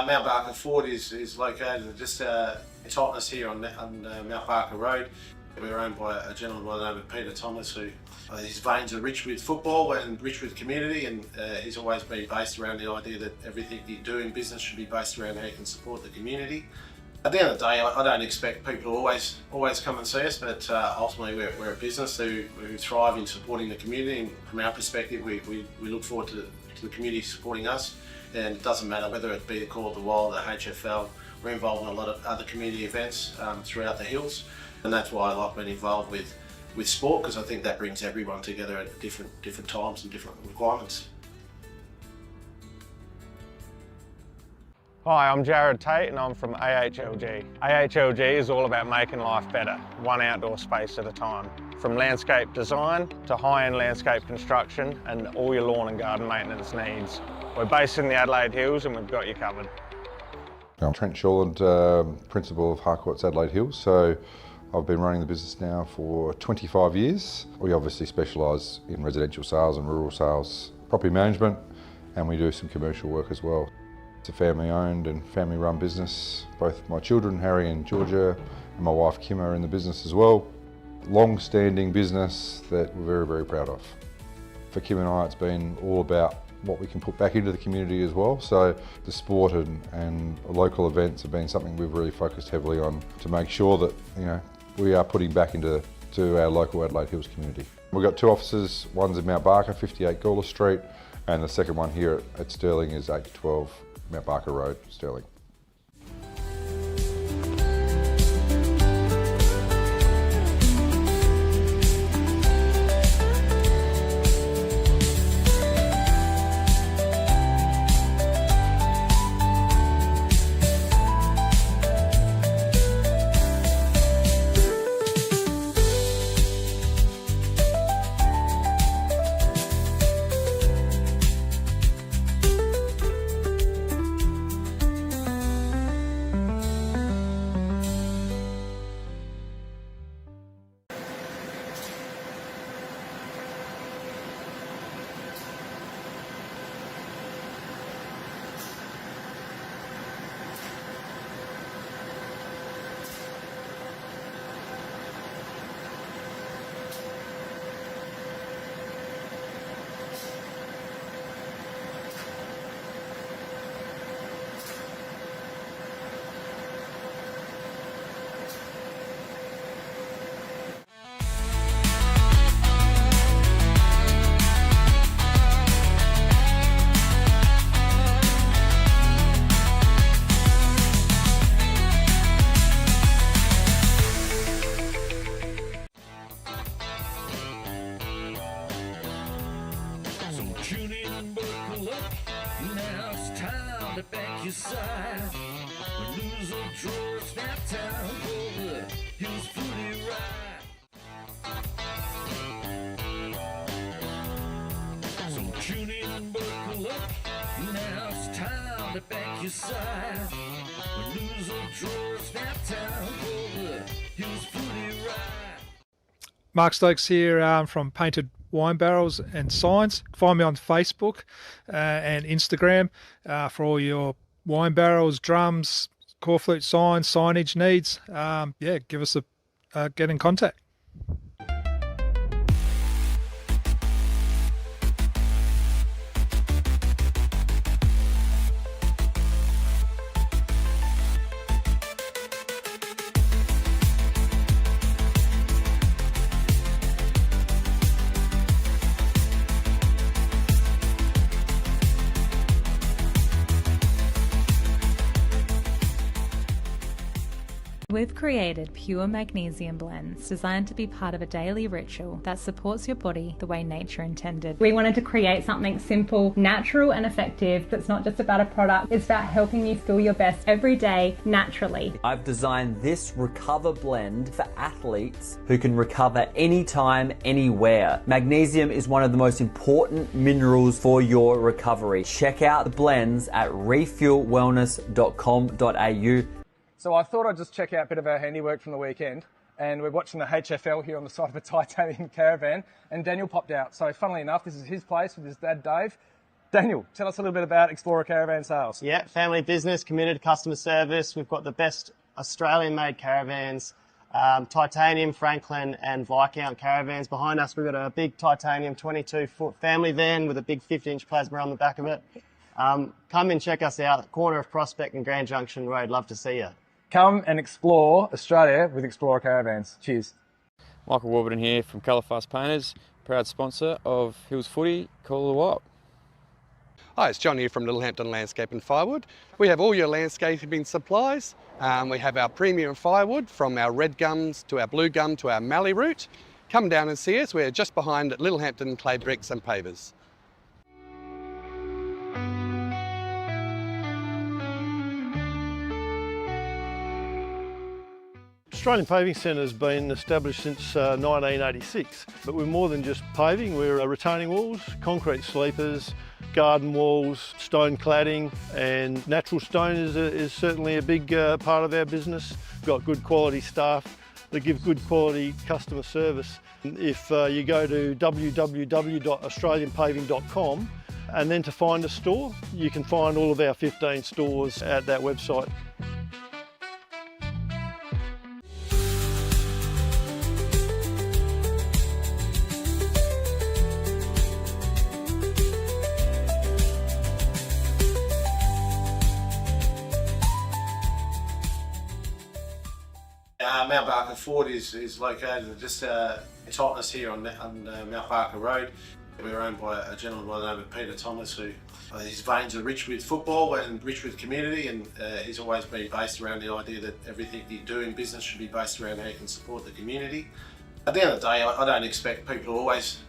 Mount Barker Ford is located just top us here on Mount Barker Road. We're owned by a gentleman by the name of Peter Thomas, who his veins are rich with football and rich with community, and he's always been based around the idea that everything you do in business should be based around how you can support the community. At the end of the day, I don't expect people to always come and see us, but ultimately we're a business who thrive in supporting the community, and from our perspective we look forward to the community supporting us. And it doesn't matter whether it be the Call of the Wild, the HFL, we're involved in a lot of other community events throughout the hills, and that's why I like being involved with sport, because I think that brings everyone together at different times and different requirements. Hi, I'm Jared Tate and I'm from AHLG. AHLG is all about making life better, one outdoor space at a time. From landscape design to high-end landscape construction and all your lawn and garden maintenance needs. We're based in the Adelaide Hills and we've got you covered. I'm Trent Shawland, Principal of Harcourt's Adelaide Hills. So I've been running the business now for 25 years. We obviously specialise in residential sales and rural sales, property management, and we do some commercial work as well. It's a family owned and family run business. Both my children, Harry and Georgia, and my wife Kim are in the business as well. Long-standing business that we're very, very proud of. For Kim and I, it's been all about what we can put back into the community as well. So the sport and local events have been something we've really focused heavily on to make sure that we are putting back into our local Adelaide Hills community. We've got two offices, one's in Mount Barker, 58 Gawler Street, and the second one here at Stirling is 8 to 12 Mount Barker Road, Stirling. your side. When lose or draw, it's that time for the Hills Footy Ride. So tune in and buckle up. Now it's time to back your side. When lose or draw, it's that time for the Hills Footy Ride. Mark Stokes here from Painted Wine Barrels and Signs. Find me on Facebook and Instagram for all your wine barrels, drums, core flute signs, signage needs. Give us get in contact. We've created pure magnesium blends designed to be part of a daily ritual that supports your body the way nature intended. We wanted to create something simple, natural and effective that's not just about a product, it's about helping you feel your best every day naturally. I've designed this Recover blend for athletes who can recover anytime, anywhere. Magnesium is one of the most important minerals for your recovery. Check out the blends at refuelwellness.com.au. So I thought I'd just check out a bit of our handiwork from the weekend, and we're watching the HFL here on the side of a titanium caravan, and Daniel popped out. So funnily enough, this is his place with his dad Dave. Daniel, tell us a little bit about Explorer Caravan Sales. Yeah, family business, committed customer service. We've got the best Australian-made caravans, titanium, Franklin and Viscount caravans. Behind us, we've got a big titanium 22-foot family van with a big 50-inch plasma on the back of it. Come and check us out, corner of Prospect and Grand Junction Road. Love to see you. Come and explore Australia with Explorer Caravans. Cheers. Michael Warburton here from Colourfast Painters, proud sponsor of Hills Footy, Call the Wild. Hi, it's John here from Littlehampton Landscape and Firewood. We have all your landscaping supplies. We have our premium firewood from our red gums to our blue gum to our mallee root. Come down and see us. We're just behind Littlehampton Clay Bricks and Pavers. Australian Paving Centre has been established since 1986, but we're more than just paving. We're retaining walls, concrete sleepers, garden walls, stone cladding, and natural stone is certainly a big part of our business. We've got good quality staff that give good quality customer service. If you go to www.australianpaving.com and then to find a store, you can find all of our 15 stores at that website. Mount Barker Ford is located just atop us here on Mount Barker Road. We're owned by a gentleman by the name of Peter Thomas, who his veins are rich with football and rich with community, and he's always been based around the idea that everything you do in business should be based around how you can support the community. At the end of the day, I don't expect people to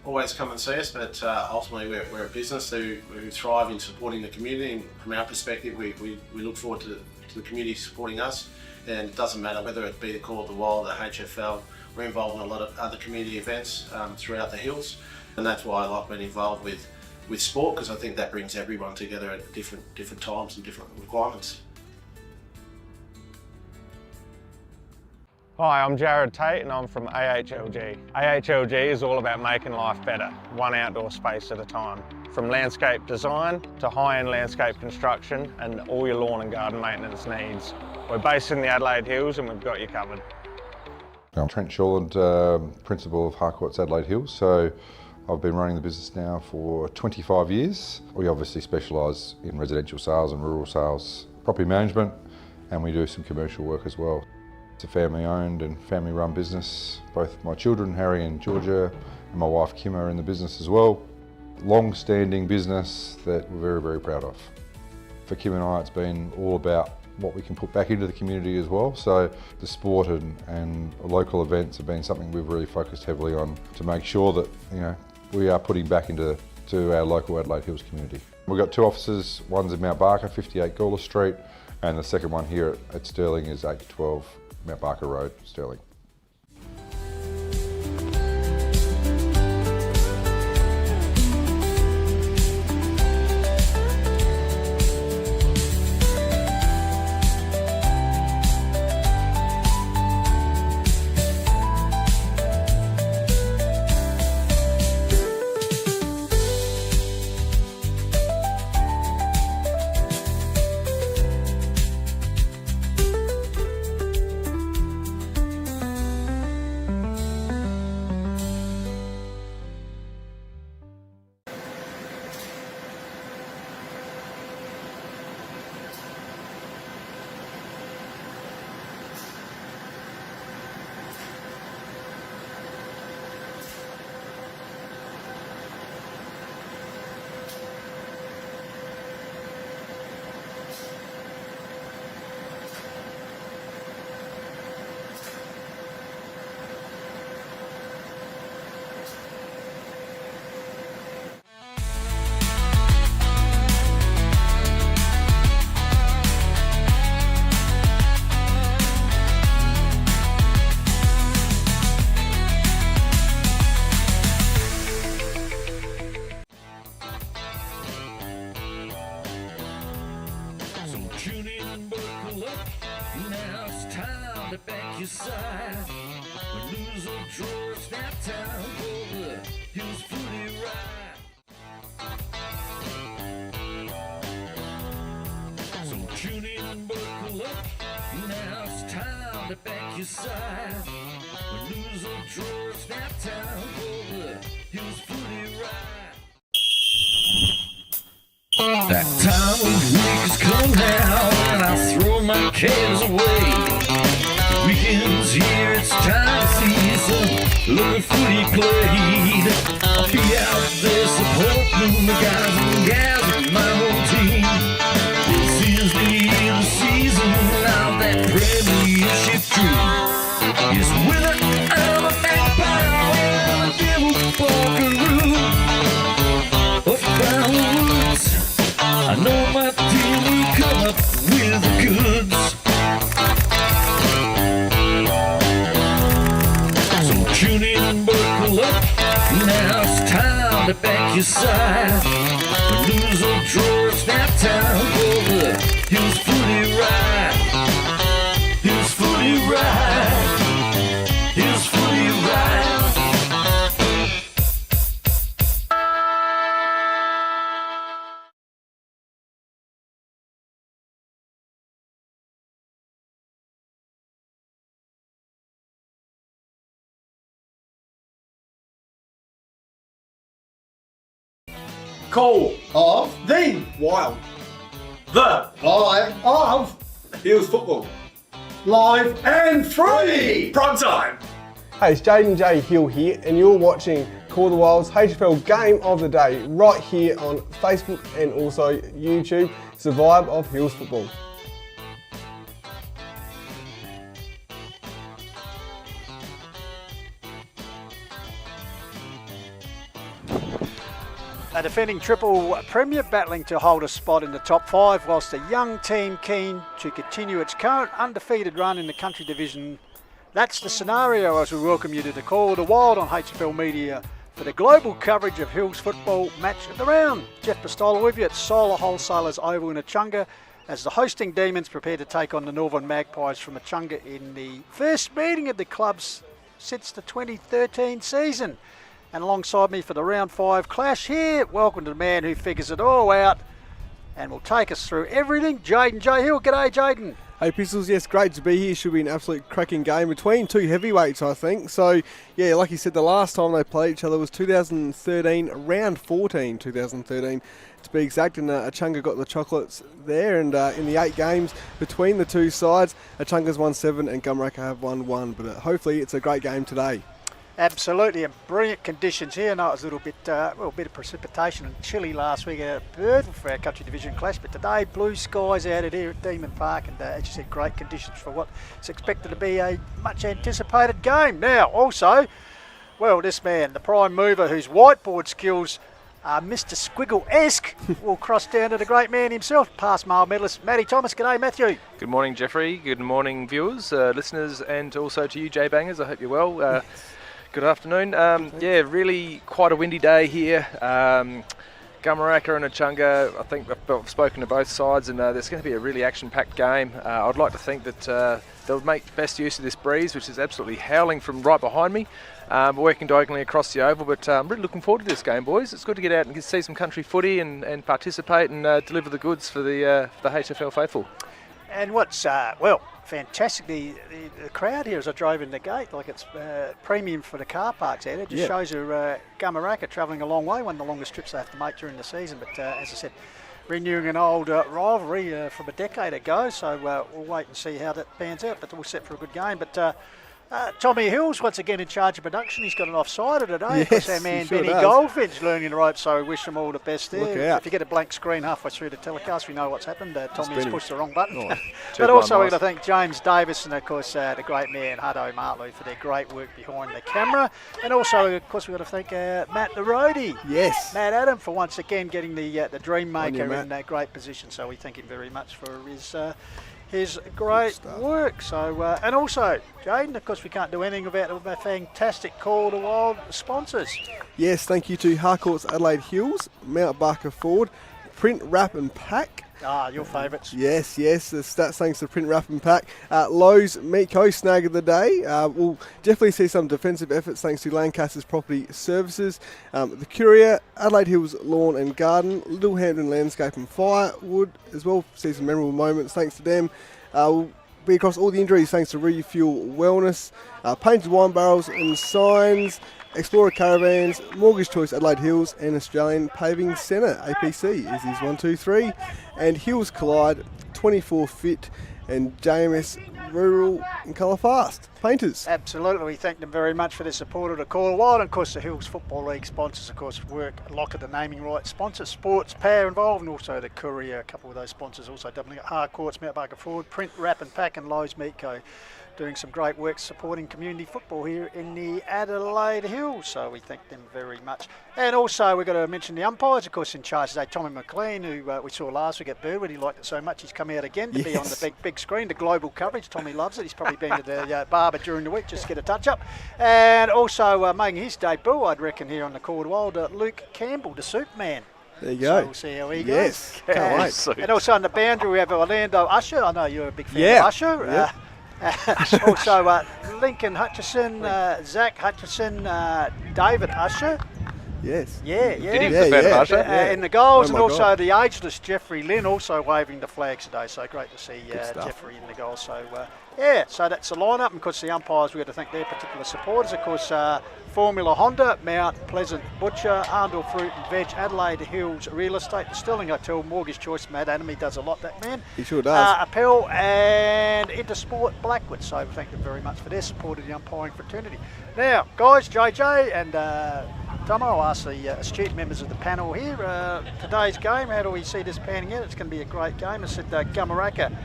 always come and see us, but ultimately we're a business who thrive in supporting the community, and from our perspective we look forward to the community supporting us. And it doesn't matter whether it be the Call of the Wild, the HFL, we're involved in a lot of other community events throughout the hills, and that's why I like being involved with sport, because I think that brings everyone together at different times and different requirements. Hi, I'm Jared Tate and I'm from AHLG. AHLG is all about making life better, one outdoor space at a time. From landscape design to high-end landscape construction and all your lawn and garden maintenance needs. We're based in the Adelaide Hills and we've got you covered. I'm Trent Shawland, principal of Harcourt's Adelaide Hills. So I've been running the business now for 25 years. We obviously specialise in residential sales and rural sales, property management, and we do some commercial work as well. It's a family owned and family run business. Both my children, Harry and Georgia, and my wife Kim are in the business as well. Long-standing business that we're very, very proud of. For Kim and I, it's been all about what we can put back into the community as well. So the sport and local events have been something we've really focused heavily on to make sure that we are putting back into our local Adelaide Hills community. We've got 2 offices, one's in Mount Barker, 58 Gawler Street, and the second one here at Stirling is 812 Mount Barker Road, Stirling. Tune in, buckle up. Now it's time to back your side. When lose or draw, it's that time for the Hills Footy Ride. So tune in, buckle up. Now it's time to back your side. When lose or draw, it's that time for the Hills Footy Ride. That time of week has come now, and I throw my cares away. The weekend's here, it's time to see some little footy played. I'll be out there supporting the guys and gals of my whole team. This is the season of that premiership dream. Yes, winner of a magpie and a devil buckaroo. Up down the woods, I know my team will come up with the goods. So tune in, buckle up. Now it's time to back your side. When lose or draw, it's that time for the Hills Footy Ride. Hills Footy Ride. Hills Footy Ride. Call of the Wild. The Live of Hills Football. Live and free. Prime time. Hey, it's Jaden J Hill here, and you're watching Call the Wild's HFL Game of the Day right here on Facebook and also YouTube. It's the vibe of Hills Football. A defending triple premier battling to hold a spot in the top 5, whilst a young team keen to continue its current undefeated run in the country division. That's the scenario as we welcome you to the Call of the Wild on HFL Media for the global coverage of Hills football match of the round. Jeff Pistola with you at Solar Wholesalers Oval in Echunga as the hosting Demons prepare to take on the Northern Magpies from Echunga in the first meeting of the clubs since the 2013 season. And alongside me for the round 5 clash here, welcome to the man who figures it all out and will take us through everything, Jaden J Hill. G'day, Jaden. Hey Pistols, yes, great to be here. Should be an absolute cracking game between two heavyweights, I think. So, yeah, like you said, the last time they played each other was 2013, round 14, 2013 to be exact. And Echunga got the chocolates there. And in the 8 games between the two sides, Echunga's won 7 and Gumeracha have won 1. But hopefully it's a great game today. Absolutely, and brilliant conditions here. I know it was a little bit, a bit of precipitation and chilly last week at Perth for our country division clash, but today blue skies out at here at Demon Park, and as you said, great conditions for what is expected to be a much anticipated game. Now, also, well, this man, the prime mover, whose whiteboard skills Mr. Squiggle-esque will cross down to the great man himself, past mile medalist Matty Thomas. G'day, Matthew. Good morning, Jeffrey. Good morning, viewers, listeners, and also to you, J-Bangers. I hope you're well. Good afternoon. Yeah, really quite a windy day here. Gumeracha and Echunga, I think I've spoken to both sides, and there's going to be a really action-packed game. I'd like to think that they'll make best use of this breeze, which is absolutely howling from right behind me. Working diagonally across the oval, but I'm really looking forward to this game, boys. It's good to get out and see some country footy and participate and deliver the goods for the HFL faithful. And what's, fantastic, the crowd here as I drove in the gate, like it's premium for the car parks out. It just shows you Gumeracha travelling a long way, one of the longest trips they have to make during the season. But as I said, renewing an old rivalry from a decade ago, so we'll wait and see how that pans out, but we're set for a good game. But Tommy Hills once again in charge of production. He's got an offsider today. Yes, our man he sure Benny does. Goldfinch learning the ropes, so we wish them all the best there. Look out. If you get a blank screen halfway through the telecast, we know what's happened. Tommy has Benny. pushed the wrong button. Oh, But also we're going to thank James Davis and of course the great man Hutto Martley for their great work behind the camera. And also of course we've got to thank Matt the roadie. Yes. Matt Adam for once again getting the Dream Maker Matt. in a great position. So we thank him very much for his great work. So and also Jaden, of course we can't do anything about our fantastic Call to Wild sponsors. Yes, thank you to Harcourt's Adelaide Hills, Mount Barker Ford, Print, Wrap and Pack. Your favourites. Yes, that's thanks to Print, Wrap and Pack. Lowe's Meat Co. Snag of the day. We'll definitely see some defensive efforts thanks to Lancaster's Property Services. The Courier, Adelaide Hills Lawn and Garden, Littlehampton Landscape and Firewood as well. See some memorable moments thanks to them. We'll be across all the injuries thanks to Refuel Wellness, Painted Wine Barrels and Signs, Explorer Caravans, Mortgage Choice Adelaide Hills and Australian Paving Centre, APC is his 1, 2, 3, and Hills Collide, 24 Fit and JMS Rural and Colour Fast. Painters. Absolutely, we thank them very much for their support of the Call Wild. And of course the Hills Football League sponsors, of course, work a lot of the naming rights sponsors, Sports Power involved, and also the Courier, a couple of those sponsors also doubling up. Harcourt's, Mount Barker Ford, Print, Wrap and Pack and Lowe's Meat Co. doing some great work supporting community football here in the Adelaide Hills, so we thank them very much. And also we've got to mention the umpires, of course, in charge today, Tommy McLean, who we saw last week at Burwood. He liked it so much he's come out again to be on the big screen, the global coverage. Tommy loves it. He's probably been to the barber during the week just to get a touch up. And also making his debut, I'd reckon, here on the Call to Wild, Luke Campbell, the Superman. There you go. So we'll see how he goes. Can't wait. And also on the boundary we have Orlando Usher. I know you're a big fan of Usher. Yeah. Also Lincoln Hutchison, Zach Hutchison, David Usher. Yes. Yeah. In the goals, Oh and my also God. the ageless Jeffrey Lynn also waving the flags today. So great to see Jeffrey in the goal. So so that's the lineup. And of course the umpires, we've got to thank their particular supporters. Of course Formula Honda, Mount Pleasant Butcher, Arndell Fruit and Veg, Adelaide Hills Real Estate, the Sterling Hotel, Mortgage Choice, Matt Adam, he does a lot, that man. He sure does. Appel and Intersport Blackwood. So we thank them very much for their support of the umpiring fraternity. Now, guys, JJ and Tomo, I'll ask the astute members of the panel here. Today's game, how do we see this panning out? It's going to be a great game. I said Gumeracha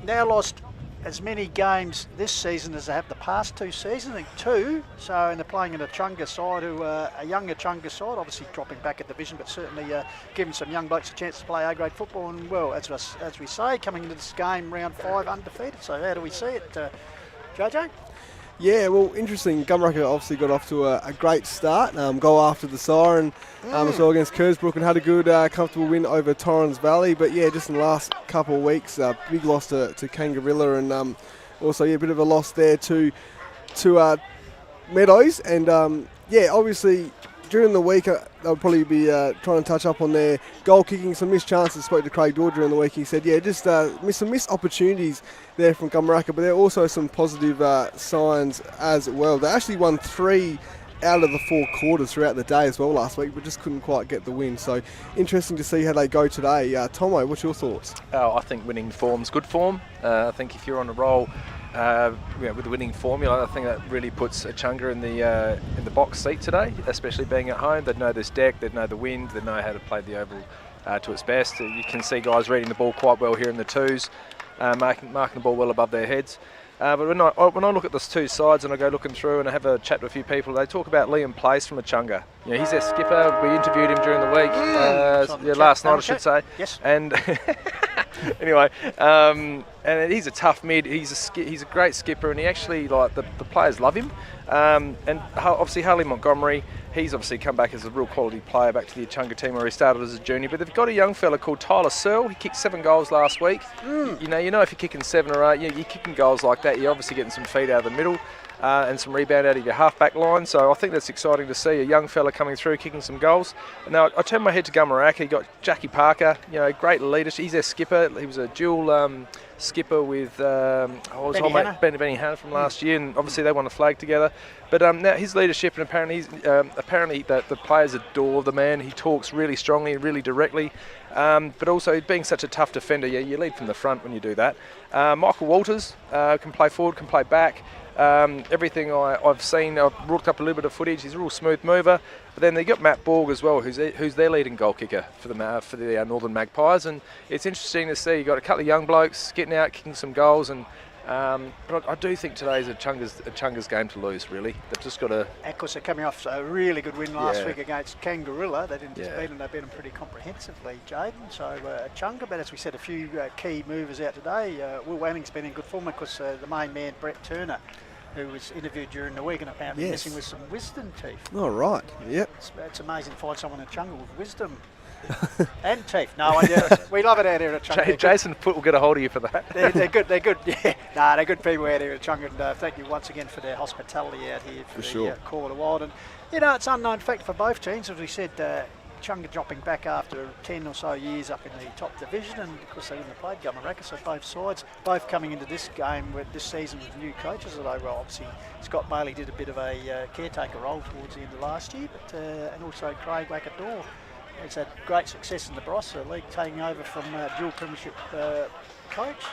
now lost as many games this season as they have the past 2 seasons, I think 2. So, and they're playing an Echunga side, who a young Echunga side, obviously dropping back a division, but certainly giving some young blokes a chance to play A-grade football. And well, as we say, coming into this game round 5 undefeated. So how do we see it, JJ? Yeah, well, interesting. Gumeracha obviously got off to a great start. Goal after the siren as well against Kersbrook, and had a good, comfortable win over Torrens Valley. But yeah, just in the last couple of weeks, big loss to Kangarilla, and also a bit of a loss there to Meadows. And obviously during the week they'll probably be trying to touch up on their goal kicking, some missed chances. Spoke to Craig Dore during the week. He said, just some missed opportunities there from Gumeracha, but there are also some positive signs as well. They actually won 3 out of the 4 quarters throughout the day as well last week, but just couldn't quite get the win. So interesting to see how they go today. Tomo, what's your thoughts? I think winning form's good form. I think if you're on a roll with the winning formula, I think that really puts Echunga in the box seat today, especially being at home. They'd know this deck, they'd know the wind, they'd know how to play the oval to its best. You can see guys reading the ball quite well here in the twos, marking the ball well above their heads. But when I look at those two sides and I go looking through and I have a chat to a few people, they talk about Liam Place from Echunga. You know, he's their skipper. We interviewed him during the week, last night I should say. Yes. And anyway, and he's a tough mid. He's a great skipper, and he actually the players love him. And obviously Harley Montgomery, he's obviously come back as a real quality player back to the Echunga team where he started as a junior. But they've got a young fella called Tyler Searle. He kicked 7 goals last week. You know if you're kicking 7 or 8, you're kicking goals like that, you're obviously getting some feed out of the middle. And some rebound out of your half-back line. So I think that's exciting to see, a young fella coming through, kicking some goals. Now, I turn my head to Gumeracha. You got Jackie Parker, great leadership. He's their skipper. He was a dual skipper with Benny Hanna from last year, and obviously they won a flag together. But now his leadership, and apparently the players adore the man. He talks really strongly, really directly. But also being such a tough defender, you lead from the front when you do that. Michael Walters can play forward, can play back. Everything I've seen, I've looked up a little bit of footage. He's a real smooth mover. But then they got Matt Borg as well, who's their leading goal kicker for the Northern Magpies. And it's interesting to see. You got a couple of young blokes getting out, kicking some goals. And but I do think today's Echunga's game to lose. Really, they've just got to. Of course, they're coming off a really good win last week against Kangaroo. They didn't just beat them; they beat them pretty comprehensively, Jaden. So Echunga, but as we said, a few key movers out today. Will Wanning's been in good form. Of course, the main man Brett Turner, who was interviewed during the week and apparently missing with some wisdom teeth. Oh, right. Yep. It's amazing to find someone in Echunga with wisdom and teeth. No, we love it out here at Echunga. Jason Foote will get a hold of you for that. They're good. Yeah. Nah, they're good people out here at Echunga, and thank you once again for their hospitality out here for the Call of the Wild. And it's unknown fact for both teams, as we said. Echunga dropping back after 10 or so years up in the top division, and of course they wouldn't have played Gumeracha, so both sides, both coming into this game this season with new coaches. Although obviously Scott Bailey did a bit of a caretaker role towards the end of last year, but and also Craig Wackador has had great success in the Barossa League, taking over from dual premiership coach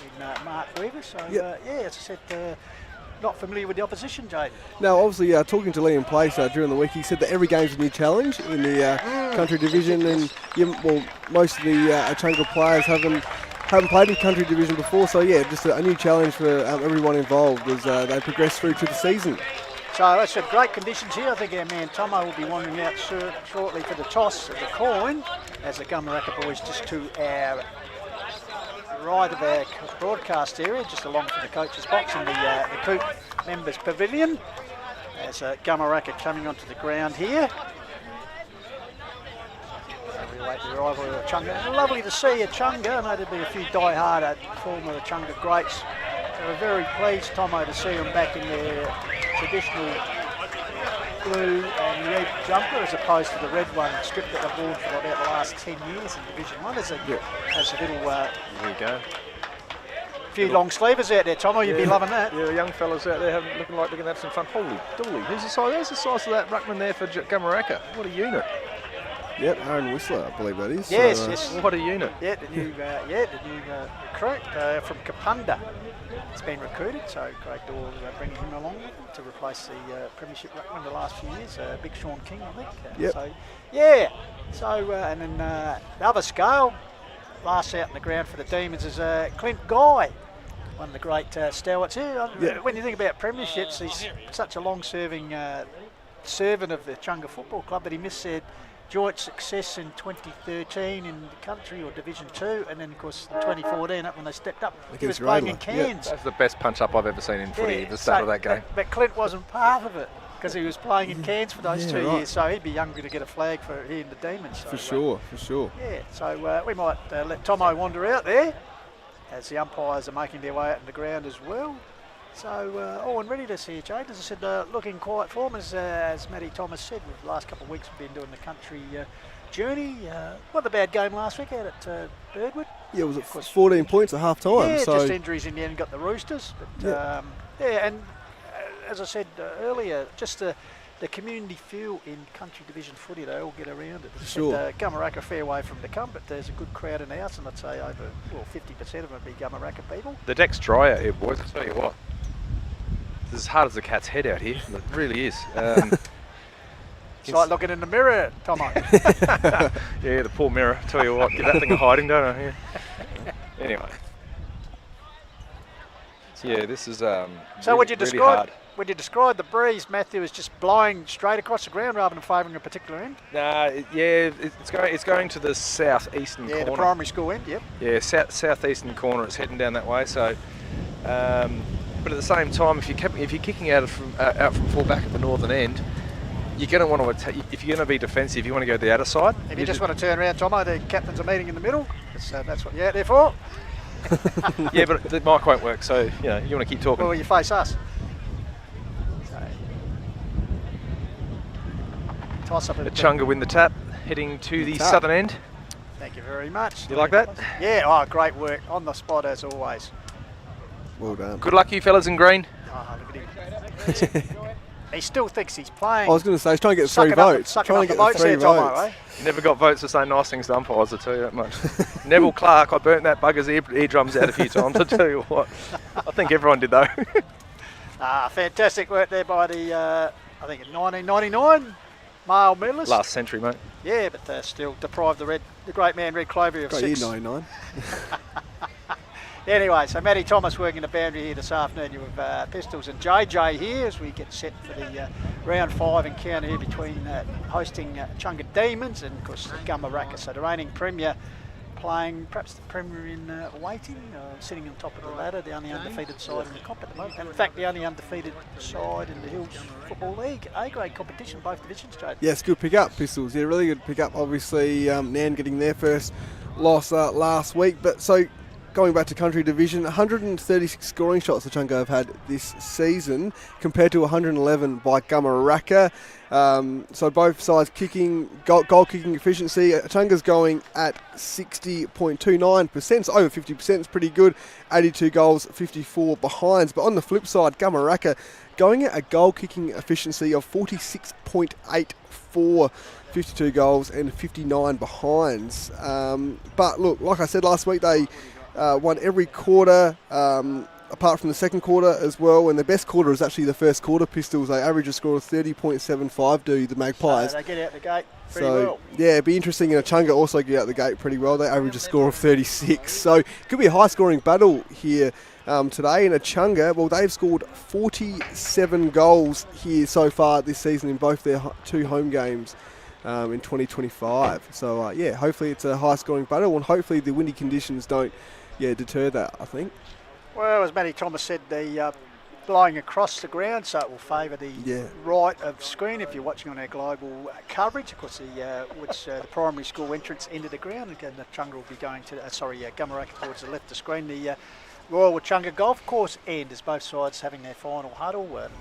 in Mark Weaver. So as I said. Not familiar with the opposition, Jade. No, obviously, talking to Liam Place during the week, he said that every game's a new challenge in the country division, and most of the Echunga players haven't played in country division before, so just a new challenge for everyone involved as they progress through to the season. So that's great conditions here. I think our man Tomo will be wandering out shortly for the toss of the coin, as the Gumeracha boys just to our right of our broadcast area, just along from the coach's box in the Coop members pavilion. As Gumeracha coming onto the ground here. We await the arrival of Echunga. Lovely to see Echunga. I know there'll be a few die-hard former Echunga greats. So we're very pleased, Tomo, to see them back in their traditional blue and red jumper as opposed to the red one strip that they've worn for about the last 10 years in Division 1. As a little... There you go. Few long sleevers out there, Tomo, you'd be loving that. Yeah, young fellas out there looking like they're going to have some fun. Holy dooly, who's the size? There's the size of that ruckman there for Gumeracha. What a unit. Yep, Aaron Whistler, I believe that is. Yes, so, yes. What a unit. Yeah, the new recruit from Kapunda. It's been recruited, so Craig Doyle bringing him along with him to replace the Premiership ruckman the last few years, Big Sean King, I think. And then the other scale, last out in the ground for the Demons is Clint Guy, one of the great stalwarts here. When you think about premierships, he's such a long-serving servant of the Echunga Football Club that he missed their joint success in 2013 in the country or Division 2, and then of course in 2014 up when they stepped up, he was playing in Cairns. That's the best punch-up I've ever seen in footy at the start of that game. But Clint wasn't part of it, because he was playing in Cairns for those 2 years, so he'd be younger to get a flag for here in the Demons. So, for sure. Yeah, so we might let Tomo wander out there as the umpires are making their way out in the ground as well. So, and ready to see you, Jade. As I said, looking quiet form, as Matty Thomas said. The last couple of weeks we've been doing the country journey. Not a bad game last week out at Birdwood. Yeah, it was 14 points at half time. Yeah, so just injuries in the end, got the Roosters. But, and as I said earlier, just the community feel in country division footy, they all get around it. Sure. Gumeracha a fair way from to come, but there's a good crowd in the house, and I'd say over 50% of them would be Gumeracha people. The deck's dry out here, boys, I'll tell you what. It's as hard as a cat's head out here. It really is. It's like looking in the mirror, Tomo. Yeah, the poor mirror. Tell you what, give that thing a hiding, don't I? Yeah. Anyway. So yeah, this is So really, would you really hard. describe the breeze, Matthew, as just blowing straight across the ground rather than favouring a particular end? Nah, it's going to the southeastern corner. Yeah, the primary school end. Yep. Yeah, southeastern corner. It's heading down that way. So, but at the same time, if you're kicking out from full back at the northern end, you're going to want to attack. If you're going to be defensive, you want to go to the outer side. If you just want to turn around, Tomo, the captains are meeting in the middle. That's what you're out there for. Yeah, but the mic won't work, so you want to keep talking. Well, you face us. Toss up Echunga win the tap, heading to the southern end. Thank you very much. You like that? Yeah, oh, great work. On the spot as always. Well done. Good luck, you fellas in green. Oh, look at him. He still thinks he's playing. I was going to say, he's trying to get 3 votes. Trying to get the 3 votes. Never got votes for saying nice things to umpires, I tell you that much. Neville Clark, I burnt that bugger's eardrums out a few times, I tell you what. I think everyone did though. Fantastic work there by the, I think 1999 male medalist. Last century, mate. Yeah, but still deprived the great man Red Clover of 6. 99. Anyway, so Matty Thomas working the boundary here this afternoon. You have Pistols and JJ here as we get set for the round 5 encounter here between hosting Echunga Demons and, of course, Gumeracha. So the reigning Premier playing perhaps the Premier in waiting, sitting on top of the ladder, the only undefeated side in the comp at the moment. And in fact, the only undefeated side in the Hills Football League. A-grade competition, both divisions, Jade. Yes, good pick up, Pistols. Yeah, really good pick up. Obviously, Nairne getting their first loss last week. But so going back to country division, 136 scoring shots Echunga have had this season compared to 111 by Gumeracha. So both sides kicking, goal kicking efficiency. Echunga's going at 60.29%, so over 50% is pretty good. 82 goals, 54 behinds. But on the flip side, Gumeracha going at a goal kicking efficiency of 46.84. 52 goals and 59 behinds. But look, like I said last week, they won every quarter, apart from the second quarter as well, and the best quarter is actually the first quarter. Pistols, they average a score of 30.75, do the Magpies. So they get out the gate pretty well. Yeah, it'd be interesting, and Echunga also get out the gate pretty well. They average a score of 36. So it could be a high-scoring battle here today. And Echunga, well, they've scored 47 goals here so far this season in both their 2 home games in 2025. So, yeah, hopefully it's a high-scoring battle, and hopefully the windy conditions don't deter that, I think. Well, as Matty Thomas said, the blowing across the ground, so it will favour the right of screen if you're watching on our global coverage. Of course, the primary school entrance into the ground. Again, Echunga will be going to, Gumeracha towards the left of screen. The Royal Echunga Golf Course end as both sides having their final huddle and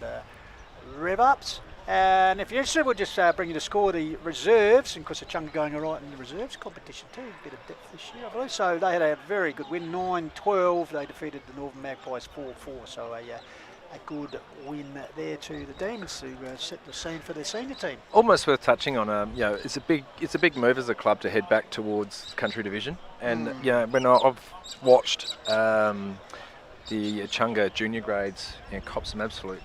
rev-ups. And if you're interested, we'll just bring you the score of the reserves. And of course, Echunga going all right in the reserves competition too. A bit of depth this year, I believe. So they had a very good win, 9-12. They defeated the Northern Magpies 4-4. So a good win there to the Demons to set the scene for their senior team. Almost worth touching on. It's a big move as a club to head back towards country division. And when I've watched the Echunga junior grades, cops some absolute.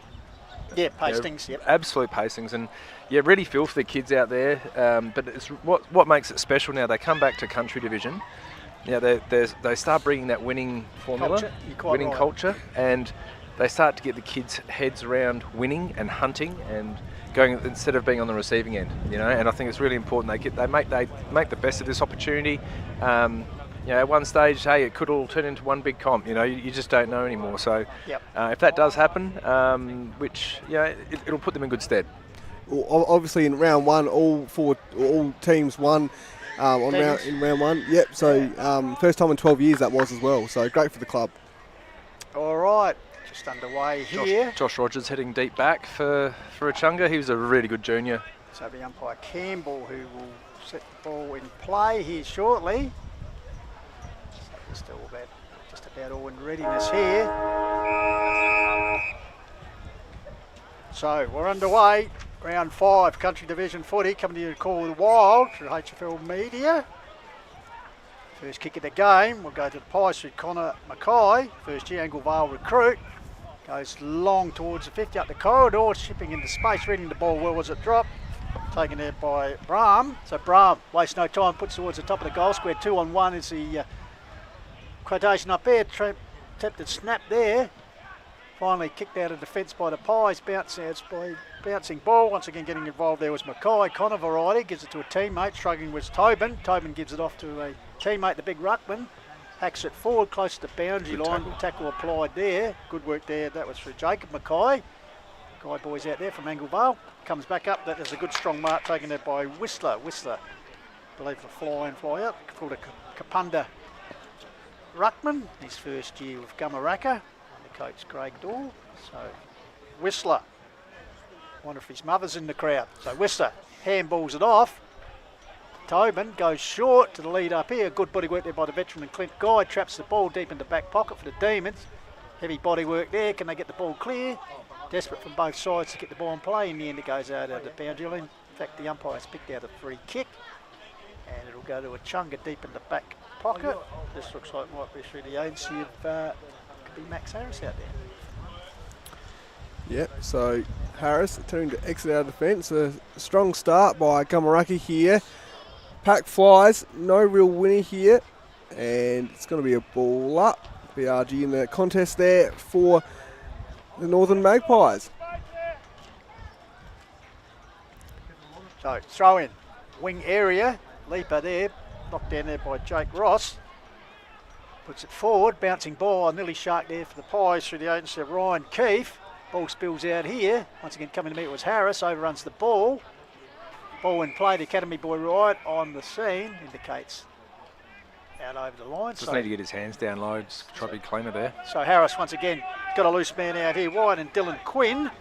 Yeah, pastings. Yep. Absolute pastings, and really feel for the kids out there. But it's what makes it special now. They come back to country division. They start bringing that winning formula, winning culture, and they start to get the kids' heads around winning and hunting and going instead of being on the receiving end. And I think it's really important they make the best of this opportunity. At one stage, hey, it could all turn into one big comp. You just don't know anymore. So, if that does happen, it'll put them in good stead. Well, obviously, in round 1, all teams won in round 1. Yep. So, first time in 12 years that was as well. So great for the club. All right, just underway here. Josh Rogers heading deep back for Echunga. He was a really good junior. So the umpire Campbell, who will set the ball in play here shortly. Still just about all in readiness here. So we're underway. Round 5, Country Division footy, coming to you to Call the Wild through HFL Media. First kick of the game, we'll go to the Pies through Connor Mackay. First year Angle Vale recruit. Goes long towards the 50 up the corridor, shipping into space, reading the ball well as it dropped. Taken there by Brahm. So Brahm, wastes no time, puts towards the top of the goal square. 2-on-1 is the quotation up there, attempted snap there. Finally kicked out of defence by the Pies, bouncing ball. Once again getting involved there was Mackay. Connor variety, gives it to a teammate. Struggling was Tobin. Tobin gives it off to a teammate, the big ruckman. Hacks it forward close to the boundary line. Tackle applied there. Good work there. That was for Jacob Mackay. Guy boys out there from Anglevale. Comes back up. That is a good strong mark taken there by Whistler. I believe the fly in, fly out. Called a Kapunda ruckman. His first year with Gumeracha. The coach Craig Dorr. So Whistler. Wonder if his mother's in the crowd. So Whistler handballs it off. Tobin goes short to the lead up here. Good body work there by the veteran and Clint Guy. Traps the ball deep in the back pocket for the Demons. Heavy body work there. Can they get the ball clear? Desperate from both sides to get the ball in play. In the end it goes out of the boundary line. In fact, the umpire's picked out a free kick. And it'll go to Echunga deep in the back pocket. This looks like it might be through the agency of could be Max Harris out there. Yep, so Harris turning to exit out of defence. A strong start by Gumeracha here. Pack flies, no real winner here. And it's going to be a ball up. BRG in the contest there for the Northern Magpies. So throw in, wing area, leaper there, knocked down there by Jake Ross. Puts it forward, bouncing ball, nearly shark there for the Pies through the agency of Ryan Keefe. Ball spills out here. Once again coming to meet was Harris, overruns the ball. Ball in play, the Academy boy right on the scene, indicates out over the line. Just need to get his hands down low, just try to be cleaner there. So Harris once again got a loose man out here wide, and Dylan Quinn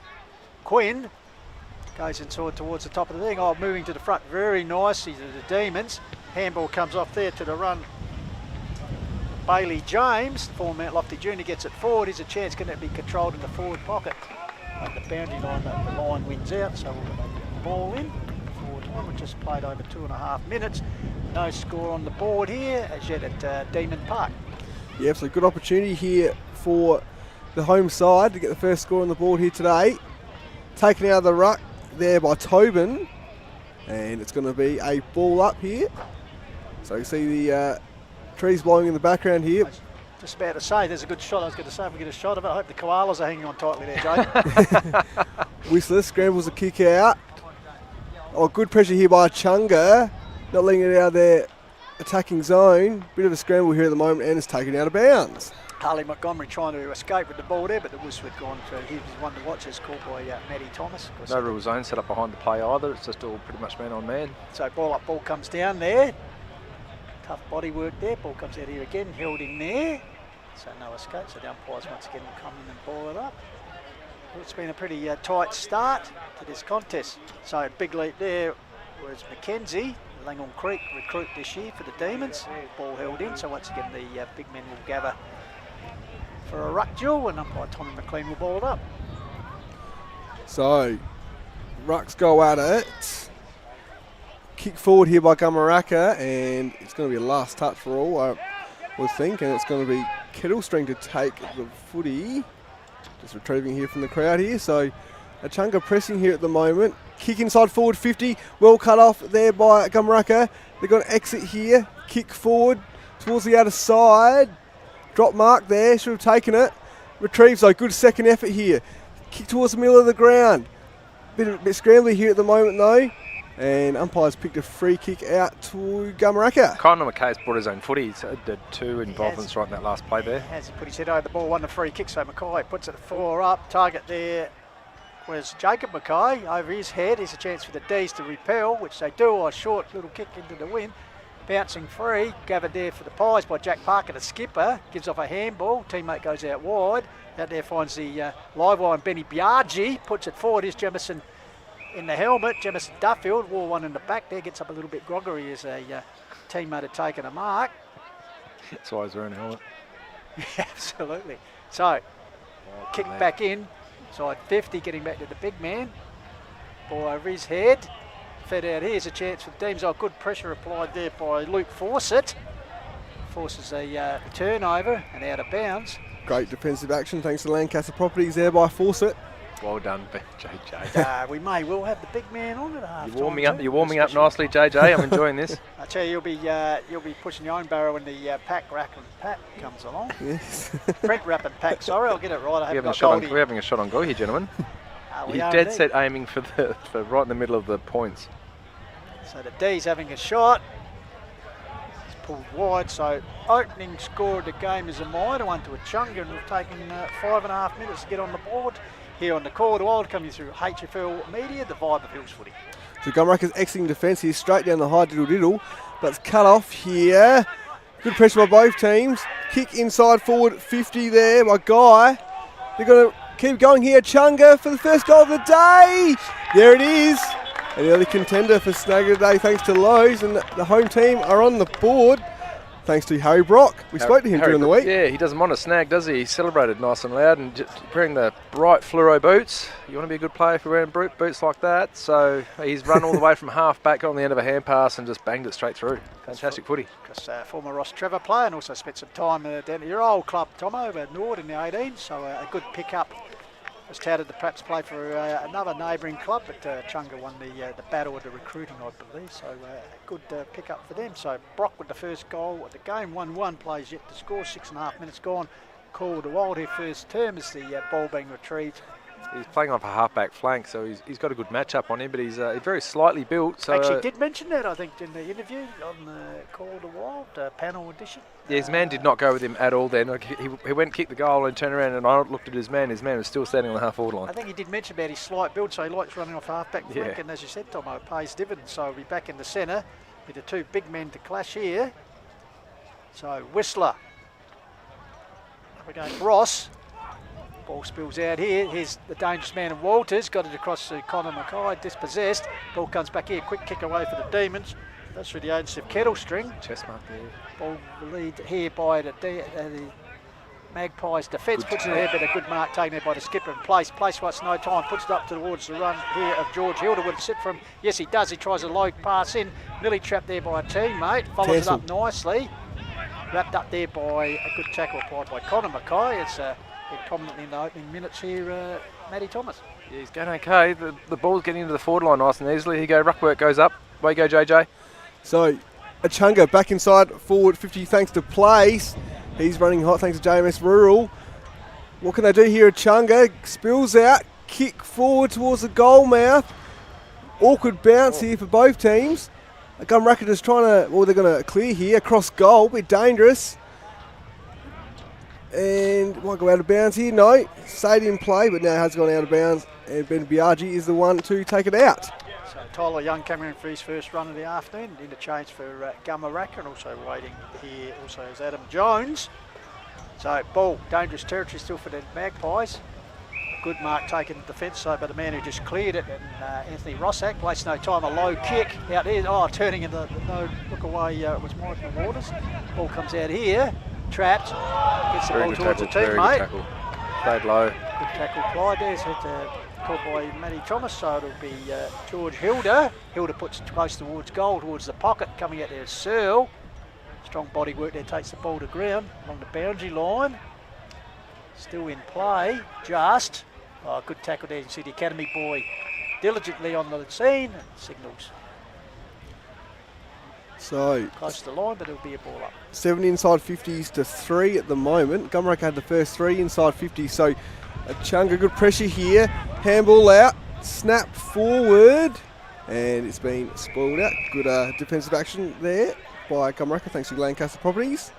goes inside towards the top of the thing. Oh, moving to the front very nicely to the Demons. Handball comes off there to the run. Bailey James, former Mount Lofty Junior, gets it forward. Here's a chance, can it be controlled in the forward pocket? The boundary line, the line wins out, so we'll get the ball in. Forward time, we just played over 2.5 minutes. No score on the board here as yet at Demon Park. Yeah, so good opportunity here for the home side to get the first score on the board here today. Taken out of the ruck there by Tobin, and it's going to be a ball up here. So you see the trees blowing in the background here. Just about to say, there's a good shot. I was going to say if we get a shot of it, I hope the koalas are hanging on tightly there, Jake. Whistler scrambles a kick out. Oh, good pressure here by Echunga. Not letting it out of their attacking zone. Bit of a scramble here at the moment, and it's taken out of bounds. Harley Montgomery trying to escape with the ball there, but the Whistle had gone through. He was one to watch, as called by Matty Thomas. No real zone set up behind the play either. It's just all pretty much man on man. So ball up, ball comes down there. Tough body work there. Ball comes out here again, held in there. So no escape. So the umpires once again will come in and ball it up. It's been a pretty tight start to this contest. So big leap there was Mackenzie. Langholm Creek recruit this year for the Demons. Ball held in. So once again the big men will gather for a ruck duel, and umpire Tommy McLean will ball it up. So rucks go at it. Kick forward here by Gumeracha, and it's going to be a last touch for all, I would think, and it's going to be Kettlestring to take the footy. Just retrieving here from the crowd here. So Echunga pressing here at the moment. Kick inside forward 50. Well cut off there by Gumeracha. They're going to exit here. Kick forward towards the outer side. Drop mark there. Should have taken it. Retrieves though. Good second effort here. Kick towards the middle of the ground. Bit scrambly here at the moment though. And umpires picked a free kick out to Gumeracha. Connor McKay's brought his own footy. He's had 2 involvements right in that last play there. Has he put his head over the ball, won the free kick, so Mackay puts it 4 up. Target there was Jacob Mackay. Over his head is a chance for the D's to repel, which they do. A short little kick into the wind. Bouncing free, gathered there for the Pies by Jack Parker, the skipper. Gives off a handball, teammate goes out wide. Out there finds the live wire and Benny Biaggi, puts it forward. Here's Jemison in the helmet. Jemison Duffield wore one in the back there, gets up a little bit groggery as a teammate had taken a mark. That's why he's wearing a helmet. Absolutely. So, kick back in, side 50, getting back to the big man. Ball over his head. Fed out here. Here's a chance for the teams. Oh, good pressure applied there by Luke Fawcett. Forces a turnover and out of bounds. Great defensive action thanks to Lancaster Properties there by Fawcett. Well done, JJ. We may well have the big man on at half. You're warming up nicely, JJ. I'm enjoying this. I tell you, you'll be pushing your own barrow when the pack rapping Pat comes along. Yes. Print rapping Pack. Sorry, I'll get it right. We're having a shot on goal here, gentlemen. You're dead set aiming for right in the middle of the points. So the D's having a shot. It's pulled wide. So opening score of the game is a minor one to Echunga, and we've taken 5.5 minutes to get on the board. Here on the Call to Wild, coming through HFL Media, the vibe of Hills footy. So Gumeracha's exiting defence here, straight down the high diddle, but it's cut off here. Good pressure by both teams. Kick inside forward 50 there by Guy. They're going to keep going here. Echunga for the first goal of the day. There it is. An early contender for Snagger today, thanks to Lowe's, and the home team are on the board. Thanks to Harry Brock. We spoke to him during the week. Yeah, he doesn't want a snag, does he? He celebrated nice and loud, and wearing the bright fluoro boots. You want to be a good player if you're wearing boots like that. So he's run all the way from half back on the end of a hand pass and just banged it straight through. Fantastic footy. Because former Ross Trevor player, and also spent some time down at your old club, Tomo, over at Nord in the 18. So a good pick-up. Was touted to perhaps play for another neighbouring club, but Echunga won the battle of the recruiting, I believe. So a good pick-up for them. So Brock with the first goal at the game, 1-1, plays yet to score, 6.5 minutes gone. Call to Wild here first term as the ball being retrieved. He's playing off a half-back flank, so he's got a good match-up on him, but he's very slightly built. So actually did mention that, I think, in the interview on the Call to Wild panel edition. Yeah, his man did not go with him at all then. Like, he went, kicked the goal and turned around, and I looked at his man. His man was still standing on the half-forward line. I think he did mention about his slight build, so he likes running off half-back flank, and as you said, Tomo, it pays dividends. So he'll be back in the centre with the two big men to clash here. So Whistler. Up against Ross. Ball spills out here. Here's the dangerous man of Walters. Got it across to Connor Mackay, dispossessed. Ball comes back here. Quick kick away for the Demons. That's through the agency of Kettlestring. Chest mark there. Ball lead here by the Magpies defence. Puts it there, but a good mark taken there by the skipper in place. Place what's no time. Puts it up towards the run here of George Hilda. Would it sit from? Yes, he does. He tries a low pass in. Nearly trapped there by a teammate. Follows it up nicely. Wrapped up there by a good tackle applied by Connor Mackay. It's prominently in the opening minutes here, Matty Thomas. Yeah, he's going okay. The ball's getting into the forward line nice and easily. Here you go, ruckwork goes up. Way you go, JJ. So Echunga back inside forward 50 thanks to Place. He's running hot thanks to JMS Rural. What can they do here? Echunga spills out, kick forward towards the goal mouth. Awkward bounce here for both teams. Gumeracha just trying to, well, they're going to clear here across goal, bit dangerous. And might go out of bounds here. No, stayed in play, but now has gone out of bounds. And Ben Biaggi is the one to take it out. So Tyler Young coming in for his first run of the afternoon. Interchange for Gumeracha, and also waiting here also is Adam Jones. So ball, dangerous territory still for the Magpies. Good mark taken in defence, so by the man who just cleared it, and Anthony Rossack. Wastes no time, a low kick out there. Oh, turning in the no look away. It was Michael Waters. Ball comes out here. Trapped, gets the ball towards a teammate. Stayed low. Good tackle applied there. It's caught by Matty Thomas, so it'll be George Hilda. Hilda puts close towards goal, towards the pocket. Coming out there is Searle. Strong body work there, takes the ball to ground along the boundary line. Still in play, just. Oh, good tackle there. You see the academy boy diligently on the scene and signals. So close to the line, but it'll be a ball up. 7 inside 50s to 3 at the moment. Gumeracha had the first 3 inside 50, so Echunga good pressure here. Handball out, snap forward, and it's been spoiled out. Good defensive action there by Gumeracha, thanks to Lancaster Properties.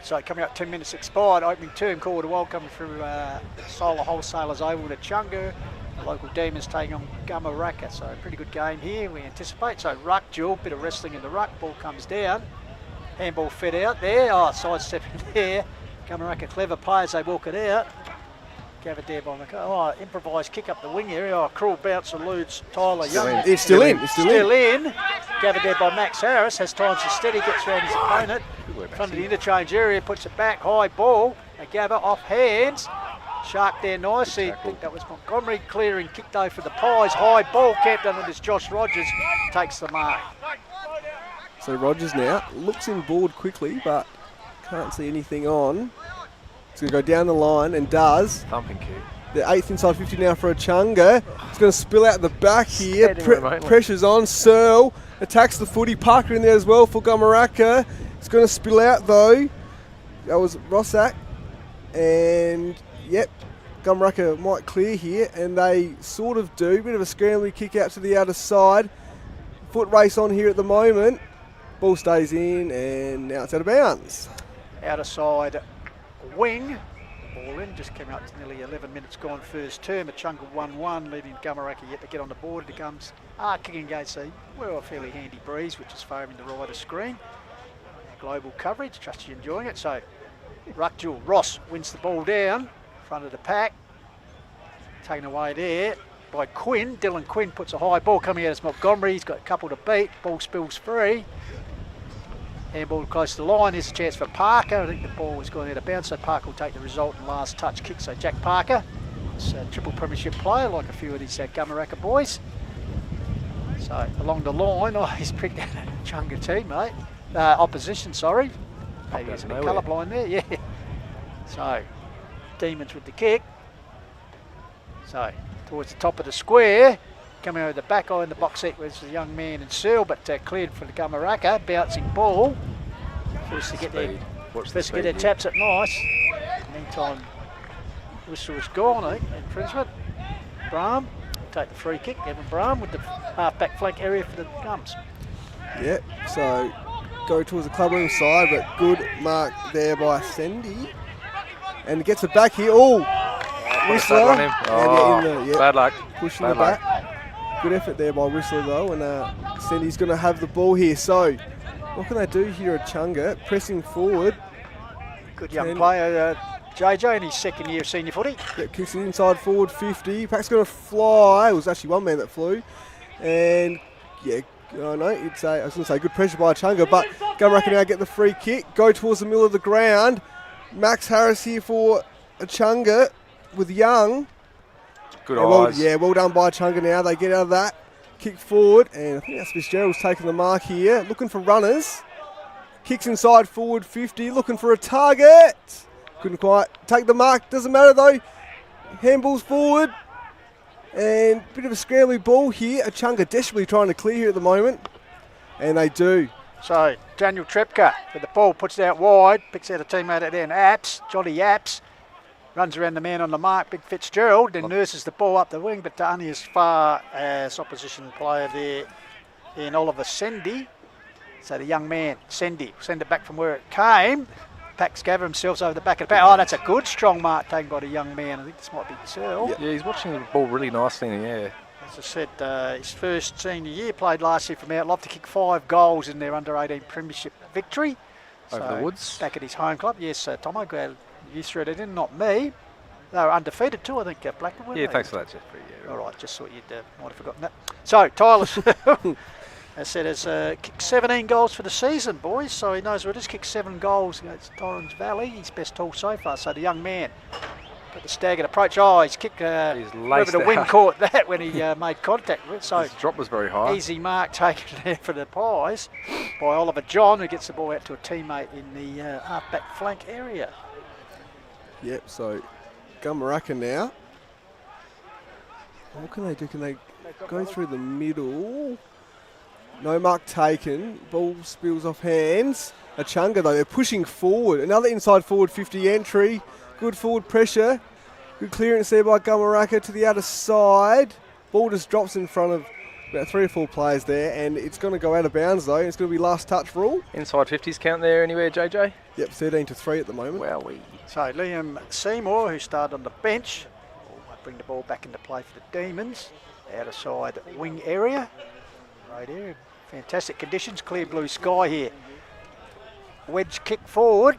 So coming up 10 minutes expired, opening term call to Wild coming through Solar Wholesalers over with Echunga. The local Demons taking on Gumeracha, so a pretty good game here we anticipate. So ruck duel, bit of wrestling in the ruck, ball comes down. Handball fed out there, sidestepping there. Gumeracha clever players, they walk it out. Gathered there by McCall. Improvised kick up the wing area. Cruel bounce eludes Tyler Young. It's still in. It's still in. Gathered there by Max Harris. Has time to steady, gets around his opponent. Front of the interchange area, puts it back. High ball. A gather off hands. Shark there nicely. I think that was Montgomery clearing, kicked over for the Pies. High ball camped under this Josh Rogers. Takes the mark. So Rogers now looks in board quickly, but can't see anything on. It's going to go down the line and does. Thumping kick. The 8th inside 50 now for Echunga. It's going to spill out the back here. Pressure's on. Searle attacks the footy. Parker in there as well for Gumeracha. It's going to spill out though. That was Rossack. And yep, Gumeracha might clear here. And they sort of do. Bit of a scrambling kick out to the outer side. Foot race on here at the moment. Ball stays in and now it's out of bounds. Outer side wing. Ball in, just came out to nearly 11 minutes gone first term. Echunga 1-1, leading Gumeracha yet to get on the board. It comes kicking against a fairly handy breeze, which is favouring the right of screen. Global coverage, trust you're enjoying it. So, ruck duel. Ross wins the ball down, front of the pack. Taken away there by Quinn. Dylan Quinn puts a high ball coming out as Montgomery. He's got a couple to beat. Ball spills free. Handball close to the line. Here's a chance for Parker. I think the ball was going out of bounds, so Parker will take the result and last touch kick. So Jack Parker, it's a triple premiership player like a few of these Gumeracha boys. So along the line, he's pricked out a Echunga teammate. Opposition, sorry. Maybe he's a bit colourblind there, yeah. So Demons with the kick. So towards the top of the square. Coming over the back eye in the box seat was the young man in Searle, but cleared for the Gumeracha. Bouncing ball. First to get their taps at nice. Meantime, whistle was gone, I think. Infringement. Brahm take the free kick. Evan Brahm with the half-back flank area for the Gums. Yep, so go towards the clubroom side, but good mark there by Sendy. And gets it back here. Whistler. Bad luck. Pushing the back. Good effort there by Whistler though, and Sendy's going to have the ball here. So, what can they do here at Echunga? Pressing forward. Good young player, JJ, in his second year of senior footy. Kicks it inside forward 50. Pack's going to fly. It was actually one man that flew. And, yeah, I was going to say good pressure by Echunga, but Gumeracha now get the free kick. Go towards the middle of the ground. Max Harris here for Echunga with Young. Good eyes. Well done by Echunga now. They get out of that. Kick forward, and I think that's Fitzgerald's taking the mark here. Looking for runners. Kicks inside forward 50. Looking for a target. Couldn't quite take the mark. Doesn't matter though. Handballs forward. And bit of a scrambly ball here. Echunga desperately trying to clear here at the moment. And they do. So, Daniel Trepka with the ball, puts it out wide. Picks out a teammate at there, Apps. Johnny Apps. Runs around the man on the mark, Big Fitzgerald, then nurses the ball up the wing, but only as far as opposition player there in Oliver Sendy. So the young man, Sendy, send it back from where it came. Packs gather himself over the back of the pack. Oh, that's a good strong mark taken by the young man. I think this might be Searle. Yeah, he's watching the ball really nicely in the air. As I said, his first senior year, played last year from Outloft to kick 5 goals in their under-18 premiership victory. Over the woods. Back at his home club. Yes, Tomo, glad you threw it in, not me. They were undefeated too, I think, Blackwood, weren't they? Thanks for that, Jeffrey. All right, just thought you'd might have forgotten that. So, Tyler, as said, has kicked 17 goals for the season, boys. So he knows where it is. Kicked 7 goals against Torrens Valley. His best haul so far. So the young man got the staggered approach. Oh, he's kicked whoever the wind caught that when he made contact with it. So his drop was very high. Easy mark taken there for the Pies by Oliver John, who gets the ball out to a teammate in the half-back flank area. Yep, so Gumeracha now. What can they do? Can they go through the middle? No mark taken. Ball spills off hands. Echunga though, they're pushing forward. Another inside forward 50 entry. Good forward pressure. Good clearance there by Gumeracha to the other side. Ball just drops in front of about 3 or 4 players there, and it's going to go out of bounds though. It's going to be last touch rule. Inside 50s count there anywhere, JJ? Yep, 13-3 at the moment. Wowee. So Liam Seymour, who started on the bench, will bring the ball back into play for the Demons. Outer side wing area. Right area. Fantastic conditions. Clear blue sky here. Wedge kick forward.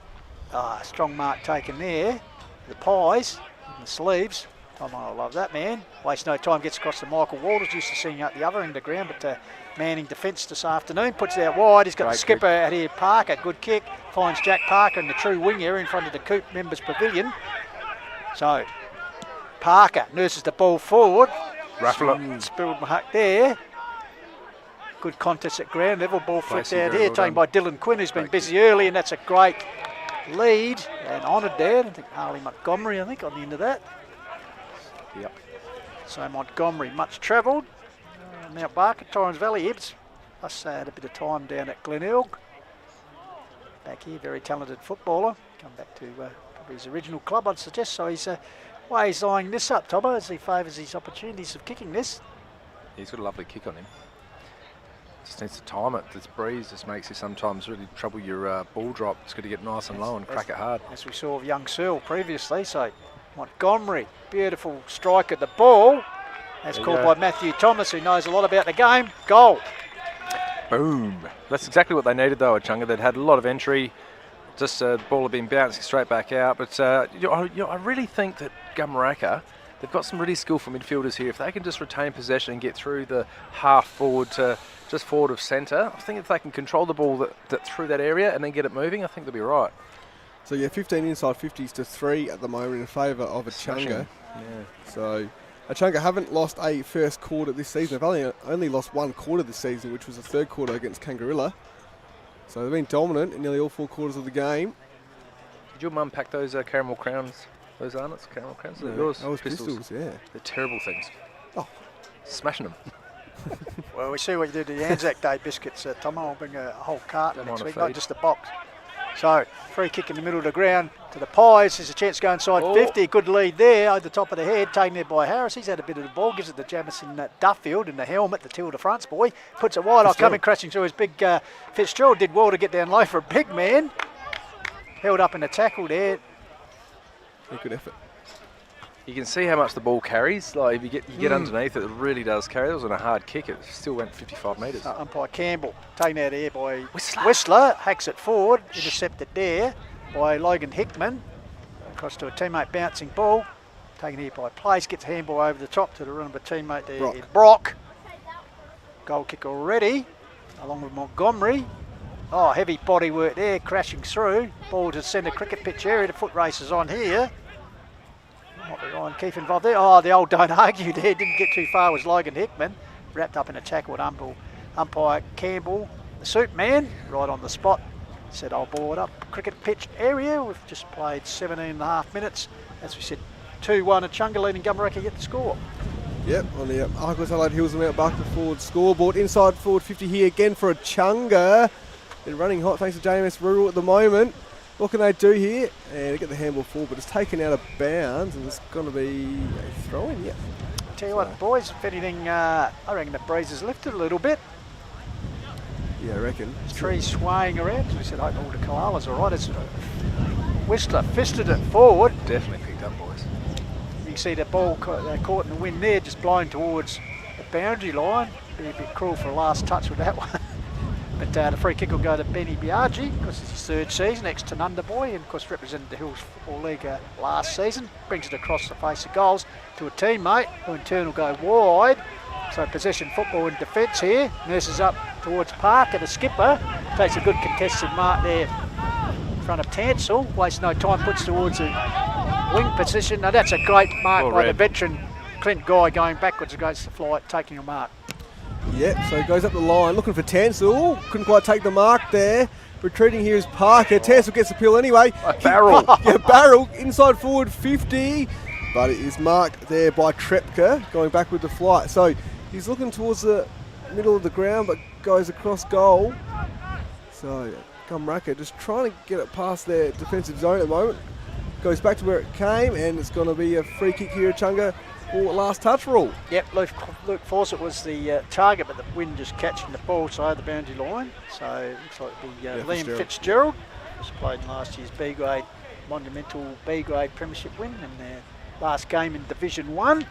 Strong mark taken there. The Pies in the sleeves. I love that, man. Waste no time, gets across to Michael Walters. Used to seeing out the other end of the ground, but manning defence this afternoon. Puts it out wide. He's got the skipper out here, Parker. Good kick. Finds Jack Parker in the true wing area in front of the Coop members pavilion. So, Parker nurses the ball forward. Raffle it. Spilled mark there. Good contest at ground level. Ball flipped out here, taken by Dylan Quinn, who's been busy early, and that's a great lead and honoured there. I think Harley Montgomery, on the end of that. Yep. So Montgomery, much travelled. Mount Barker, Torrens Valley, Ibs. Plus had a bit of time down at Glenelg. Back here, very talented footballer. Come back to probably his original club, I'd suggest. So he's eyeing this up, Tobbo, as he favours his opportunities of kicking this. He's got a lovely kick on him. Just needs to time it. This breeze just makes you sometimes really trouble your ball drop. It's got to get nice and low and crack it hard. As we saw of young Searle previously. So Montgomery, beautiful strike at the ball. As called by Matthew Thomas, who knows a lot about the game. Goal. Boom. That's exactly what they needed though, Echunga. They'd had a lot of entry. Just the ball had been bouncing straight back out. But I really think that Gumeracha, they've got some really skillful midfielders here. If they can just retain possession and get through the half forward to just forward of centre, I think if they can control the ball that through that area and then get it moving, I think they'll be right. So yeah, 15 inside 50s to 3 at the moment in favour of Echunga. Yeah. So Echunga haven't lost a first quarter this season. They've only lost one quarter this season, which was the third quarter against Kangarilla. So they've been dominant in nearly all 4 quarters of the game. Did your mum pack those caramel crowns? Those arnotts, caramel crowns? They're yours? Those pistols, yeah. They're terrible things. Oh. Smashing them. Well, we see what you do to the Anzac Day biscuits, Tom. I'll bring a whole carton next week, not just a box. So, free kick in the middle of the ground to the Pies. There's a chance to go inside 50. Good lead there over the top of the head, taken there by Harris. He's had a bit of the ball, gives it to Jamison Duffield in the helmet, the Tilda Fronts boy. Puts it wide, coming crashing through his big Fitzgerald. Did well to get down low for a big man. Held up in a tackle there. A good effort. You can see how much the ball carries. Like if you get underneath it, it really does carry. It wasn't a hard kick. It still went 55 metres. Umpire Campbell taken out of there by Whistler. Hacks it forward. Intercepted there by Logan Hickman. Across to a teammate bouncing ball. Taken here by Place. Gets a handball over the top to the run of a teammate there. Brock. Goal kick already. Along with Montgomery. Oh, heavy body work there. Crashing through. Ball to centre cricket pitch area. The foot races on here. Might be Ryan Keefe involved there. Oh, the old don't argue there. Didn't get too far was Logan Hickman. Wrapped up in a tackle at umpire Campbell. The suit man, right on the spot. Said I'll ball it up. Cricket pitch area. We've just played 17.5 minutes. As we said, 2-1 Echunga leading Gumeracha yet to score. Yep, on the Harcourts Adelaide Hills and Mount Barker forward scoreboard. Inside forward 50 here again for Echunga. They're running hot thanks to JMS Rural at the moment. What can they do here? And they get the handball forward, but it's taken out of bounds, and it's going to be a throw-in, yeah. Tell you what, boys, if anything, I reckon the breeze has lifted a little bit. Yeah, I reckon. Trees swaying around. As we said, hope all the koalas are right. It's Whistler fisted it forward. Definitely picked up, boys. You can see the ball caught in the wind there, just blown towards the boundary line. Be a bit cruel for a last touch with that one. But the free kick will go to Benny Biaggi, because it's his third season, ex-Tanunda boy, and of course represented the Hills Football League last season. Brings it across the face of goals to a teammate, who in turn will go wide. So possession football in defence here. Nurses up towards Parker, the skipper. Takes a good contested mark there in front of Tansel. Wastes no time, puts towards the wing position. Now that's a great mark by the veteran Clint Guy, going backwards against the flight, taking a mark. Yep, so he goes up the line, looking for Tansel. Couldn't quite take the mark there. Retreating here is Parker. Tansel gets the peel anyway. Barrel. Barrel, inside forward 50. But it is marked there by Trepka, going back with the flight. So he's looking towards the middle of the ground, but goes across goal. So Gumeracha just trying to get it past their defensive zone at the moment. Goes back to where it came, and it's going to be a free kick here at Echunga. Last touch rule. Yep, Luke Fawcett was the target, but the wind just catching the ball side the boundary line. So it looks like the Liam Fitzgerald was played in last year's B-grade, monumental B-grade premiership win in their last game in Division 1.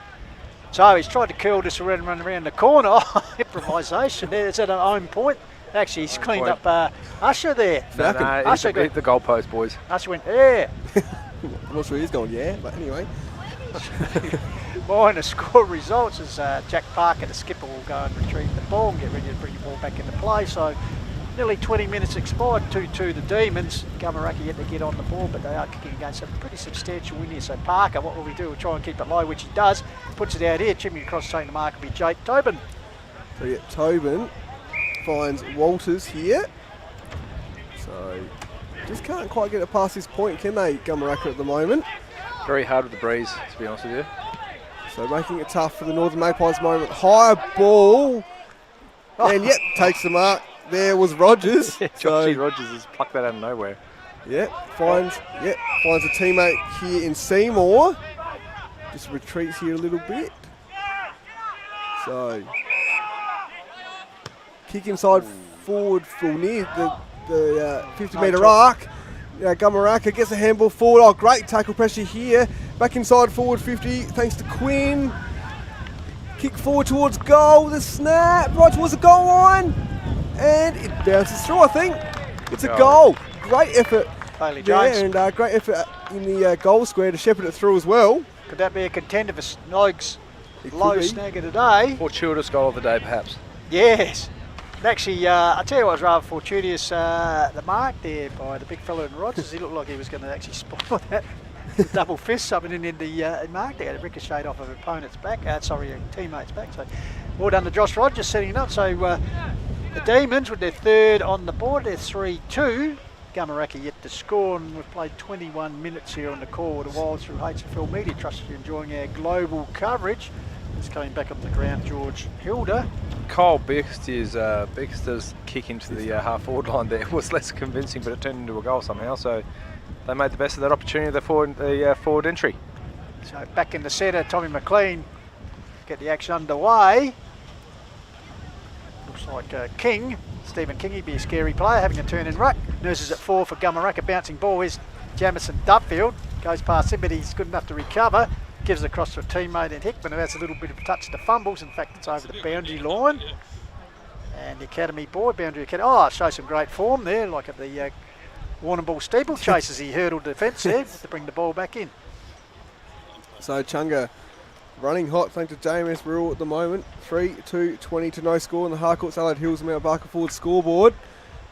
So he's tried to curl this around and run around the corner. Improvisation there. It's at an own point. Actually, he's cleaned up Usher there. No, Usher got the goalpost, boys. Usher went, yeah. I'm not sure he's going, yeah, but anyway. Behind the score results is Jack Parker, the skipper, will go and retrieve the ball and get ready to bring the ball back into play. So nearly 20 minutes expired, 2-2 the Demons. Gumeracha yet to get on the ball, but they are kicking against a pretty substantial win here. So Parker, what will we do? We'll try and keep it low, which he does. Puts it out here, chipping across, taking the mark will be Jake Tobin. So yeah, Tobin finds Walters here. So just can't quite get it past this point, can they, Gumeracha, at the moment? Very hard with the breeze, to be honest with you. So making it tough for the Northern Magpies moment. High ball. And yep, takes the mark. There was Rogers. Joshy Rogers has plucked that out of nowhere. Finds a teammate here in Seymour. Just retreats here a little bit. So kick inside forward full near the 50-metre arc. Gumeracha gets a handball forward. Oh, great tackle pressure here. Back inside forward 50 thanks to Quinn. Kick forward towards goal. The snap right towards the goal line. And it bounces through, I think. It's a goal. Great effort Bailey there, Jones. and great effort in the goal square to shepherd it through as well. Could that be a contender for Snoig's It low could be. snag of the day? Fortuitous goal of the day, perhaps. Yes. And actually, I tell you what was rather fortuitous, the mark there by the big fellow in Rogers. He looked like he was going to actually spoil that. Double fist something in the mark there. It ricocheted off of an opponent's back, a teammate's back. So well done to Josh Rogers setting it up. So the Demons with their third on the board, they're 3-2. Gumeracha yet to score, and we've played 21 minutes here on the call with the Wilds through HFL Media. Trust you're enjoying our global coverage. It's coming back up the ground, George Hilda. Kyle Baxter's kick into the half-forward line there was less convincing, but it turned into a goal somehow. So they made the best of that opportunity, the forward entry. So back in the centre, Tommy McLean get the action underway. Looks like Stephen King, he'd be a scary player, having a turn in ruck. Nurses at 4 for Gumeracha, bouncing ball. Here's Jamison Duffield, goes past him, but he's good enough to recover. Gives it across to a teammate in Hickman, who has a little bit of a touch to fumbles. In fact, it's over the boundary line. And the Academy boy, Boundary Academy. Oh, shows some great form there, like at the Warrnambool steeplechase as he hurdled the fence there to bring the ball back in. So Echunga running hot thanks to JMS Rule at the moment. 3-2-20 to no score in the Harcourts Allied Hills Mount Barker forward scoreboard.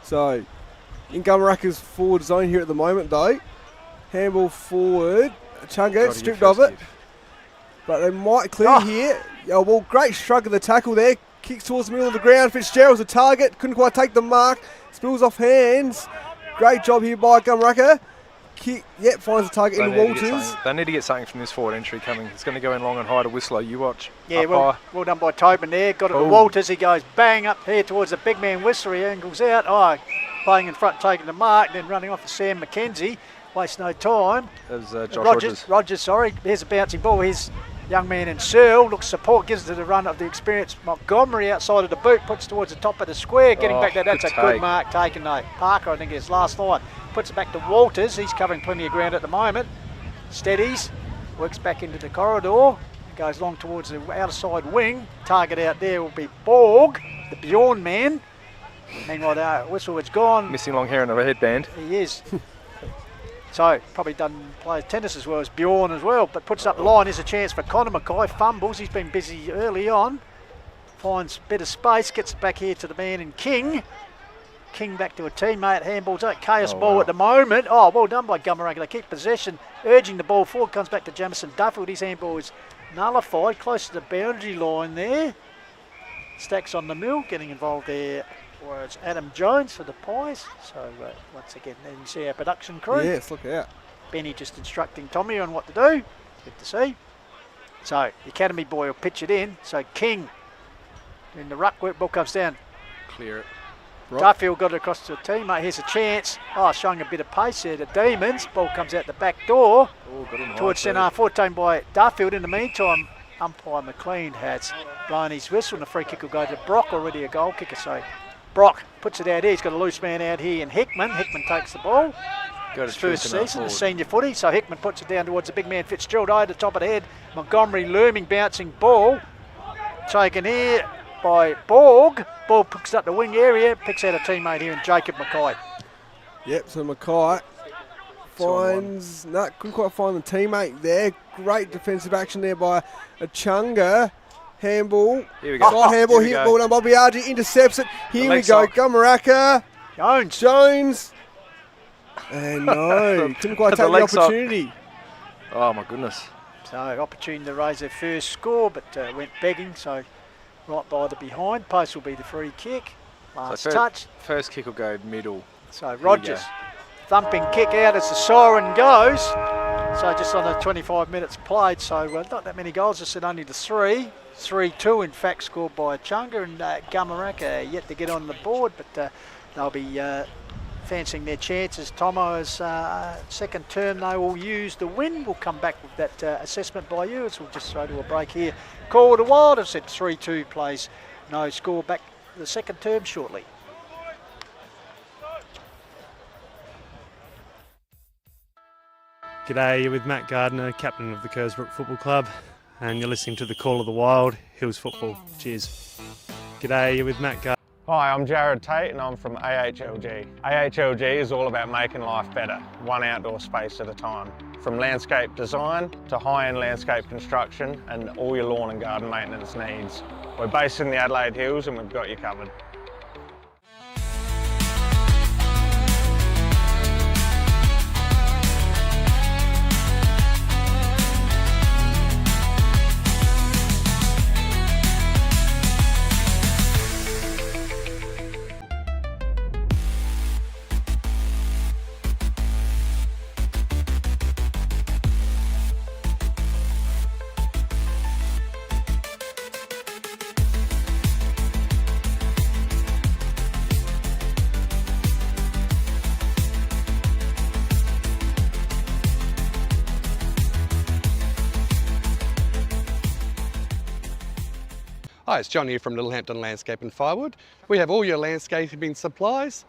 So in Gumeracha's forward zone here at the moment though. Handball forward. Echunga stripped of it. But they might clear here. Oh, well, great shrug of the tackle there. Kicks towards the middle of the ground. Fitzgerald's a target. Couldn't quite take the mark. Spills off hands. Great job here by Gumeracha. Kick, finds the target in Walters. They need to get something from this forward entry coming. It's going to go in long and high to Whistler. You watch. Yeah, well done by Tobin there. Got it to Walters. He goes bang up here towards the big man Whistler. He angles out. Oh, playing in front, taking the mark. Then running off to Sam McKenzie. Waste no time. That was Josh Rogers, sorry. Here's a bouncing ball. Here's young man in Searle. Looks support, gives it the run of the experienced Montgomery outside of the boot. Puts towards the top of the square. Getting back there. That's a good mark taken though. Parker, I think, is last line. Puts it back to Walters. He's covering plenty of ground at the moment. Steadies. Works back into the corridor. Goes long towards the outside wing. Target out there will be Borg, the Bjorn man. Meanwhile, Whistlewood's gone. Missing long hair and a headband. He is. So, probably plays tennis as well as Bjorn as well, but puts up the line. There's a chance for Connor Mackay. Fumbles. He's been busy early on. Finds a bit of space. Gets it back here to the man in King. King back to a teammate. Handballs out. Chaos ball at the moment. Oh, well done by Gumeracha. They keep possession. Urging the ball forward. Comes back to Jamison Duffield. His handball is nullified. Close to the boundary line there. Stacks on the mill. Getting involved there was Adam Jones for the Pies. So once again, there you see our production crew. Yes, look out. Benny just instructing Tommy on what to do. Good to see. So the Academy boy will pitch it in. So King in the ruck work, ball comes down. Clear it. Duffield got it across to a teammate. Here's a chance. Oh, showing a bit of pace there. The Demons. Ball comes out the back door. Towards centre half forward, taken by Duffield. In the meantime, umpire McLean has blown his whistle, and the free kick will go to Brock, already a goal kicker. So Brock puts it out here. He's got a loose man out here in Hickman. Hickman takes the ball. His first season, the senior footy. So Hickman puts it down towards the big man Fitzgerald over the top of the head. Montgomery looming, bouncing ball. Taken here by Borg. Ball picks up the wing area. Picks out a teammate here in Jacob Mackay. Yep, so Mackay finds... No, couldn't quite find the teammate there. Great defensive action there by Echunga. Handball. Here we go. Side handball. Here ball done. Bobby Argy intercepts it. Here we go. Gumeracha. Jones. And no, couldn't quite take the opportunity. Oh my goodness. So opportunity to raise their first score, but went begging. So right by the behind. Post will be the free kick. Last touch. First kick will go middle. So Rogers. Thumping kick out as the siren goes. So just on the 25 minutes played, so not that many goals, just said only the 3-2 in fact scored by Echunga, and Gumeracha yet to get on the board, but they'll be fancying their chances. Tomo's second term they will use the win. We'll come back with that assessment by you as we'll just throw to a break here. Call to Wild, I've said 3-2 plays no score, back the second term shortly. G'day, you're with Matt Gardner, captain of the Kersbrook Football Club, and you're listening to the Call of the Wild, Hills Football. Cheers. G'day, you're with Matt Gardner. Hi, I'm Jared Tate and I'm from AHLG. AHLG is all about making life better, one outdoor space at a time. From landscape design to high-end landscape construction and all your lawn and garden maintenance needs. We're based in the Adelaide Hills and we've got you covered. Hi, it's John here from Littlehampton Landscape and Firewood. We have all your landscaping supplies.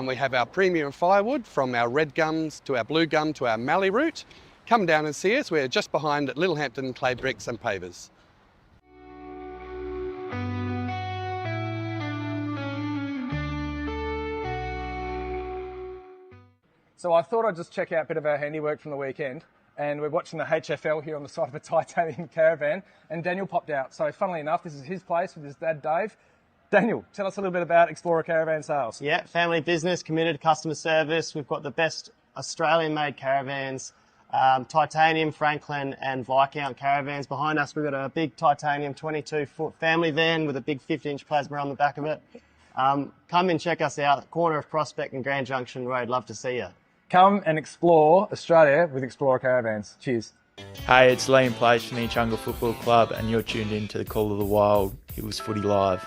We have our premium firewood from our red gums to our blue gum to our mallee root. Come down and see us. We're just behind Littlehampton Clay Bricks and Pavers. So I thought I'd just check out a bit of our handiwork from the weekend. And we're watching the HFL here on the side of a titanium caravan, and Daniel popped out. So funnily enough, this is his place with his dad, Dave. Daniel, tell us a little bit about Explorer Caravan Sales. Yeah, family business, committed customer service. We've got the best Australian-made caravans, titanium, Franklin and Viscount caravans. Behind us, we've got a big titanium 22-foot family van with a big 50-inch plasma on the back of it. Come and check us out, corner of Prospect and Grand Junction Road. Love to see you. Come and explore Australia with Explorer Caravans. Cheers. Hey, it's Liam Place from the Echunga Football Club, and you're tuned in to the Call of the Wild, Hills Footy Live.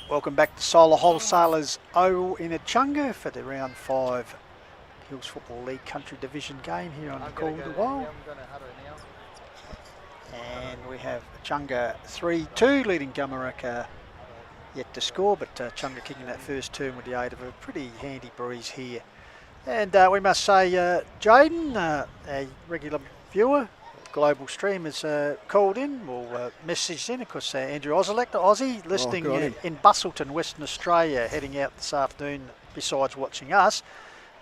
Welcome back to Solar Wholesalers Oval in Echunga for the Round 5 Hills Football League Country Division game here on the Call of the Wild. And we have Echunga 3-2 leading Gumeracha yet to score, but Echunga kicking that first term with the aid of a pretty handy breeze here. And we must say, Jaden, a regular viewer, global stream, has called in, or messaged in. Of course, Andrew Aussie, listening in Bustleton, Western Australia, heading out this afternoon besides watching us.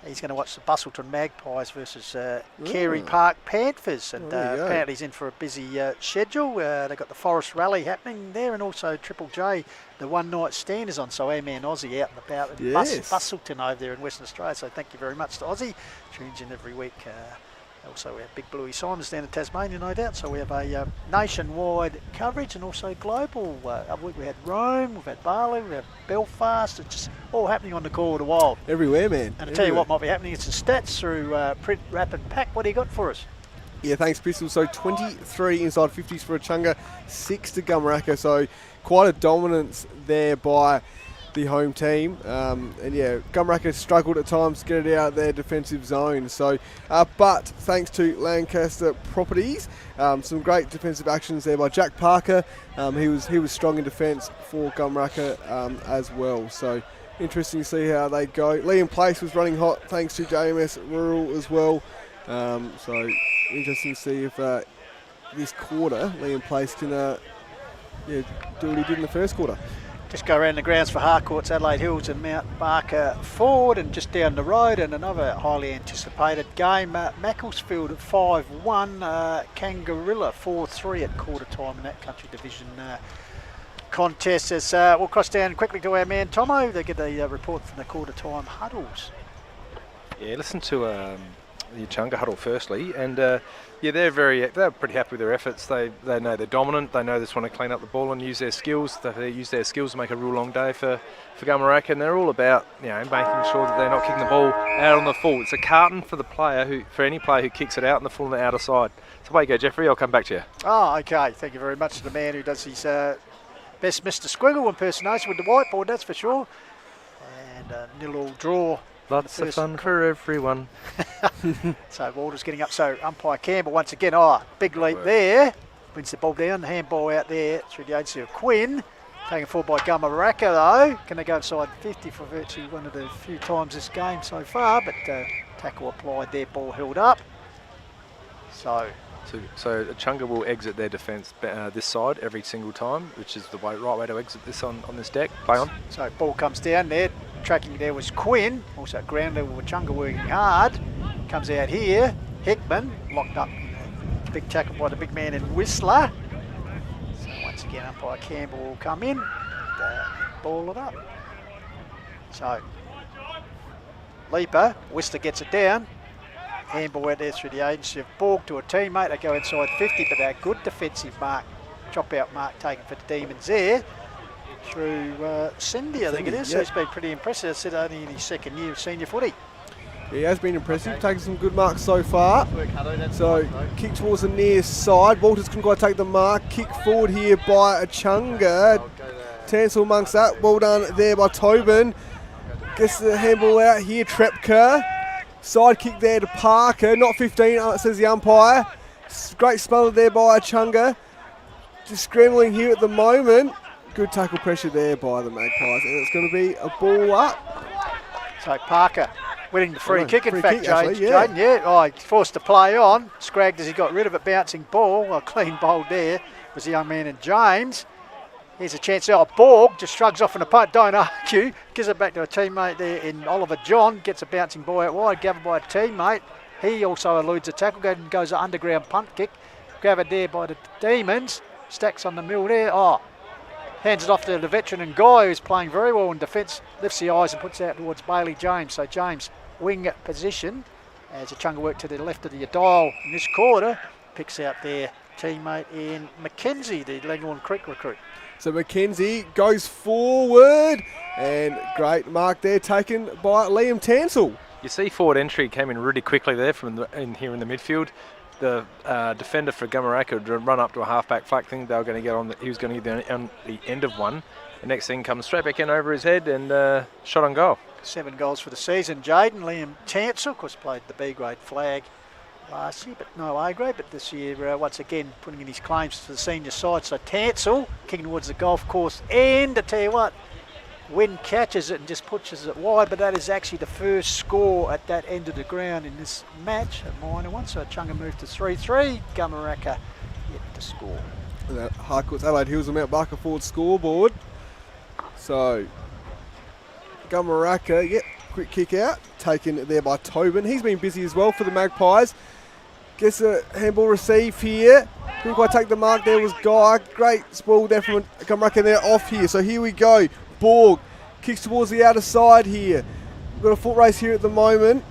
He's going to watch the Bustleton Magpies versus Carey Park Panthers, and apparently he's in for a busy schedule. They've got the Forest Rally happening there, and also Triple J, the one night stand is on. So our man Aussie out and about in Bustleton over there in Western Australia. So thank you very much to Aussie. Tunes in every week. Also we have Big Bluey Simons down in Tasmania, no doubt. So we have a nationwide coverage and also global. We had Rome, we've had Bali, we have Belfast. It's just all happening on the Call of the Wild. Everywhere, man. And I'll tell you what might be happening. It's the stats through Print, Wrap and Pack. What do you got for us? Yeah, thanks, Pistol. So 23 inside 50s for Echunga, 6 to Gumeracha. So quite a dominance there by the home team. And yeah, Gumeracha struggled at times to get it out of their defensive zone. So, but thanks to Lancaster Properties, some great defensive actions there by Jack Parker. He was strong in defence for Gumeracha as well. So interesting to see how they go. Liam Place was running hot thanks to JMS Rural as well. So interesting to see if this quarter Liam Place can do what he did in the first quarter. Just go around the grounds for Harcourt's Adelaide Hills and Mount Barker Ford, and just down the road, and another highly anticipated game, Macclesfield 5-1, Kangarilla 4-3 at quarter time in that country division contest. As we'll cross down quickly to our man Tomo to get a report from the quarter time huddles. Yeah, listen to Echunga huddle firstly, and yeah, they're pretty happy with their efforts. They know they're dominant. They know they just want to clean up the ball and use their skills. They use their skills to make a real long day for Gumeracha, and they're all about making sure that they're not kicking the ball out on the full. It's a carton for any player who kicks it out on the full and the outer side. So away you go, Jeffrey. I'll come back to you. Oh, okay. Thank you very much to the man who does his best Mr. Squiggle impersonation with the whiteboard, that's for sure. And a nil-all draw. Lots of fun for everyone. So Walter's getting up. So umpire Campbell once again. Big leap there. Wins the ball down. The handball out there through the agency of Quinn. Taken forward by Gumeracha though. Can they go inside 50 for virtually one of the few times this game so far? But tackle applied there. Ball held up. So Echunga will exit their defence this side every single time, which is the right way to exit this on this deck. Play on. So ball comes down there. Tracking there was Quinn. Also ground level with Echunga working hard. Comes out here. Hickman locked up. Big tackle by the big man in Whistler. So once again umpire Campbell will come in. Ball it up. So Leaper. Whistler gets it down. Handball out there through the agency of Borg to a teammate. They go inside 50, but a good defensive mark, drop out mark taken for the Demons there. Through Cindy, I think it is. So he's been pretty impressive. I said only in his second year of senior footy. He has been impressive, taking some good marks so far. So kick towards the near side. Walters couldn't quite take the mark. Kick forward here by Echunga. Tansel amongst that. Well done there by Tobin. Gets the handball out here. Trepka. Side kick there to Parker. Not 15, says the umpire. Great smuller there by Echunga. Just scrambling here at the moment. Good tackle pressure there by the Magpies, and it's going to be a ball up. So Parker winning the free kick, in fact, Jaden. He's forced to play on. Scragged as he got rid of it, bouncing ball. A clean bowl there was the young man in James. Here's a chance there. Borg just shrugs off an opponent, don't argue. Gives it back to a teammate there in Oliver John. Gets a bouncing ball out wide, gathered by a teammate. He also eludes a tackle, goes an underground punt kick. Gathered there by the Demons. Stacks on the mill there. Hands it off to the veteran and Guy, who's playing very well in defence. Lifts the eyes and puts it out towards Bailey James. So James, wing position. As Echunga work to the left of the dial in this quarter. Picks out their teammate in Mackenzie, the Leghorn Creek recruit. So Mackenzie goes forward. And great mark there taken by Liam Tansel. You see forward entry came in really quickly there from here in the midfield. The defender for Gumeracha would run up to a half-back flank thing. They were going to get on. He was going to get on the end of one. The next thing comes straight back in over his head and shot on goal. 7 goals for the season. Jaden Liam Tansel, of course, played the B-grade flag last year, but no A-grade. But this year, once again, putting in his claims to the senior side. So Tansel kicking towards the golf course, and I tell you what, Wynn catches it and just pushes it wide, but that is actually the first score at that end of the ground in this match, a minor one. So Echunga moved to 3-3. Gumeracha yet to score. Harcourt's Adelaide Hills and Mount Barker forward scoreboard. So Gumeracha, quick kick out, taken there by Tobin. He's been busy as well for the Magpies. Gets a handball receive here. Couldn't quite take the mark there was Guy. Great spoil there from Gumeracha there off here. So here we go. Borg kicks towards the outer side here. We've got a foot race here at the moment.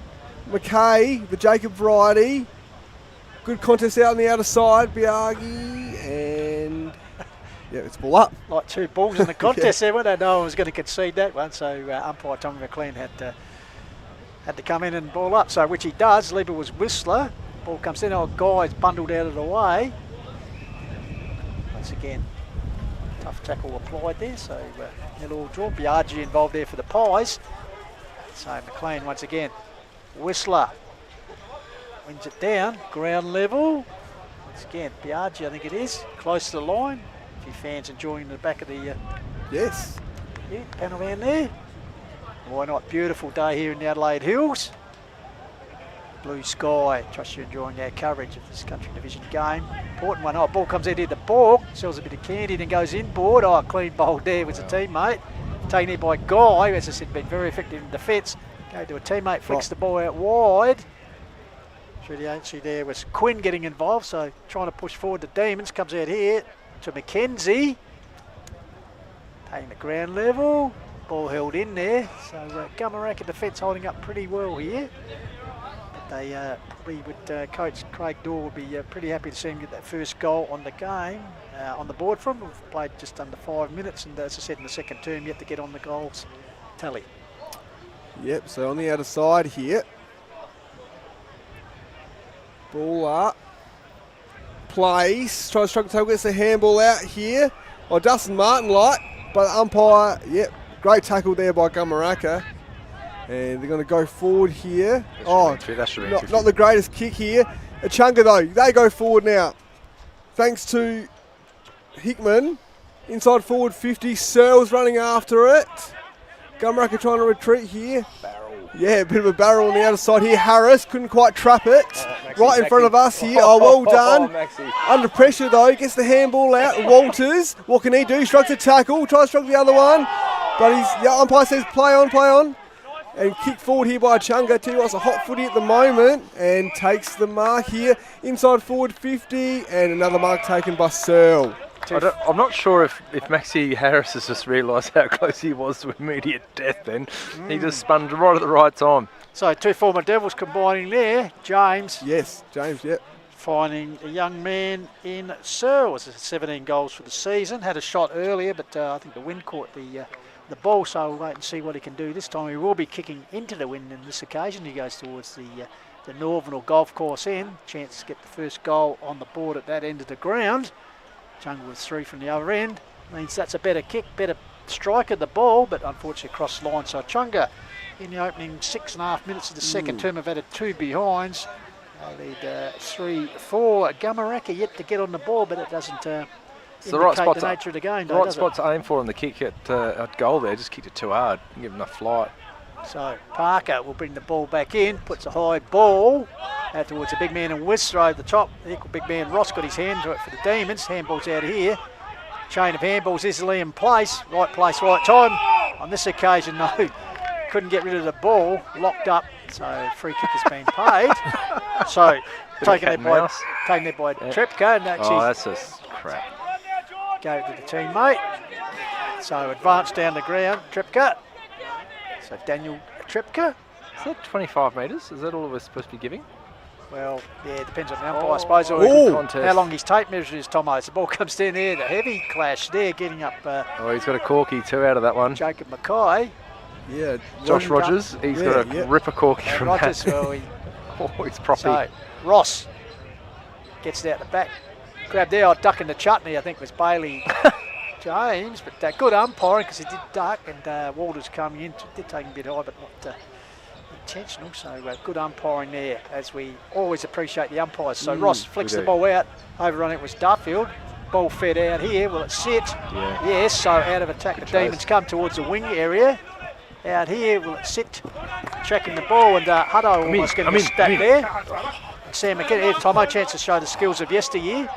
McKay, the Jacob variety. Good contest out on the outer side. Biagi, and it's ball up. Like 2 balls in the contest there. Well, no one was going to concede that one. So umpire Tommy McLean had to come in and ball up. So which he does. Lieber was Whistler. Ball comes in. Guy's bundled out of the way. Once again, tough tackle applied there. So nil-all draw. Biagi involved there for the Pies. So McLean once again. Whistler wins it down. Ground level. Once again, Biagi I think it is. Close to the line. A few fans enjoying the back of the panel van there. Why not? Beautiful day here in the Adelaide Hills. Blue sky. Trust you're enjoying our coverage of this country division game. Important one. Ball comes out here to Borg. Sells a bit of candy, then goes inboard. Clean bowl there with a teammate. Taken here by Guy, as I said, been very effective in defence. Go to a teammate, flicks the ball out wide. Through the agency there was Quinn getting involved, so trying to push forward the Demons. Comes out here to Mackenzie. Taking the ground level. Ball held in there. So Gumeracha defence holding up pretty well here. They probably would, Coach Craig Dorr would be pretty happy to see him get that first goal on the game, on the board for him. We've played just under 5 minutes, and as I said in the second term, yet to get on the goals tally. Yep, so on the outer side here. Ball up. Place. Tries to struggle to tackle, gets the handball out here. Oh, Dustin Martin light, but the umpire, yep, great tackle there by Gumeracha. And they're going to go forward here. Not the greatest kick here. Echunga though, they go forward now. Thanks to Hickman. Inside forward 50, Searles running after it. Gumeracha trying to retreat here. Yeah, a bit of a barrel on the outer side here. Harris couldn't quite trap it. Right in front of us here. Oh, well done. Under pressure though, gets the handball out. Walters, what can he do? Strikes a tackle, tries to strike the other one. But the umpire says play on, play on. And kick forward here by Echunga. Tell you what's a hot footy at the moment. And takes the mark here. Inside forward 50. And another mark taken by Searle. I'm not sure if Maxi Harris has just realised how close he was to immediate death then. He just spun right at the right time. So 2 former Devils combining there. James. Yes, James, yep. Finding a young man in Searle. Was 17 goals for the season. Had a shot earlier, but I think the wind caught the ball, so we'll wait and see what he can do this time. He will be kicking into the wind in this occasion. He goes towards the Northern golf course end. Chance to get the first goal on the board at that end of the ground. Jungle with 3 from the other end. Means that's a better kick, better strike of the ball, but unfortunately cross line. So Echunga in the opening 6.5 minutes of the second term have added 2 behinds. They lead 3-4. Gumeracha yet to get on the ball, but it doesn't it's the right spot the nature of the game. The right spot to aim for on the kick at goal there. Just kicked it too hard. Didn't give enough flight. So Parker will bring the ball back in, puts a high ball out towards the big man and Whistler over the top. The equal big man Ross got his hand to it for the Demons. Handball's out of here. Chain of handballs easily in place. Right place, right time. On this occasion, no, couldn't get rid of the ball. Locked up, so free kick has been paid. So taken there by Trepka. And that's just crap. Go to the teammate. So advance down the ground, Trepka. So Daniel Trepka. Is that 25 metres? Is that all we're supposed to be giving? Well, yeah, it depends on the umpire, I suppose, or how long his tape measure is, Tomo. As the ball comes down there, the heavy clash there, getting up. He's got a corky too out of that one. Jacob Mackay. Yeah. Josh Rogers, he's got a ripper corky from Rogers, that. Well, he's proppy. So, Ross gets it out the back. Grabbed there, ducking the chutney, I think was Bailey James, but good umpiring because he did duck, and Walters coming in, did take him a bit high, but not intentional. So good umpiring there, as we always appreciate the umpires. So Ross flicks the ball out, overrun it was Duffield. Ball fed out here, will it sit? Yeah. Yes, so out of attack the Demons come towards the wing area. Out here, will it sit? Checking the ball, and Hutto almost getting a stack there. And Sam McKenna, Tomo, chance to show the skills of yesteryear.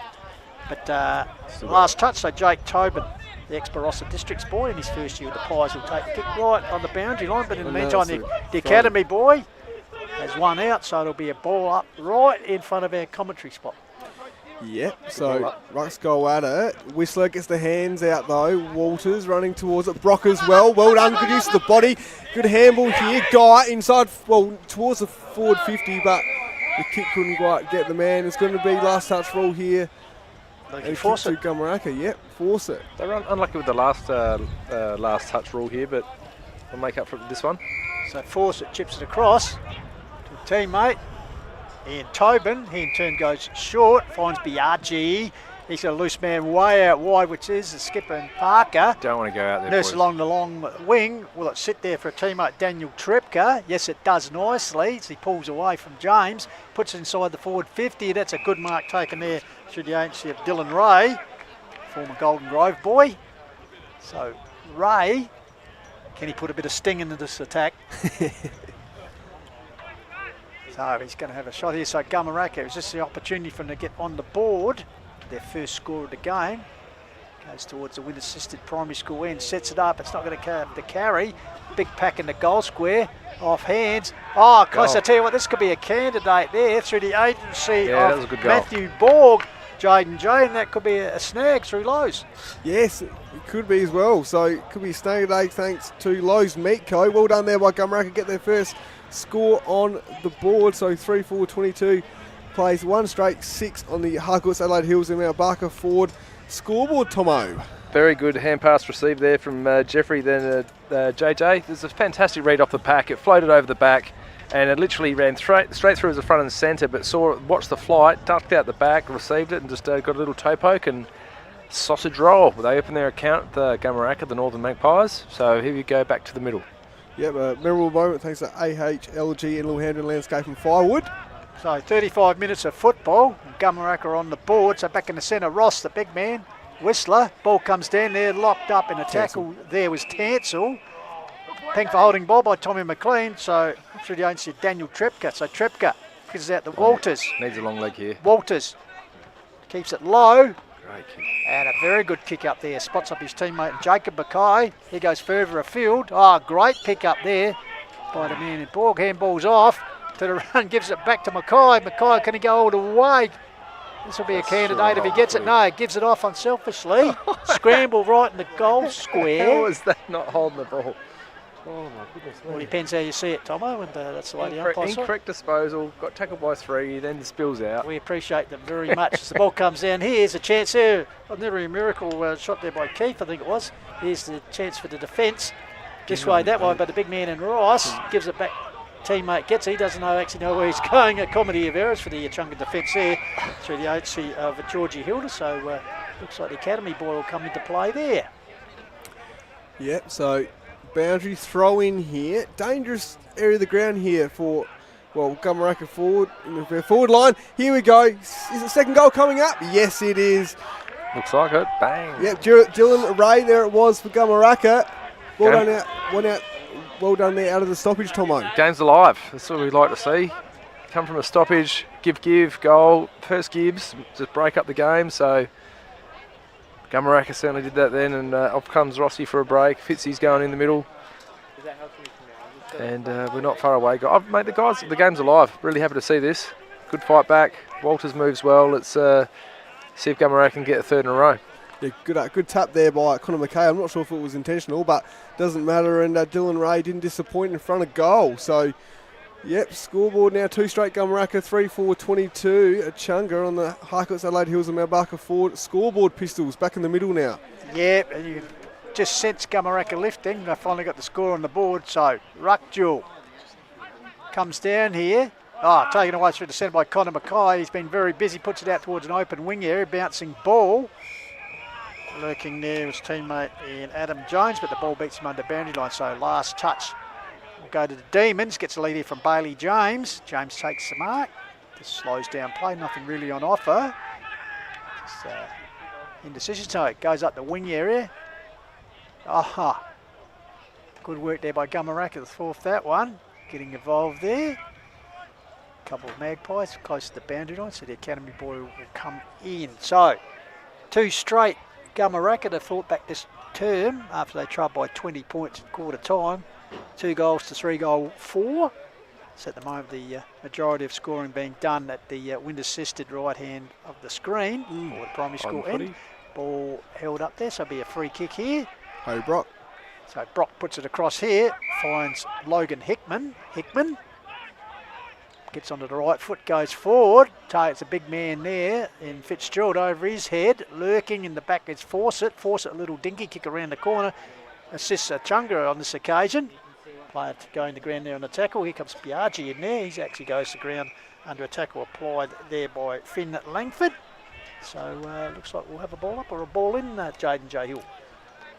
But last touch, so Jake Tobin, the ex-Barossa Districts boy in his first year with the Pies, will take the kick right on the boundary line. But in the meantime, the Academy boy has one out, so it'll be a ball up right in front of our commentary spot. Yep, so Rucks go at it. Whistler gets the hands out though. Walters running towards it. Brock as well. Well done, good use of the body. Good handball here. Guy inside, well, towards the forward 50, but the kick couldn't quite get the man. It's going to be last touch rule here. And force it. Gumeracha, yep, force it. They were unlucky with the last touch rule here, but they'll make up for this one. So force it, chips it across to a teammate. Ian Tobin, he in turn goes short, finds Biaggi. He's got a loose man way out wide, which is the skipper and Parker. Don't want to go out there, Nurse boys. along the long wing. Will it sit there for a teammate, Daniel Trepka? Yes, it does nicely. As he pulls away from James, puts it inside the forward 50. That's a good mark taken there through the agency of Dylan Ray, former Golden Grove boy. So Ray, can he put a bit of sting into this attack? So he's going to have a shot here. So Gumeracha, is this the opportunity for him to get on the board? Their first score of the game. Goes towards the wind-assisted primary school end, sets it up. It's not going to have to carry. Big pack in the goal square, off hands. Oh, close. I tell you what, this could be a candidate there through the agency of Matthew Borg, Jaden J, and that could be a snag through Lowe's. Yes, it could be as well. So it could be a snag today thanks to Lowe's Meat Co. Well done there by Gumeracha, get their first score on the board. So 3-4-22 plays one straight 6 on the Harcourts Adelaide Hills and Mount Barker Ford scoreboard, Tomo. Very good hand pass received there from Jeffrey, then JJ. There's a fantastic read off the pack. It floated over the back and it literally ran straight through as the front and centre, but watched the flight, ducked out the back, received it and just got a little toe poke and sausage roll. They opened their account at Gumeracha, the Northern Magpies. So here we go back to the middle. Yep, a memorable moment thanks to AHLG and Little Hampton Landscape and Firewood. So 35 minutes of football. Gumeracha on the board. So back in the centre, Ross, the big man. Whistler, ball comes down there, locked up in a tackle. There was Tansel. Ping for holding ball by Tommy McLean. So through the agency, Daniel Trepka. So Trepka gives it out to Walters. Needs a long leg here. Walters keeps it low. Great kick. And a very good kick up there. Spots up his teammate Jacob Mackay. He goes further afield. Oh, great pick up there by the man in Borg. Handball's off to the run, gives it back to Mackay. Mackay, can he go all the way? This will be a candidate if he gets it. No, he gives it off unselfishly. Scramble right in the goal square. How was that not holding the ball? Oh my goodness. Well, depends how you see it, Tomo, and that's the way the umpire saw it. Incorrect disposal, got tackled by 3, then spills out. We appreciate them very much. As the ball comes down, here's a chance there. Nearly a miracle shot there by Keith, I think it was. Here's the chance for the defence. This way, that way, but the big man in Rice gives it back. Teammate gets it. He doesn't actually know where he's going. A comedy of errors for the Echunga defence there through the agency of Georgie Hilda. So looks like the academy boy will come into play there. Yep, so boundary throw in here. Dangerous area of the ground here for, well, Gumeracha forward in the forward line. Here we go. Is the second goal coming up? Yes, it is. Looks like it. Bang. Yep, Dylan Ray, there it was for Gumeracha. Well done out. One out. Well done there out of the stoppage, Tomo. Game's alive. That's what we'd like to see. Come from a stoppage, give, goal. First Gibbs, just break up the game. So Gumeracha certainly did that then, and off comes Rossi for a break. Fitzy's going in the middle. And we're not far away. Mate, the game's alive. Really happy to see this. Good fight back. Walters moves well. Let's see if Gumeracha can get a third in a row. Yeah, good tap there by Connor McKay. I'm not sure if it was intentional, but doesn't matter. And Dylan Ray didn't disappoint in front of goal. So, yep, scoreboard now 2 straight Gumeracha, 3-4-22. Echunga on the Harcourts Adelaide Hills and Mount Barker Ford scoreboard pistols back in the middle now. Yeah, and you just sense Gumeracha lifting. They finally got the score on the board. So, Ruckjewel comes down here. Taken away through the centre by Connor McKay. He's been very busy, puts it out towards an open wing area, bouncing ball. Lurking there was teammate in Adam Jones, but the ball beats him under boundary line. So last touch will go to the Demons. Gets a lead here from Bailey James. James takes the mark. Just slows down play. Nothing really on offer. Just indecision. So it goes up the wing area. Good work there by Gumeracha. The fourth that one. Getting involved there. Couple of Magpies close to the boundary line. So the academy boy will come in. So 2 straight. Gumeracha have fought back this term after they trailed by 20 points at quarter time. 2 goals to 3 goal 4. So at the moment the majority of scoring being done at the wind assisted right hand of the screen or the primary school end. Ball held up there, so it'll be a free kick here. Hey Brock. So Brock puts it across here, finds Logan Hickman. Gets onto the right foot, goes forward, targets a big man there in Fitzgerald over his head. Lurking in the back is Fawcett. Fawcett, a little dinky kick around the corner. Assists Echunga on this occasion. Player going to ground there on the tackle. Here comes Biaggi in there. He actually goes to ground under a tackle applied there by Finn Langford. So looks like we'll have a ball up or a ball in, Jaden J. Hill.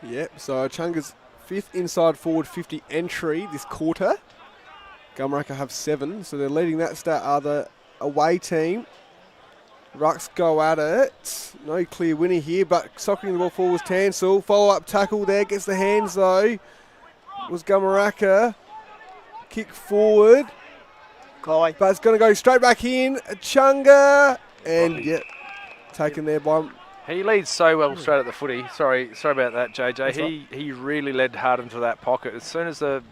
Yep, so Echunga's 5th inside forward 50 entry this quarter. Gumeracha have 7, so they're leading that stat are the away team. Rucks go at it. No clear winner here, but soccering the ball forward was Tansel. Follow-up tackle there, gets the hands though. Was Gumeracha. Kick forward. But it's going to go straight back in. Echunga. And, yep, taken there by... He leads so well straight at the footy. Sorry about that, JJ. He really led hard into that pocket. As soon as the...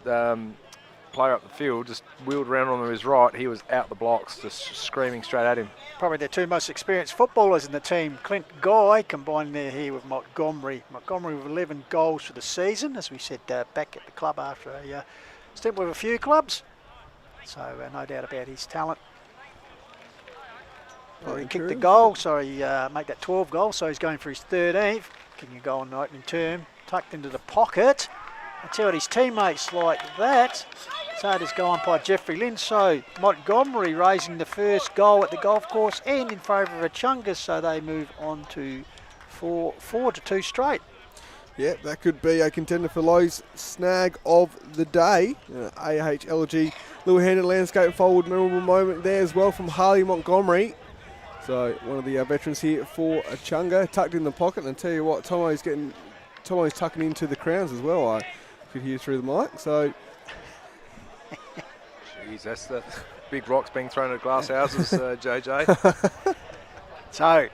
player up the field just wheeled around on his right, he was out the blocks, just screaming straight at him. Probably the 2 most experienced footballers in the team. Clint Guy combined there here with Montgomery. Montgomery with 11 goals for the season, as we said back at the club after a stint with a few clubs. So no doubt about his talent. He kicked the goal, make that 12 goals, so he's going for his 13th. Kicking a goal in the opening term, tucked into the pocket. I tell you what, his teammates like that. So it is going by Jeffrey Lynn. So Montgomery raising the first goal at the golf course and in favour of Echunga, so they move on to 4-2 straight. Yeah, that could be a contender for Lowe's snag of the day. AHLG Little-handed landscape forward, memorable moment there as well from Harley Montgomery. So one of the veterans here for Echunga, tucked in the pocket. And I tell you what, Tomo's tucking into the crowns as well. I could hear through the mic. So, jeez, that's the big rocks being thrown at glass houses, JJ. So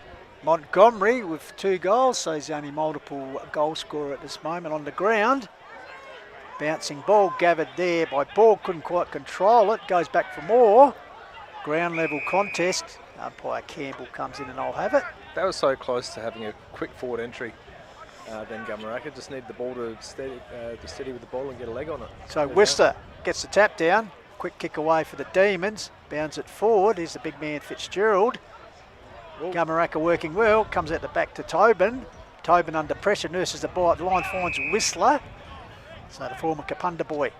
Montgomery with 2 goals, so he's the only multiple goal scorer at this moment on the ground. Bouncing ball gathered there by Ball, couldn't quite control it, goes back for more. Ground level contest. Umpire Campbell comes in and I'll have it. That was so close to having a quick forward entry. Then Gumeracha just needed the ball to steady with the ball and get a leg on it. So Whistler gets the tap down. Quick kick away for the Demons. Bounds it forward. Here's the big man Fitzgerald. Gumeracha working well. Comes out the back to Tobin. Tobin under pressure. Nurses the ball at the line. Finds Whistler. So the former Kapunda boy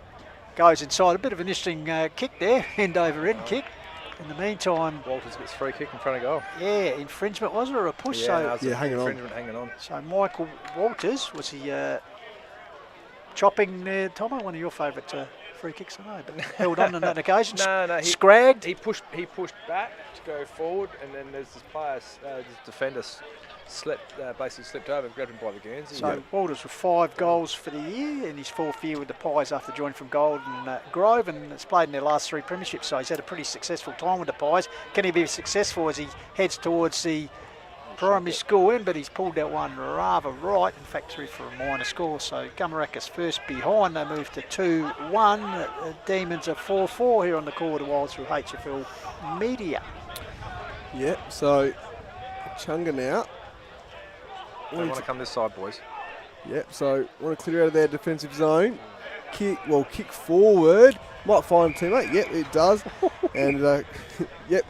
goes inside. A bit of an interesting kick there. End over end kick. In the meantime, Walters gets free kick in front of goal. Yeah, infringement was it or a push? Yeah, so hanging on. So Michael Walters, was he chopping there, Tomo? One of your favourite free kicks, I know, but held on that occasion. No, scragged. He pushed back to go forward, and then there's this player, this defender, basically slipped over, grabbed him by the Guernsey. So Walters with 5 goals for the year, in his 4th year with the Pies after joining from Golden Grove, and it's played in their last 3 premierships, so he's had a pretty successful time with the Pies. Can he be successful as he heads towards the primary school end? But he's pulled that one rather right, in fact through for a minor score. So Gumeracha's first behind, they move to 2-1. Demons are 4-4 here on the Call of the Wild through HFL Media. Yep, so Echunga now. They want to come this side, boys. Yep, so want to clear out of their defensive zone. Kick forward. Might find a teammate. Yep, it does. And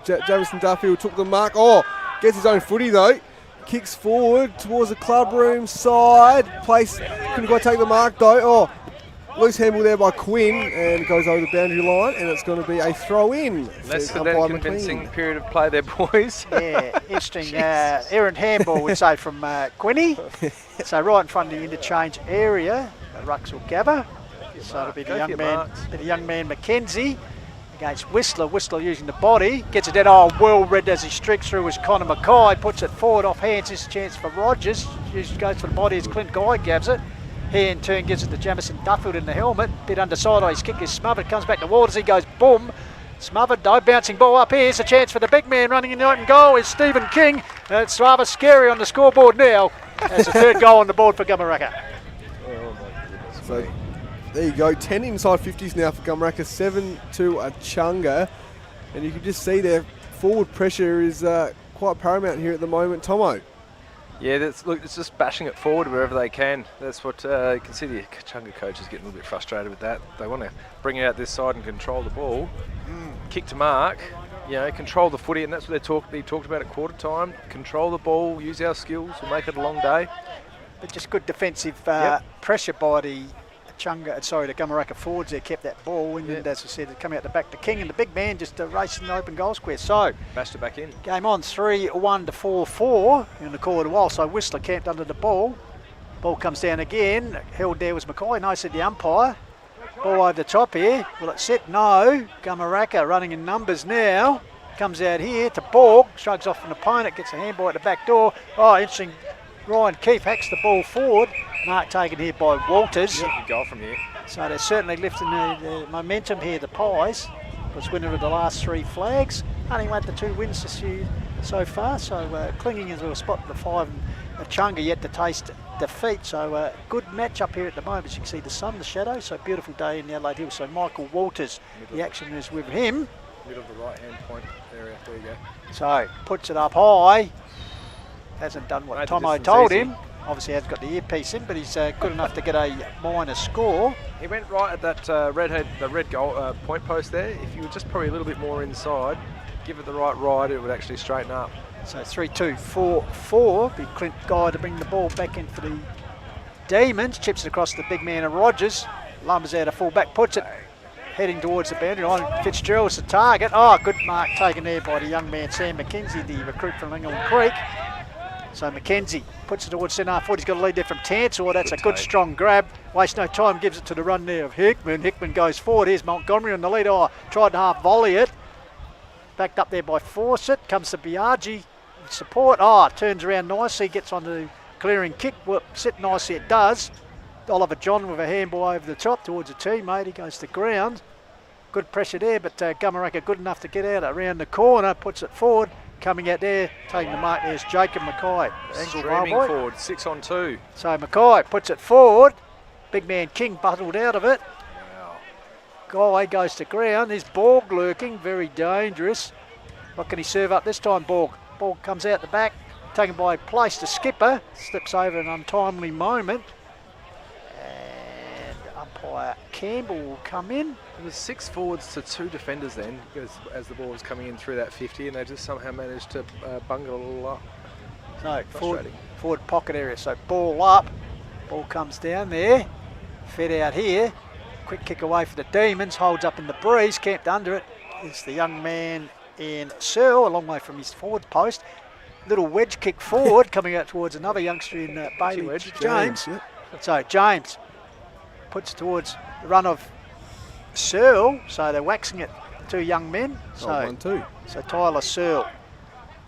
Jamison Duffield took the mark. Oh, gets his own footy though. Kicks forward towards the clubroom side. Couldn't quite take the mark though. Oh, loose handball there by Quinn, and it goes over the boundary line, and it's going to be a throw-in. Less than a convincing period of play there, boys. Yeah, interesting. Errant handball, we'd say, from Quinny. So right in front of the interchange area, Rux will gather. So it'll be the young man Mackenzie against Whistler. Whistler using the body, gets it down. Oh, well read as he streaks through as Connor Mackay, puts it forward off hands. This is a chance for Rogers. Goes for the body as Clint Guy grabs it. He in turn gives it to Jamison Duffield in the helmet. Bit underside, his kick is smothered, comes back to Waters, he goes boom. Smothered though, bouncing ball up here. Here's a chance for the big man running in the open goal is Stephen King. It's rather scary on the scoreboard now. That's the 3rd goal on the board for Gumeracha. So there you go, 10 inside 50s now for Gumeracha, 7 to Echunga. And you can just see their forward pressure is quite paramount here at the moment. Tomo. Yeah, it's just bashing it forward wherever they can. That's what you can see the Echunga coach is getting a little bit frustrated with that. They want to bring it out this side and control the ball. Kick to mark, control the footy, and that's what they talked about at quarter time. Control the ball, use our skills, we'll make it a long day. But just good defensive pressure by the Gumeracha forwards there, kept that ball, and as I said, it come out the back to King, and the big man just racing the open goal square. So bashed it back in. Game on 3-1 to 4-4 in the Call of the Wild. So Whistler camped under the ball. Ball comes down again. Held there was Mackay. No, said the umpire. Ball over the top here. Will it set? No. Gumeracha running in numbers now. Comes out here to Borg. Shrugs off an opponent. Gets a handball at the back door. Oh, interesting. Ryan Keefe hacks the ball forward. Mark taken here by Walters. Good goal from here. So they're certainly lifting the momentum here, the Pies. Was winner of the last 3 flags. Only won the 2 wins this year so far. So clinging into a spot in the 5, and Echunga yet to taste defeat. So good match up here at the moment. As you can see the sun, the shadow. So beautiful day in the Adelaide Hills. So Michael Walters, the action is with him. Middle of the right hand point area. There you go. So puts it up high. Hasn't done what Tomo told him. Obviously has got the earpiece in, but he's good enough to get a minor score. He went right at that the red goal point post there. If you were just probably a little bit more inside, give it the right ride, it would actually straighten up. So 3-2-4-4. Be Clint Guy to bring the ball back in for the Demons. Chips it across the big man of Rogers. Lumbers out a full back, puts it heading towards the boundary line. Fitzgerald's the target. Oh, good mark taken there by the young man Sam McKenzie, the recruit from Lincoln Creek. So McKenzie puts it towards centre half forward. He's got a lead there from Tansor. That's a good strong grab. Waste no time, gives it to the run there of Hickman. Hickman goes forward. Here's Montgomery on the lead. Oh, tried to half volley it. Backed up there by Fawcett. Comes to Biaggi. Support. Oh, turns around nicely. Gets on the clearing kick. Well, sit nicely it does. Oliver John with a handball over the top towards a teammate. He goes to ground. Good pressure there, but Gumeracha good enough to get out around the corner. Puts it forward. Coming out there, taking the mark, there's Jacob Mackay. Streaming forward, 6 on 2. So Mackay puts it forward. Big man King buttled out of it. Wow. Guy goes to ground. There's Borg lurking, very dangerous. What can he serve up this time, Borg? Borg comes out the back, taken by place to skipper. Slips over an untimely moment. And umpire Campbell will come in. It was 6 forwards to 2 defenders then, as the ball was coming in through that 50, and they just somehow managed to bungle it all up. So forward pocket area. So ball up, ball comes down there, fed out here. Quick kick away for the Demons, holds up in the breeze, camped under it. It's the young man in Searle, a long way from his forward post. Little wedge kick forward, coming out towards another youngster in Bailey James. Yep. So James puts towards the run of Searle, so they're waxing it, the 2 young men. So 1-2. So Tyler Searle,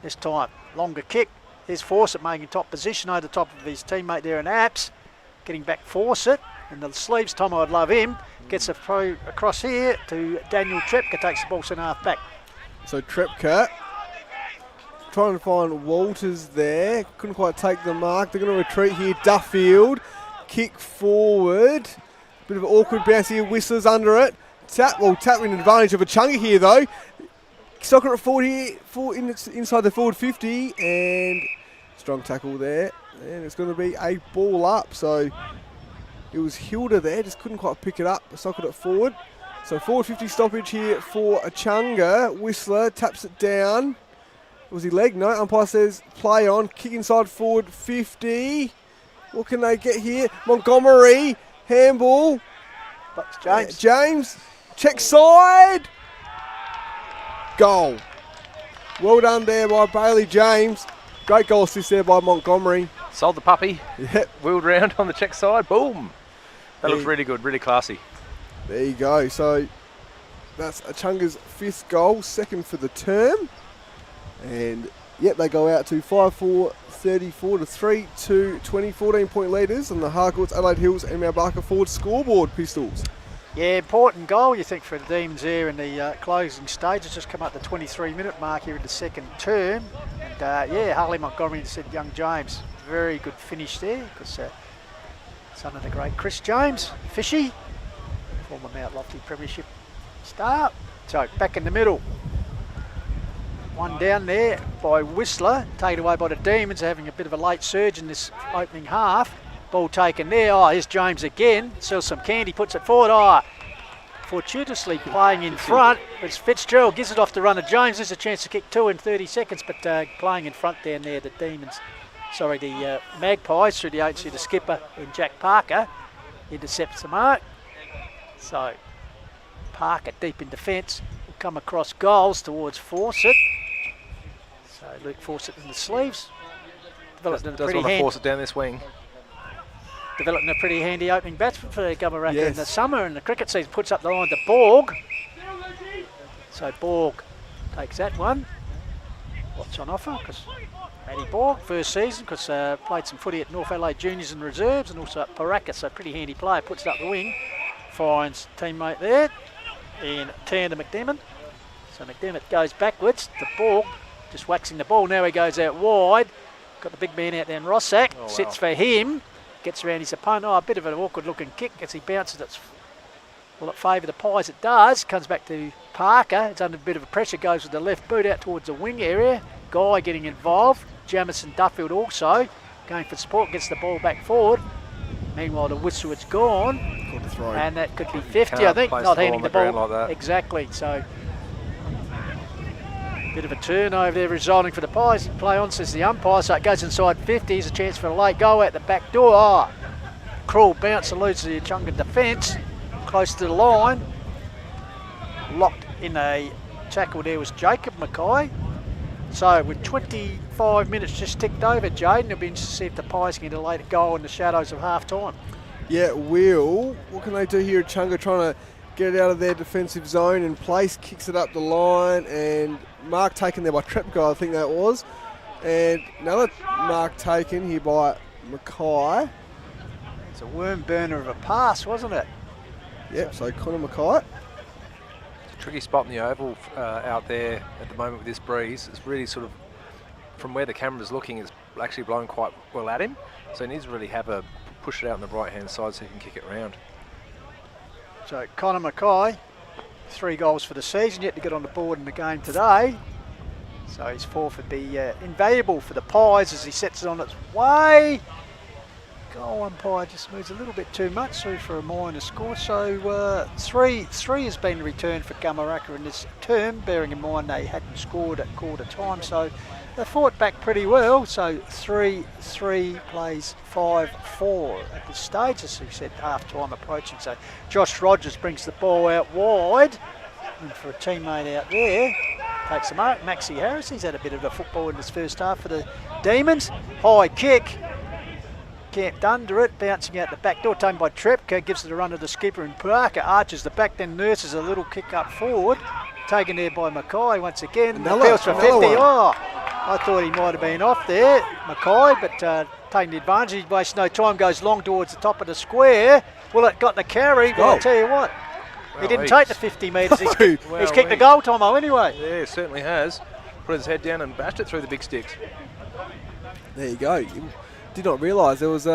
this time longer kick. Here's Fawcett making top position over the top of his teammate there in Apps, getting back Fawcett, and the sleeves, Tom, I'd love him. Gets a throw across here to Daniel Trepka, takes the ball centre half back. So Trepka trying to find Walters there, couldn't quite take the mark. They're going to retreat here. Duffield, kick forward. Bit of an awkward bounce here, Whistlers under it. Tapping advantage of Echunga here though. Soccer at forward here, inside the forward 50, and strong tackle there. And it's going to be a ball up. So it was Hilda there, just couldn't quite pick it up. Soccer at forward. So forward 50 stoppage here for Echunga. Whistler taps it down. Was he leg? No, umpire says play on. Kick inside forward 50. What can they get here? Montgomery. Handball. James. James. Check side. Goal. Well done there by Bailey James. Great goal assist there by Montgomery. Sold the puppy. Yep. Wheeled round on the check side. Boom. That looks really good, really classy. There you go. So that's Echunga's 5th goal, 2nd for the term. And yep, they go out to 5-4, 34 to 3-2, 14-point leaders on the Harcourts, Adelaide Hills and Mount Barker Ford scoreboard, Pistols. Yeah, important goal, you think, for the Demons there in the closing stage. It's just come up the 23-minute mark here in the 2nd term. And yeah, Harley Montgomery said young James, very good finish there, because son of the great Chris James, Fishy, former Mount Lofty Premiership star. So back in the middle. One down there by Whistler, taken away by the Demons, having a bit of a late surge in this opening half. Ball taken there. Oh, here's James again. Sells some candy, puts it forward. Oh, fortuitously playing in front. But Fitzgerald gives it off the run of James. There's a chance to kick 2 in 30 seconds, but playing in front down there, the Demons. Sorry, the Magpies through the agency, the skipper in Jack Parker intercepts the mark. So Parker deep in defence will come across goals towards Fawcett. So Luke Fawcett in the sleeves. Does want to force it down this wing. Developing a pretty handy opening batsman for Gumeracha in the summer, and the cricket season puts up the line to Borg. So Borg takes that one. What's on offer? Because Matty Borg, first season, because played some footy at North Adelaide Juniors and Reserves, and also at Paraka, so pretty handy player. Puts it up the wing, finds teammate there in Tander McDermott. So McDermott goes backwards to Borg, just waxing the ball. Now he goes out wide. Got the big man out there in Rossack. Oh, wow. Sits for him. Gets around his opponent. Oh, a bit of an awkward looking kick as he bounces. Will it favour the Pies? It does. Comes back to Parker. It's under a bit of a pressure. Goes with the left boot out towards the wing area. Guy getting involved. Jamison Duffield also going for support. Gets the ball back forward. Meanwhile, the whistle it's gone, and that could be 50, I think, place not the ball handing on the the ground ball. like that. Exactly, so bit of a turnover there resulting for the Pies. Play on, says the umpire, so it goes inside 50. Here's a chance for a late goal at the back door. Oh, cruel bounce, eludes the Echunga defence, close to the line. Locked in a tackle there was Jacob Mackay. So with 25 minutes just ticked over, Jaden, it'll be interesting to see if the Pies can get a late goal in the shadows of half time. Yeah, Will, what can they do here? Echunga trying to get it out of their defensive zone and place, kicks it up the line, and mark taken there by Trepko, I think that was. And another mark taken here by Mackay. It's a worm burner of a pass, wasn't it? Yep, so Connor Mackay. Tricky spot in the oval out there at the moment with this breeze. It's really sort of, from where the camera's looking, it's actually blowing quite well at him. So he needs to really have a push it out on the right hand side so he can kick it round. So Connor Mackay, 3 goals for the season, yet to get on the board in the game today. So his fourth would be invaluable for the Pies as he sets it on its way. Goal umpire just moves a little bit too much through for a minor score. So three has been returned for Gumeracha in this term, bearing in mind they hadn't scored at quarter time. So they fought back pretty well. So 3-3 plays 5-4 at this stage, as we said, half time approaching. So Josh Rogers brings the ball out wide, and for a teammate out there, takes the mark. Maxie Harris, he's had a bit of a football in his first half for the Demons. High kick. Camped under it, bouncing out the back door, taken by Trepka, gives it a run to the skipper, and Parker arches the back, then nurses a little kick up forward, taken there by Mackay once again. Appeals for 50. Oh, I thought he might have been off there, Mackay, but taking the advantage, he wastes no time, goes long towards the top of the square. Well, it got the carry, but I'll tell you what, he didn't take the 50 metres. He's kicked the goal, Tomo, anyway. Yeah, certainly has. Put his head down and bashed it through the big sticks. There you go. Did not realise there was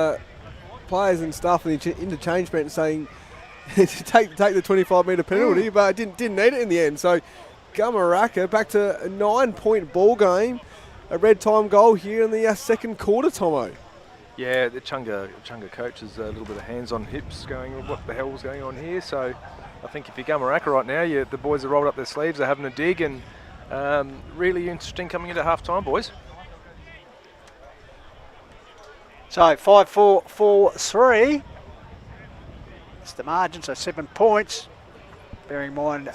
players and staff in the interchange bench saying to take the 25-metre penalty, but didn't need it in the end. So Gumeracha back to a 9-point ball game, a red time goal here in the second quarter, Tomo. Yeah, the Echunga coach is a little bit of hands on hips going, what the hell's going on here? So I think if you're Gumeracha right now, the boys have rolled up their sleeves, they're having a dig, and really interesting coming into half time, boys. So 5-4-4-3. It's the margin, so 7 points. Bearing in mind,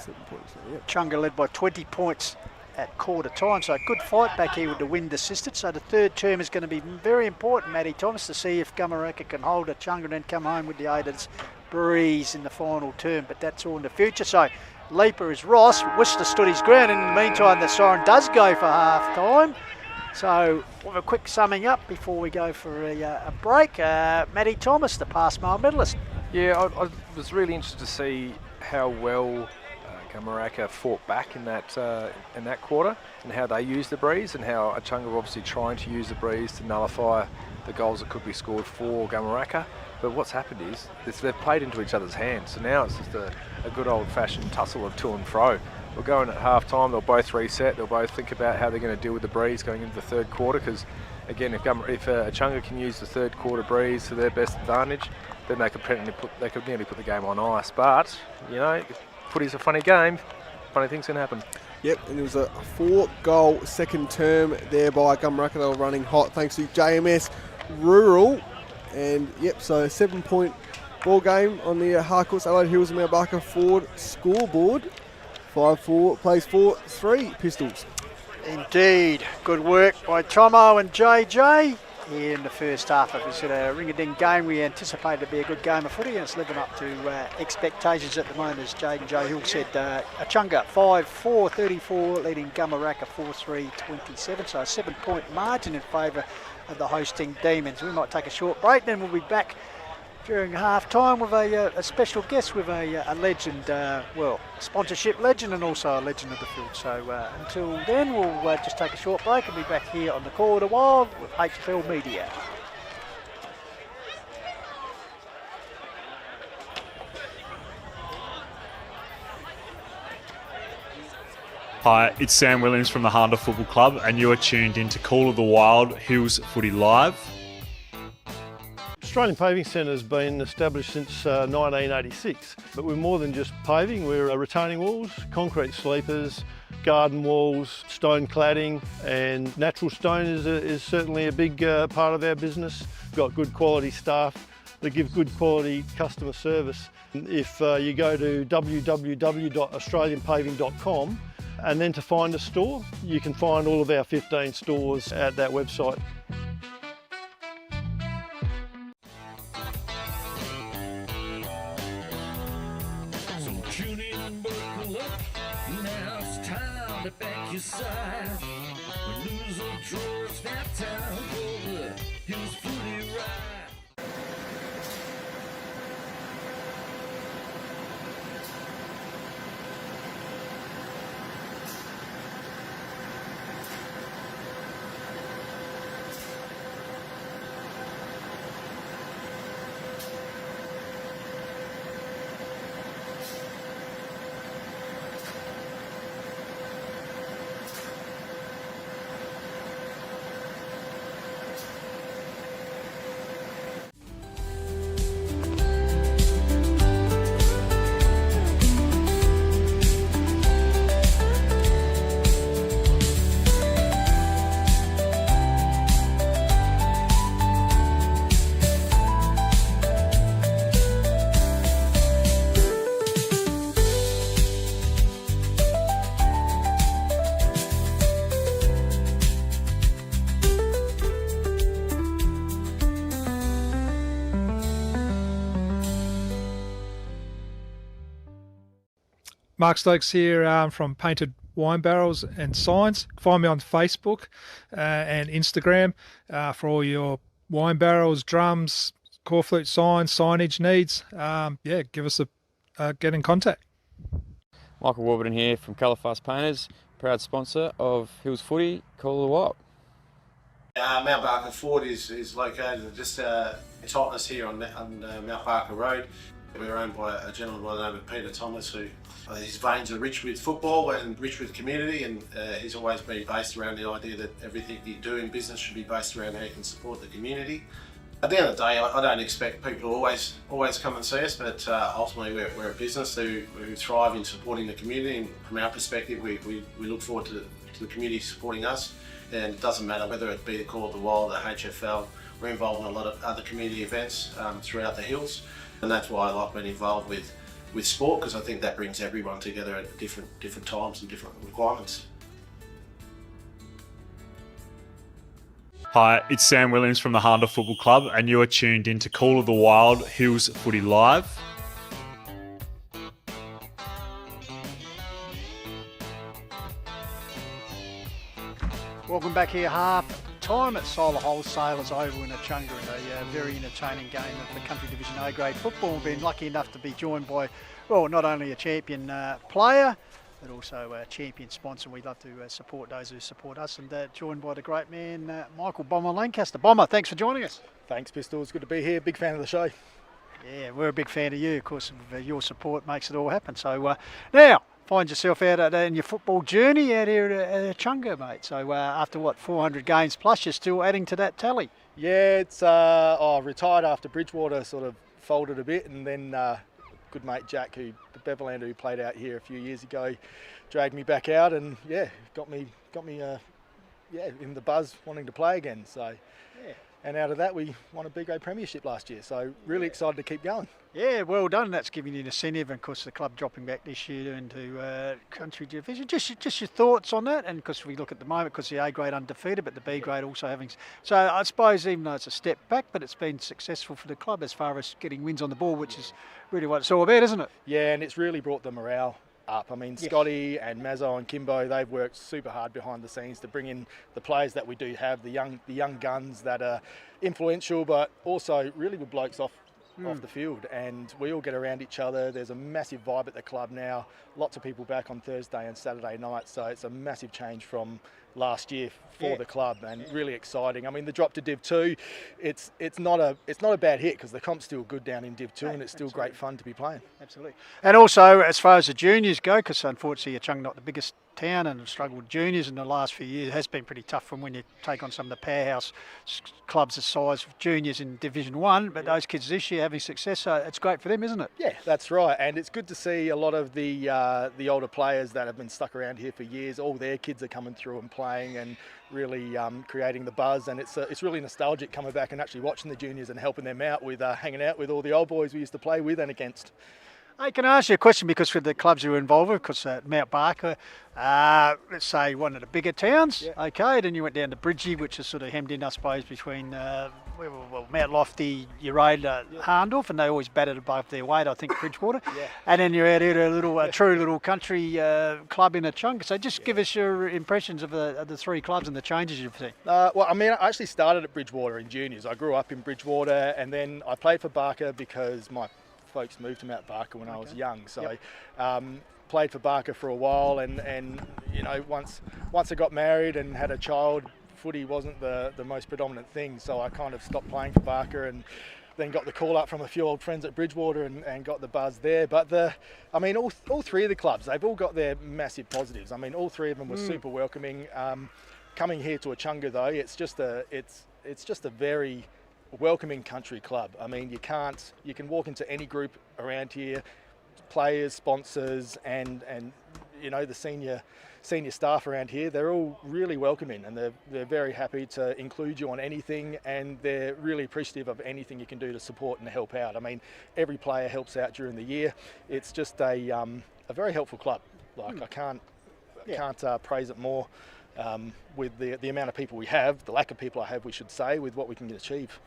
Echunga led by 20 points at quarter time. So a good fight back here with the wind assisted. So the third term is going to be very important, Matty Thomas, to see if Gumeracha can hold Echunga and then come home with the aid of this breeze in the final term. But that's all in the future. So leaper is Ross. Worcester stood his ground. In the meantime, the siren does go for half time. So we'll have a quick summing up before we go for a break. Matty Thomas, the past mile medalist. Yeah, I was really interested to see how well Gumeracha fought back in that quarter, and how they used the breeze, and how Echunga were obviously trying to use the breeze to nullify the goals that could be scored for Gumeracha. But what's happened is they've played into each other's hands. So now it's just a good old-fashioned tussle of to and fro. We'll go in at half time, they'll both reset, they'll both think about how they're going to deal with the breeze going into the third quarter, because again, if Echunga can use the third quarter breeze to their best advantage, then they could nearly put the game on ice. But, footy's a funny game, funny things can happen. Yep, and there was a 4-goal second term there by Gumeracha. They were running hot thanks to JMS Rural. And yep, so a 7-point ball game on the Harcourts Adelaide Hills and Mount Barker Ford scoreboard. 5-4 plays 4-3 Pistols. Indeed, good work by Tomo and JJ here in the first half of this ring-a-ding game. We anticipate it to be a good game of footy, and it's living up to expectations at the moment, as Jade and Joe Hill said. Echunga 5-4, 34, leading Gumeracha 4-3, 27. So a 7-point margin in favour of the hosting Demons. We might take a short break, then we'll be back during half time with a special guest, with a legend, sponsorship legend, and also a legend of the field. So until then, we'll just take a short break and be back here on the Call of the Wild with HFL Media. Hi, it's Sam Williams from the Honda Football Club, and you are tuned in to Call of the Wild Hills Footy Live. Australian Paving Centre has been established since 1986, but we're more than just paving. We're retaining walls, concrete sleepers, garden walls, stone cladding, and natural stone is certainly a big part of our business. We've got good quality staff that give good quality customer service. If you go to www.australianpaving.com and then to find a store, you can find all of our 15 stores at that website. So tune in and buckle up. Now it's time to back your side. When lose or draw, it's that time for the Hills Footy Ride. Mark Stokes here from Painted Wine Barrels and Signs. Find me on Facebook and Instagram for all your wine barrels, drums, corflute signs, signage needs. Give us get in contact. Michael Warburton here from Califas Painters, proud sponsor of Hills Footy, Call of the Wild. Mount Barker Ford is located just in Totnes here on Mount Barker Road. We're owned by a gentleman by the name of Peter Thomas, who his veins are rich with football and rich with community, and he's always been based around the idea that everything you do in business should be based around how you can support the community. At the end of the day, I don't expect people to always come and see us, but ultimately we're a business who thrive in supporting the community, and from our perspective we look forward to the community supporting us, and it doesn't matter whether it be the Call of the Wild, the HFL. We're involved in a lot of other community events throughout the hills, and that's why I like being involved with sport, because I think that brings everyone together at different times and different requirements. Hi, it's Sam Williams from the Honda Football Club, and you are tuned into Call of the Wild Hills Footy Live. Welcome back here, half time at Solar Wholesalers over in Echunga in a very entertaining game of the Country Division A grade football. We've been lucky enough to be joined by, well, not only a champion player, but also a champion sponsor. We love to support those who support us, and joined by the great man, Michael Bomber Lancaster. Bomber, thanks for joining us. Thanks, Pistol. It's good to be here. Big fan of the show. Yeah, we're a big fan of you. Of course, your support makes it all happen. So now, find yourself out in your football journey out here at Echunga, mate. So after 400 games plus, you're still adding to that tally. Yeah, it's I retired after Bridgewater sort of folded a bit, and then good mate Jack, who Beverlander, who played out here a few years ago, dragged me back out, and got me in the buzz, wanting to play again. So and out of that, we won a B-grade premiership last year. So really excited to keep going. Yeah, well done. That's giving you an incentive, and of course the club dropping back this year into country division. Just your thoughts on that, and because we look at the moment, because the A grade undefeated, but the B grade also having. So I suppose even though it's a step back, but it's been successful for the club as far as getting wins on the ball, which is really what it's all about, isn't it? Yeah, and it's really brought the morale up. I mean, Scotty and Mazzo and Kimbo, they've worked super hard behind the scenes to bring in the players that we do have, the young guns that are influential, but also really good blokes off the field, and we all get around each other. There's a massive vibe at the club now. Lots of people back on Thursday and Saturday night, so it's a massive change from last year for the club, and really exciting. I mean, the drop to Div 2, it's not a bad hit because the comp's still good down in Div 2, and it's still great fun to be playing. Absolutely. And also, as far as the juniors go, because unfortunately Echunga not the biggest town and have struggled with juniors in the last few years, it has been pretty tough from when you take on some of the powerhouse clubs the size of juniors in Division 1, but those kids this year having success, so it's great for them, isn't it? Yeah, that's right, and it's good to see a lot of the older players that have been stuck around here for years, all their kids are coming through and playing and really creating the buzz, and it's really nostalgic coming back and actually watching the juniors and helping them out with hanging out with all the old boys we used to play with and against. Hey, can I ask you a question, because for the clubs you were involved with, because Mount Barker, let's say one of the bigger towns, okay, then you went down to Bridgie, which is sort of hemmed in, I suppose, between Mount Lofty, Uraid, Harndorf, and they always batted above their weight, I think, Bridgewater. And then you're out here to a true little country club in Echunga. So just give us your impressions of the three clubs and the changes you've seen. Well, I mean, I actually started at Bridgewater in juniors. I grew up in Bridgewater, and then I played for Barker because my folks moved to Mount Barker when I was young, so played for Barker for a while, and you know, once I got married and had a child, footy wasn't the most predominant thing, so I kind of stopped playing for Barker, and then got the call up from a few old friends at Bridgewater and got the buzz there. But I mean, all three of the clubs, they've all got their massive positives. I mean, all three of them were super welcoming. Coming here to Echunga though, it's just a very welcoming country club. I mean, you can walk into any group around here, players, sponsors, and you know, the senior staff around here, they're all really welcoming, and they're very happy to include you on anything, and they're really appreciative of anything you can do to support and help out. I mean, every player helps out during the year. It's just a very helpful club. Like, I can't praise it more with the amount of people we have, the lack of people I have, we should say, with what we can achieve.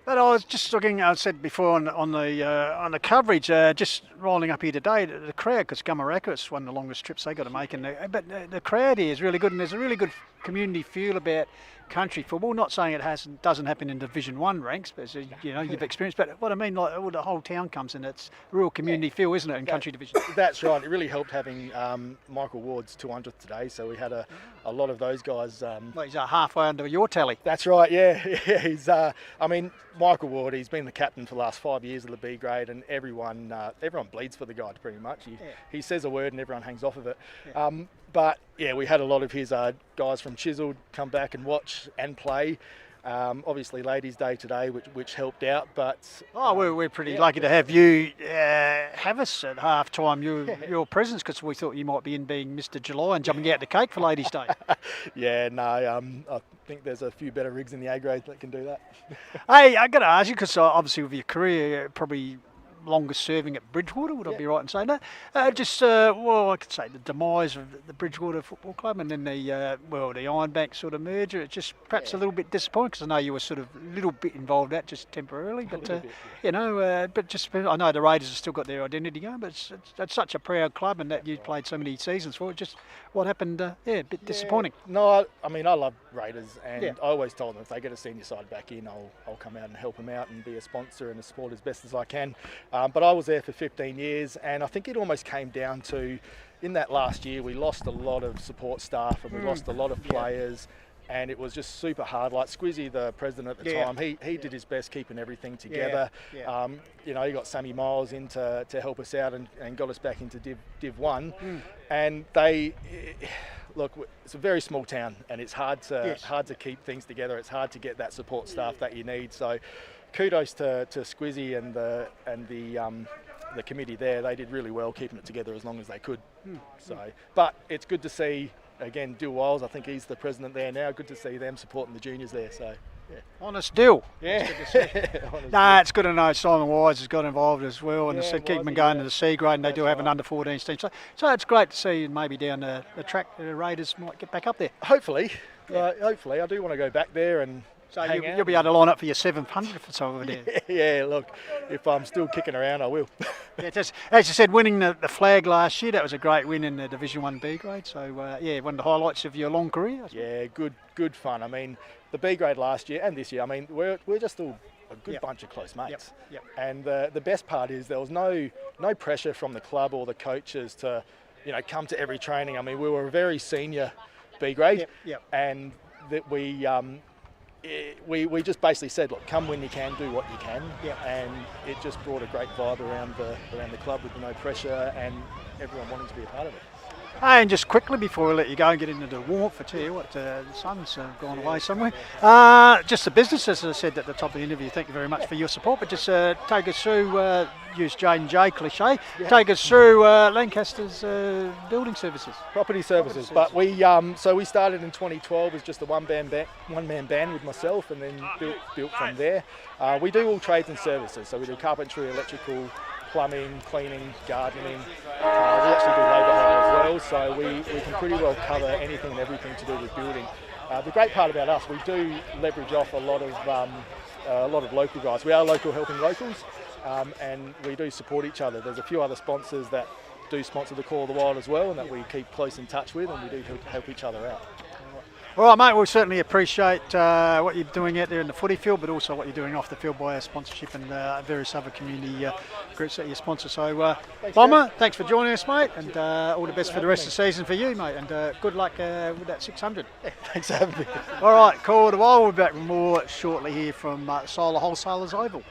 But I was just looking, I said before on the coverage, just rolling up here today, the crowd, because Gumeracha is one of the longest trips they got to make, but the crowd here is really good, and there's a really good community feel about country football. Not saying it doesn't happen in Division 1 ranks, but you know, you've experienced. But what I mean, like, the whole town comes in. It's a real community feel, isn't it, in country division? That's right. It really helped having Michael Ward's 200th today. So we had a lot of those guys. Well, he's halfway under your tally. That's right. Yeah. He's. I mean, Michael Ward. He's been the captain for the last 5 years of the B grade, and everyone bleeds for the guy pretty much. He says a word and everyone hangs off of it. But yeah, we had a lot of his guys from Chisel come back and watch and play. Obviously, Ladies' Day today, which helped out. But we're pretty lucky to have you have us at half time. Your presence, because we thought you might be in being Mr. July and jumping out the cake for Ladies' Day. Yeah, no, I think there's a few better rigs in the A grade that can do that. Hey, I got to ask you, because obviously with your career, probably longest serving at Bridgewater, would I be right in saying that? I could say the demise of the Bridgewater Football Club, and then the Ironbank sort of merger. It's just perhaps a little bit disappointing, because I know you were sort of a little bit involved in that just temporarily, but you know, but just I know the Raiders have still got their identity going, but it's such a proud club, and that you played so many seasons for it. Just what happened? A bit disappointing. No, I mean, I love Raiders, and I always told them if they get a senior side back in, I'll come out and help them out and be a sponsor and a support as best as I can. But I was there for 15 years, and I think it almost came down to, in that last year, we lost a lot of support staff and we lost a lot of players, and it was just super hard. Like Squizzy, the president at the time, he did his best keeping everything together. You know, he got Sammy Miles in to help us out and got us back into Div 1. And look, it's a very small town, and it's hard to keep things together. It's hard to get that support staff that you need. So kudos to Squizzy and the committee there. They did really well keeping it together as long as they could. So, but it's good to see, again, Dill Wiles, I think he's the president there now. Good to see them supporting the juniors there. So, yeah. Honest Dill. Yeah. It's good to know Simon Wise has got involved as well, and said keep them going to the C grade, and they do have an under 14s team. So it's great to see, maybe down the track the Raiders might get back up there. Hopefully. Hopefully. I do want to go back there and so you'll be able to line up for your 700 for some of it. Yeah, look, if I'm still kicking around, I will. As you said, winning the flag last year, that was a great win in the Division 1 B grade. So, one of the highlights of your long career. Yeah, good fun. I mean, the B grade last year and this year, I mean, we're just all a good bunch of close mates. And the best part is there was no pressure from the club or the coaches to, you know, come to every training. I mean, we were a very senior B grade, Yep. and that we just basically said, look, come when you can, do what you can, and it just brought a great vibe around the club with no pressure and everyone wanting to be a part of it. And just quickly before we let you go and get into the warmth, I tell you what, the sun's gone away somewhere. Just the business, as I said at the top of the interview, thank you very much for your support, but just take us through, use J&J cliche, take us through Lancaster's building services. Property services, but we started in 2012 as just a one-man band with myself, and then built from there. We do all trades and services, so we do carpentry, electrical, plumbing, cleaning, gardening. We actually do labour hire as well, so we can pretty well cover anything and everything to do with building. The great part about us, we do leverage off a lot of local guys. We are local helping locals, and we do support each other. There's a few other sponsors that do sponsor the Call of the Wild as well, and that we keep close in touch with, and we do help each other out. All right, mate, we certainly appreciate what you're doing out there in the footy field, but also what you're doing off the field by our sponsorship and various other community groups that you sponsor. So, Bomber, thanks for joining us, mate, and all the best for the rest of the season for you, mate, and good luck with that 600. Thanks for having me. All right, Call of the Wild, we'll be back with more shortly here from Solar Wholesalers Oval.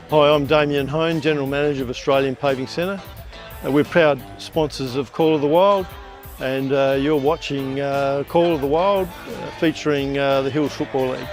Hi, I'm Damien Hone, General Manager of Australian Paving Centre. We're proud sponsors of Call of the Wild, and you're watching Call of the Wild featuring the Hills Football League.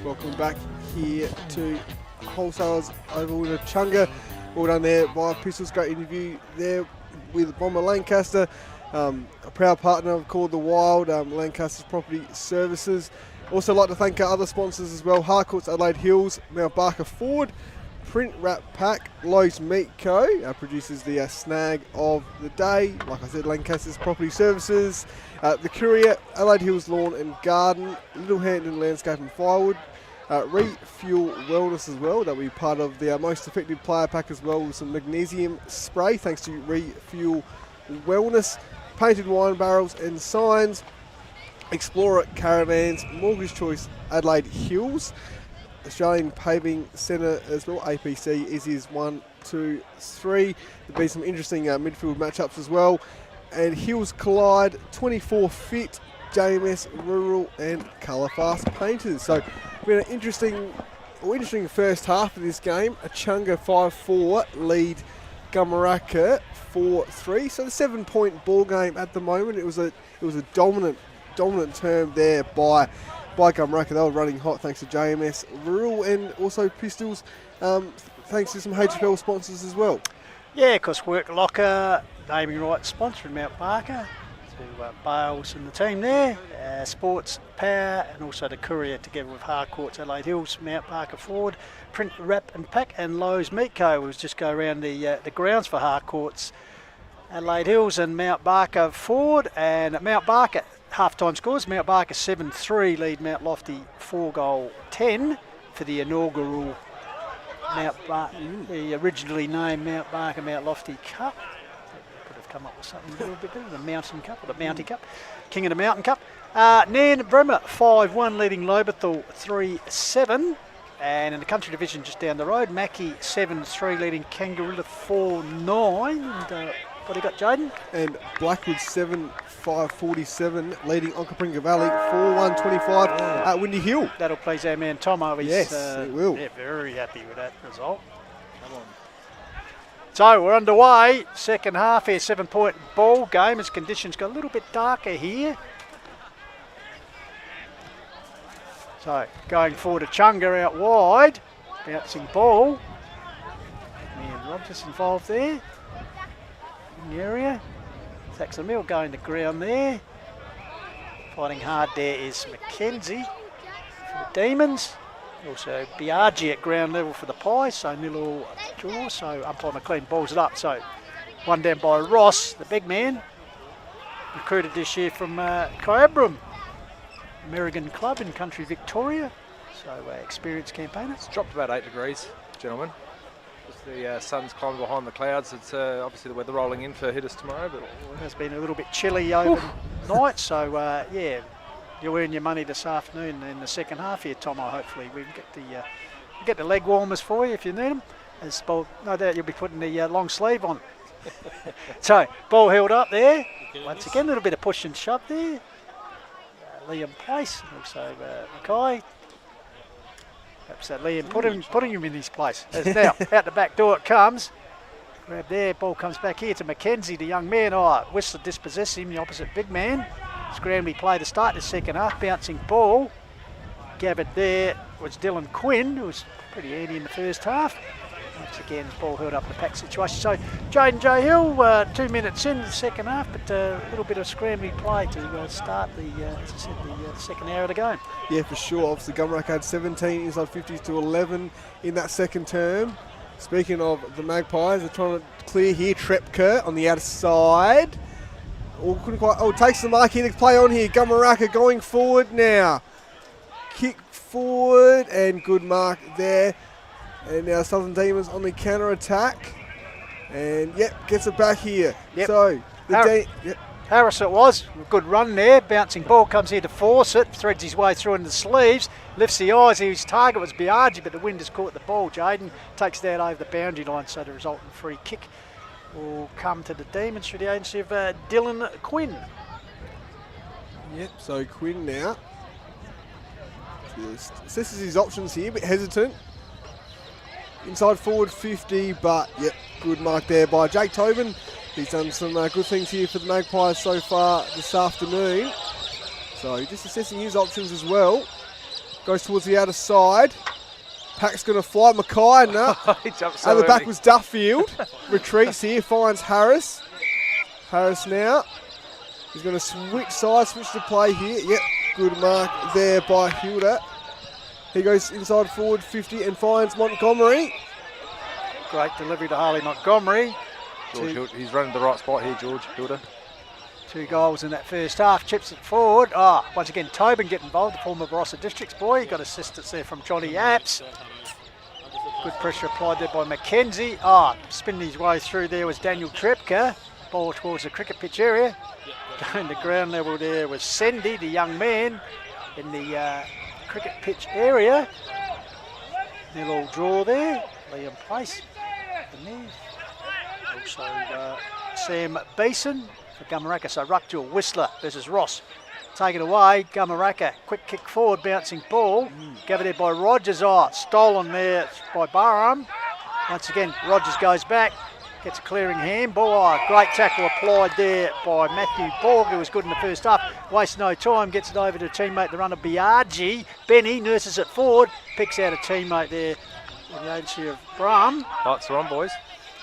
Welcome back here to Wholesalers Oval in Echunga. All done there by Pistols. Great interview there with Bomber Lancaster, a proud partner of Call of the Wild, Lancaster's Property Services. Also like to thank our other sponsors as well, Harcourts Adelaide Hills, Mount Barker Ford, Print Wrap Pack, Lowe's Meat Co. Produces the snag of the day. Like I said, Lancaster's Property Services, the Courier, Adelaide Hills Lawn and Garden, Little Hampton Landscape and Firewood, Refuel Wellness as well. That'll be part of the most effective player pack as well, with some magnesium spray thanks to Refuel Wellness, Painted Wine Barrels and Signs, Explorer Caravans, Mortgage Choice Adelaide Hills, Australian Paving Centre as well, APC is 1, 2, 3. There'll be some interesting midfield matchups as well. And Hills Collide, 24 Fit, JMS Rural and Colour Fast Painters. So been an interesting first half of this game. Echunga 5-4 lead Gumeracha 4-3. So the 7-point ball game at the moment. It was a dominant term there by Gumeracha. They were running hot thanks to JMS Rural and also Pistols, thanks to some HFL sponsors as well. Yeah, because Work Locker, naming right sponsor in Mount Barker, to Bales and the team there, Sports Power, and also the Courier together with Harcourts Adelaide Hills, Mount Barker Ford, Print Wrap and Pack, and Lowe's Meat Co. We'll just go around the grounds for Harcourts Adelaide Hills and Mount Barker Ford. And at Mount Barker, half-time scores, Mount Barker 7-3 lead Mount Lofty 4-10 for the inaugural Mount Barker, the originally named Mount Barker Mount Lofty Cup. Could have come up with something a little bit better, the Mountain Cup or the Mountie Cup, King of the Mountain Cup. Nairne-Bremer 5-1 leading Lobethal 3-7. And in the country division just down the road, Mackie 7-3 leading Kangaroo 4-9. And what do you got, Jaden? And Blackwood 7-5-47 leading Onkapringa Valley 4-1-25 at Windy Hill. That'll please our man Tomo. He's, yes, it will. Yeah, very happy with that result. Come on. So we're underway. Second half here, 7-point ball game as conditions got a little bit darker here. So going forward, Echunga out wide, bouncing ball. Rogers involved there. In the area. Saxon Mill going to ground there. Fighting hard there is Mackenzie for the Demons. Also Biaggi at ground level for the Pies, so nil draw. So umpire McLean balls it up. So one down by Ross, the big man. Recruited this year from Kyabram, American club in country Victoria. So experienced campaigner. It's dropped about 8 degrees, gentlemen. As the sun's climbing behind the clouds, it's obviously the weather rolling in for hitters tomorrow. But it has been a little bit chilly overnight, so yeah, you'll earn your money this afternoon in the second half here, Tomo. Hopefully we can get the leg warmers for you if you need them. As ball, no doubt you'll be putting the long sleeve on. So ball held up there. Once again, a little bit of push and shove there. Liam Place, also Mackay. Perhaps Liam putting him in his place. As now out the back door it comes. Grab there, ball comes back here to Mackenzie, the young man. Oh, Whistler dispossessed him, the opposite big man. Scrambly play to start the second half, bouncing ball. Gathered there was Dylan Quinn, who was pretty handy in the first half. Once again, ball held up in the pack situation. So Jaden J. Hill, 2 minutes in the second half, but a little bit of scrambly play to start as I said, the second hour of the game. Yeah, for sure. Obviously, Gumeracha had 17 inside 50s to 11 in that second term. Speaking of the Magpies, they're trying to clear here. Trepka on the outside. Couldn't quite. Takes the mark here to play on here. Gumeracha going forward now. Kick forward and good mark there. And now Southern Demons on the counter attack. And gets it back here. Yep. So Harris it was. Good run there. Bouncing ball comes here to force it. Threads his way through into the sleeves. Lifts the eyes. His target was Biaggi, but the wind has caught the ball. Jaden takes that over the boundary line, so the resultant free kick will come to the Demons through the agency of Dylan Quinn. Yep, so Quinn now just assesses his options here, a bit hesitant. Inside forward 50, but good mark there by Jake Tobin. He's done some good things here for the Magpies so far this afternoon. So just assessing his options as well. Goes towards the outer side. Pack's going to fly. Mackay, no. He jumped so At the back early. was Duffield. Retreats here, finds Harris. Harris now. He's going to switch sides, switch the play here. Yep, good mark there by Hilda. He goes inside forward 50 and finds Montgomery. Great delivery to Harley Montgomery. George, he's running the right spot here, George Hilda. 2 goals in that first half, chips it forward. Once again, Tobin get involved, the former Barossa Districts boy. He got assistance there from Johnny Apps. Good pressure applied there by Mackenzie. Spinning his way through there was Daniel Trepka. Ball towards the cricket pitch area. Going to ground level there was Sendy, the young man, in the cricket pitch area. Nil draw there. Liam Place. Also Sam Beeson for Gumeracha. So ruck duel, Whistler versus Ross. Taken away, Gumeracha. Quick kick forward, bouncing ball. Gathered there by Rogers. Stolen there by Barham. Once again, Rogers goes back. Gets a clearing handball. Great tackle applied there by Matthew Borg, who was good in the first half. Wastes no time, gets it over to a teammate, the runner Biaggi. Benny nurses it forward, picks out a teammate there in the agency of Brahm. Lights are on, boys.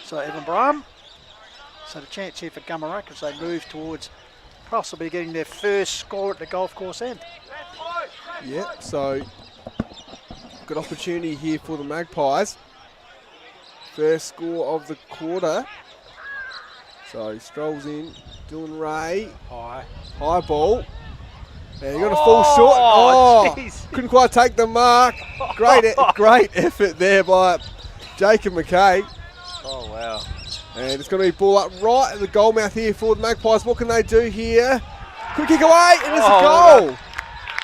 So Evan Brahm. So the chance here for Gumeracha as they move towards possibly getting their first score at the golf course end. Yep, so good opportunity here for the Magpies. First score of the quarter. So he strolls in. Dylan Ray. High ball. And he got a fall short. Geez. Couldn't quite take the mark. Great effort there by Jacob McKay. Oh, wow. And it's going to be ball up right at the goal mouth here for the Magpies. What can they do here? Quick kick away, and it's a goal.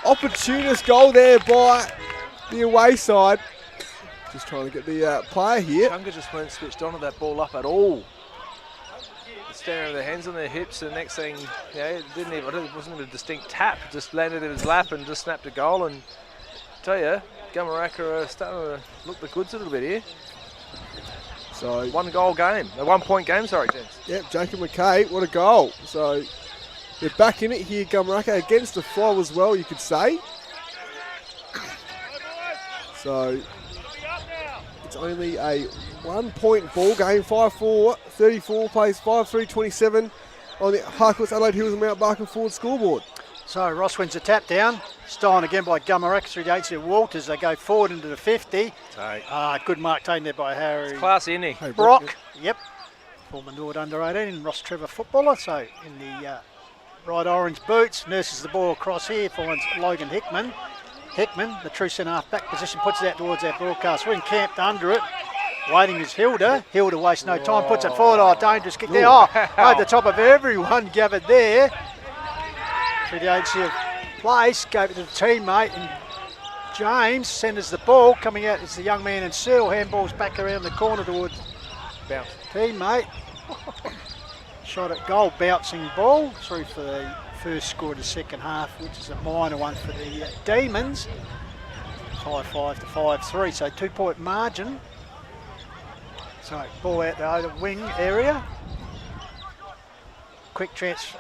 Opportunist goal there by the away side. Just trying to get the player here. Echunga just weren't switched on to that ball up at all. Standing with their hands on their hips, and next thing, it wasn't even a distinct tap. Just landed in his lap and just snapped a goal. And I tell you, Gumeracha are starting to look the goods a little bit here. So 1 goal game, a 1 point game, sorry, gents. Yep, Jacob McKay, what a goal. So they're back in it here, Gumeracha, against the flow as well, you could say. So it's only a 1 point ball game, 5-4, 34 plays 5-3-27 on the Harcourt's Adelaide Hills and Mount Barker Ford scoreboard. So Ross wins the tap down. Stolen again by Gumeracha through the 8 Walters. They go forward into the 50. Good mark taken there by Harry. Classy, isn't he? Hey, Brock. Yep. Former Nord under 18 and Ross Trevor footballer. So in the bright orange boots, nurses the ball across here, finds Logan Hickman. Hickman, the true centre half back position, puts it out towards our broadcast wing, camped under it. Waiting is Hilda. Hilda wastes no time, puts it forward. Oh, dangerous kick there. Oh, over the top of everyone gathered there. Through the agency of place, gave it to the teammate, and James centres the ball. Coming out is the young man in Searle. Handball's back around the corner towards teammate. Shot at goal, bouncing ball through for the first score of the second half, which is a minor one for the Demons. 5-5 to 5-3, so 2 point margin. So ball out the other wing area. Quick transfer.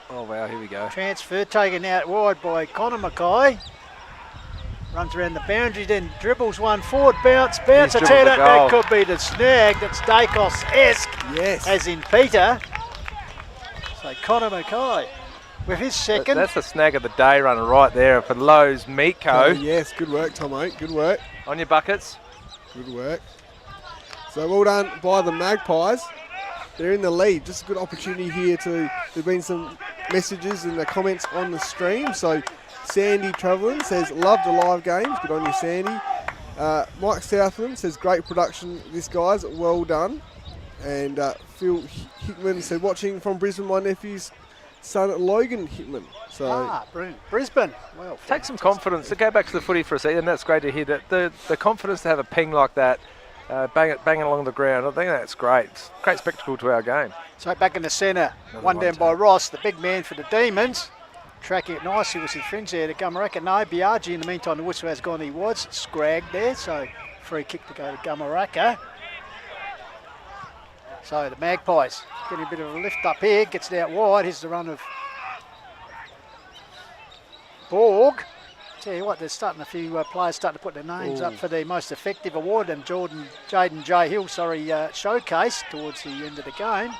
Oh wow, here we go. Transfer taken out wide by Connor Mackay. Runs around the boundary, then dribbles one forward, bounce. It's headed. That could be the snag. That's Dacos-esque, yes, as in Peter. So Connor Mackay with his second. That's the snag of the day runner right there for Lowe's Meat Co. Yes, good work, Tomo. Good work. On your buckets. Good work. So well done by the Magpies. They're in the lead. Just a good opportunity here to. There've been some messages in the comments on the stream. So Sandy Travelin says, love the live games. Good on you, Sandy. Mike Southland says, great production this, guys. Well done. And Phil Hickman said, watching from Brisbane, my nephew's son, Logan Hickman. So brilliant. Brisbane. Well, take some confidence. To go back to the footy for a second, that's great to hear. That the confidence to have a ping like that, banging along the ground, I think that's great. It's a great spectacle to our game. So back in the centre, one down by Ross, the big man for the Demons. Tracking it nicely with his fringe there to Gumeracha. No, Biaggi in the meantime, the whistle has gone, he was scragged there, so free kick to go to Gumeracha. So the Magpies getting a bit of a lift up here, gets it out wide. Here's the run of Borg. Tell you what, there's starting a few players starting to put their names up for the most effective award, and Jaden J. Hill, showcase towards the end of the game.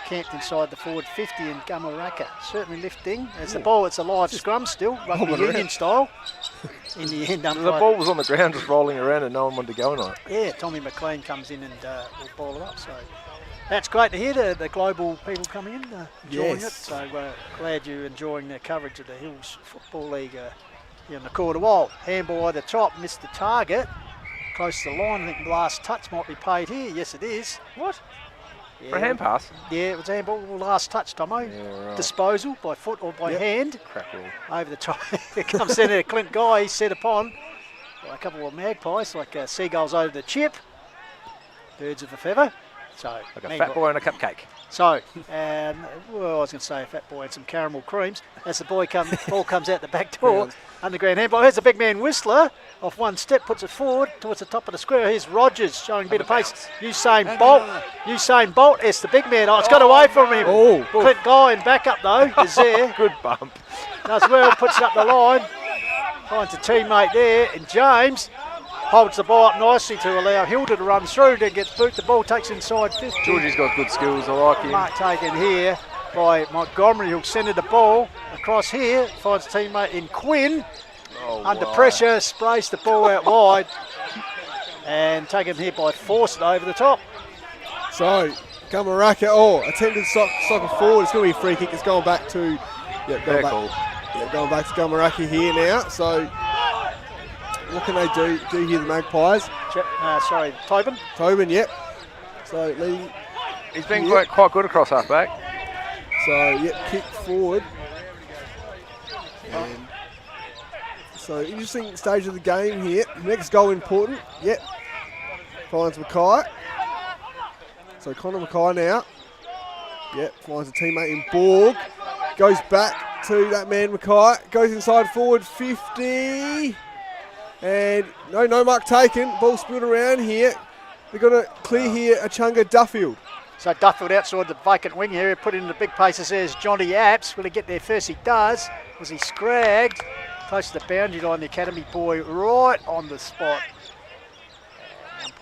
Camped inside the forward 50 in Gumeracha. Certainly lifting. As the ball, it's a live scrum still, rugby union style. In the end, the ball was on the ground just rolling around and no one wanted to go on it. Yeah, Tommy McLean comes in and will ball it up. So that's great to hear the global people coming in, enjoying it. So glad you're enjoying the coverage of the Hills Football League here in the quarter wall. Handball at the top, missed the target. Close to the line, I think the last touch might be paid here. Yes, it is. What? Yeah, for a hand pass? Yeah, it was handball, last touch, Tomo. Yeah, right. Disposal by foot or by hand. Crap over the top. Here comes Senator Clint Guy, he's set upon by a couple of Magpies, like seagulls over the chip. Birds of a feather. So, like a fat boy and a cupcake. So, I was going to say a fat boy and some caramel creams. As the ball comes out the back door, underground handball. Here's a big man Whistler. Off one step, puts it forward towards the top of the square. Here's Rogers showing a bit of pace. Usain Bolt. It's the big man. Oh, it's got away from him. Clint Guy in back up though is there. Good bump. Does well, puts it up the line. Finds a teammate there, and James holds the ball up nicely to allow Hilda to run through. Then gets boot. The ball takes inside 50. Georgie's got good skills. I like him. Mark taken here by Montgomery, who'll send the ball across here. Finds a teammate in Quinn. Under pressure, sprays the ball out wide and taken here by Fawcett over the top. So, Gumeracha, attempted soccer forward. It's going to be a free kick. It's going back to, going back to Gumeracha here now. So, what can they do here, the Magpies? Tobin. Tobin, yep. So, leading. He's been quite good across half back. So, kick forward. And so, interesting stage of the game here. Next goal important. Yep. Finds Mackay. So, Connor Mackay now. Yep. Finds a teammate in Borg. Goes back to that man Mackay. Goes inside forward 50. And no mark taken. Ball spilled around here. They're going to clear here Echunga Duffield. So Duffield outside the vacant wing area, put in the big paces. There's Johnny Apps. Will he get there first? He does. Was he scragged? Close to the boundary line, the academy boy right on the spot.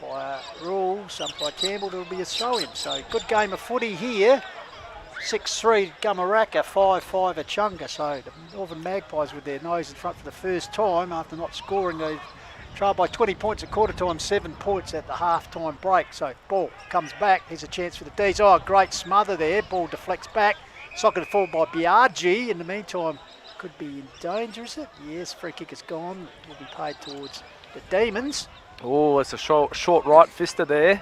Umpire rules, umpire Campbell, it'll be a throw-in. So good game of footy here. 6-3 Gumeracha, 5-5 Echunga. So the Northern Magpies with their nose in front for the first time after not scoring. They trailed by 20 points at quarter time, 7 points at the half-time break. So ball comes back. Here's a chance for the D's. Oh, great smother there. Ball deflects back. Socketed forward by Biaggi. In the meantime, could be in danger, is it? Yes, free kick is gone. Will be paid towards the Demons. Oh, it's a short right fister there.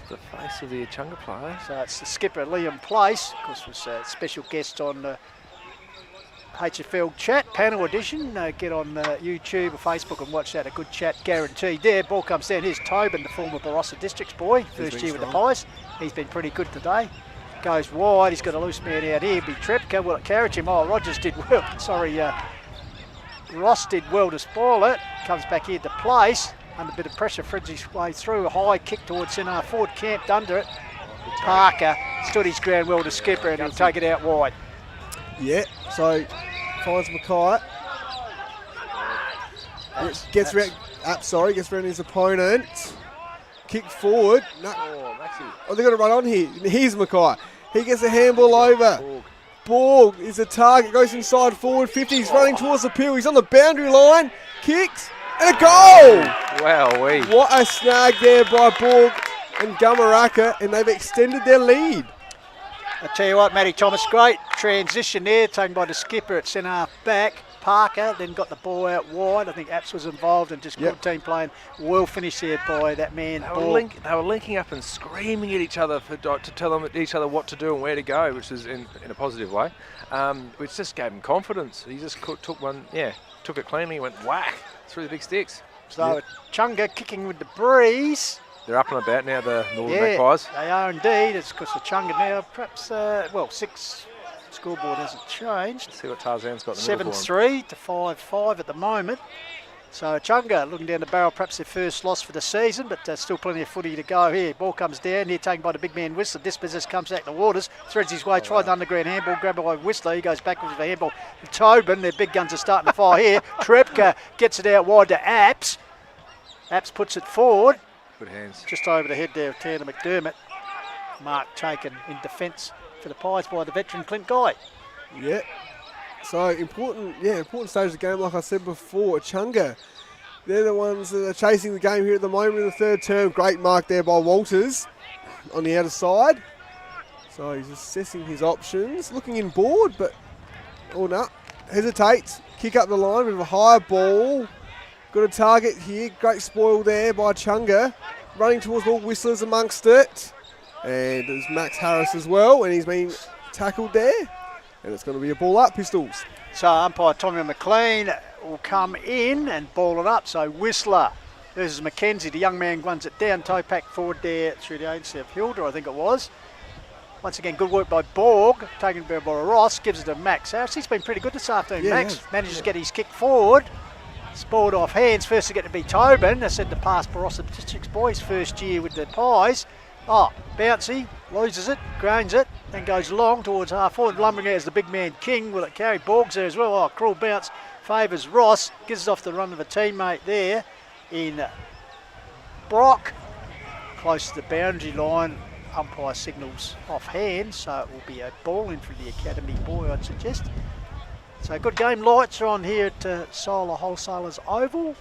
The face of the Echunga player. So it's the skipper, Liam Place. Of course, was a special guest on HFL chat, panel edition. Get on YouTube or Facebook and watch that. A good chat guaranteed there. Ball comes down. Here's Tobin, the former Barossa Districts boy. First year with the Pies. He's been pretty good today. Goes wide. He's got a loose man out here. Be Trepka. Will it carry him? Oh, Rogers did well. Sorry, Ross did well to spoil it. Comes back here to Place. Under a bit of pressure, Fred's his way through. A high kick towards centre. Ford camped under it. Parker stood his ground well to skipper and he'll take it out wide. Yeah, so finds Mackay. Gets around his opponent. Kick forward. No. Oh, they're going to run on here. Here's Mackay. He gets a handball over. Borg is a target. Goes inside forward 50. He's running towards the peel. He's on the boundary line. Kicks. And a goal! Wowee. What a snag there by Borg and Gumeracha, and they've extended their lead. I tell you what, Matty Thomas, great transition there, taken by the skipper at centre half back. Parker then got the ball out wide. I think Apps was involved and just good team playing. Well finished there by that man. They were linking up and screaming at each other to tell each other what to do and where to go, which is in a positive way, which just gave him confidence. He just took it cleanly and went whack through the big sticks. So Echunga kicking with the breeze. They're up and about now, the Northern Magpies. They are indeed. It's because Echunga now, perhaps, 6 scoreboard hasn't changed. Let's see what Tarzan's got in the middle for 7-3 to 5-5 at the moment. So Echunga looking down the barrel, perhaps their first loss for the season, but still plenty of footy to go here. Ball comes down here, taken by the big man Whistler. Dispossess comes out the waters, threads his way, tried the underground handball, grabbed by Whistler. He goes backwards with the handball. Tobin, their big guns are starting to fire here. Trepka gets it out wide to Apps. Apps puts it forward. Good hands. Just over the head there of Tanner McDermott. Mark taken in defence for the Pies by the veteran Clint Guy. Yeah. So important stage of the game, like I said before. Echunga, they're the ones that are chasing the game here at the moment in the third term. Great mark there by Walters on the outer side. So he's assessing his options, looking in board, but hesitates. Kick up the line with a high ball. Got a target here. Great spoil there by Echunga. Running towards ball, Whistler's amongst it. And there's Max Harris as well, and he's been tackled there. And it's going to be a ball up, Pistols. So umpire Tommy McLean will come in and ball it up. So Whistler versus McKenzie. The young man runs it down. Toe pack forward there through the agency of Hilda, I think it was. Once again, good work by Borg. Taken by Ross. Gives it to Max Harris. He's been pretty good this afternoon. Max manages to get his kick forward. Spoiled off hands. First to get to be Tobin. I said the past Barossa Districts boys first year with the Pies. Oh, bouncy, loses it, groans it, then goes long towards half forward. Lumbering out as the big man King. Will it carry Borgs there as well? Oh, cruel bounce favours Ross. Gives it off the run of a teammate there in Brock. Close to the boundary line. Umpire signals off hand, so it will be a ball in for the Academy boy, I'd suggest. So good game. Lights are on here at Solar Wholesalers Oval.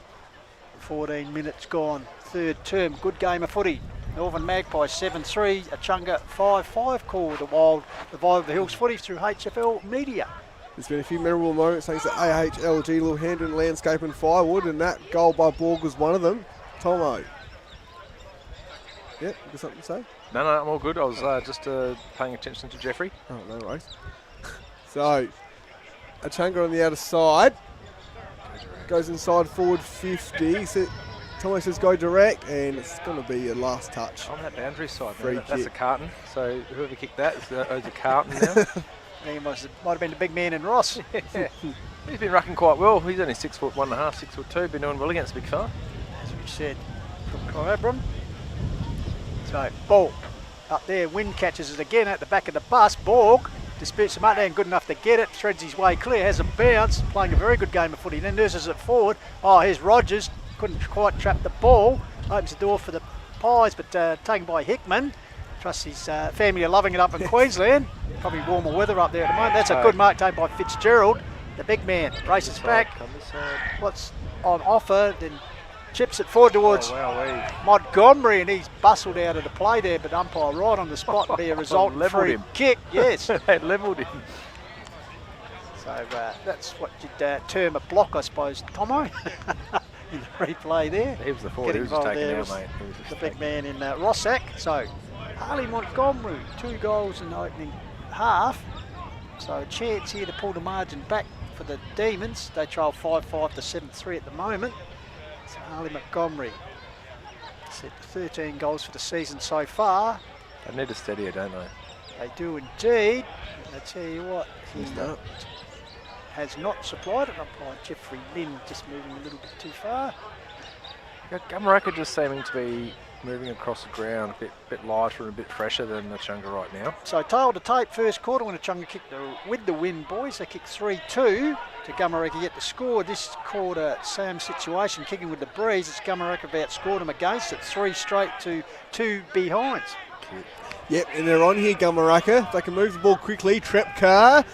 14 minutes gone. Third term. Good game of footy. Northern Magpies 7-3, Echunga 5-5. Call the Wild, the Vibe of the Hills footy through HFL Media. There's been a few memorable moments thanks to AHLG, Little Hendon, Landscape and Firewood, and that goal by Borg was one of them. Tomo. Yeah, got something to say? No, I'm all good. I was just paying attention to Jeffrey. Oh, no worries. So, Echunga on the outer side. Goes inside forward 50. Tomo says go direct, and it's going to be a last touch. On that boundary side, that's a Carlton. So whoever kicked that is a Carlton now. He might have been the big man in Ross. Yeah. He's been rucking quite well. He's only 6'1.5", 6'2", been doing well against big fella. As we said, from Clyabram. So, ball up there, wind catches it again at the back of the bus. Borg disputes him up there and good enough to get it, threads his way clear, has a bounce, playing a very good game of footy, then nurses it forward. Oh, here's Rogers, couldn't quite trap the ball. Opens the door for the Pies, but taken by Hickman. Trust his family are loving it up in Queensland. Probably warmer weather up there at the moment. That's a good mark taken by Fitzgerald. The big man races back. What's on offer, then chips it forward towards Montgomery, and he's bustled out of the play there, but umpire right on the spot and be a result free kick. Yes. They levelled him. So that's what you'd term a block, I suppose, Tomo, in the replay there. He was the forward, he was just taken out, mate. The big man in Rossack. So Harley Montgomery, 2 goals in the opening half. So a chance here to pull the margin back for the Demons. They trail 5-5 to 7-3 at the moment. So Harley Montgomery set 13 goals for the season so far. They need a steadier, don't they? They do indeed. And I tell you what, he has not supplied it. Umpire Jeffrey Lynn just moving a little bit too far. Gumeracha just seeming to be moving across the ground a bit lighter and a bit fresher than Echunga right now. So tail to tape first quarter when Echunga kicked with the win, boys. They kicked 3-2 to Gumeracha yet to score. This quarter, same situation, kicking with the breeze. It's Gumeracha about scored them against it. 3 straight to 2 behinds. Yep, and they're on here, Gumeracha. They can move the ball quickly. Trap car.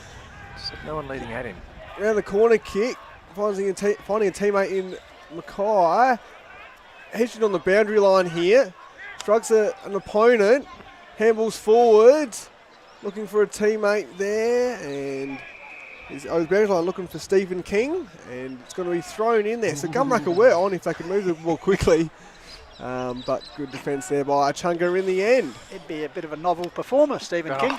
So no one leading at him. Around the corner kick. Finding a teammate in Mackay. Hedging on the boundary line here. Strugs an opponent. Handballs forwards. Looking for a teammate there. And he's over the boundary line looking for Stephen King. And it's going to be thrown in there. So Gumeracha were on if they could move the ball quickly. But good defence there by Echunga in the end. It'd be a bit of a novel performer, Stephen King.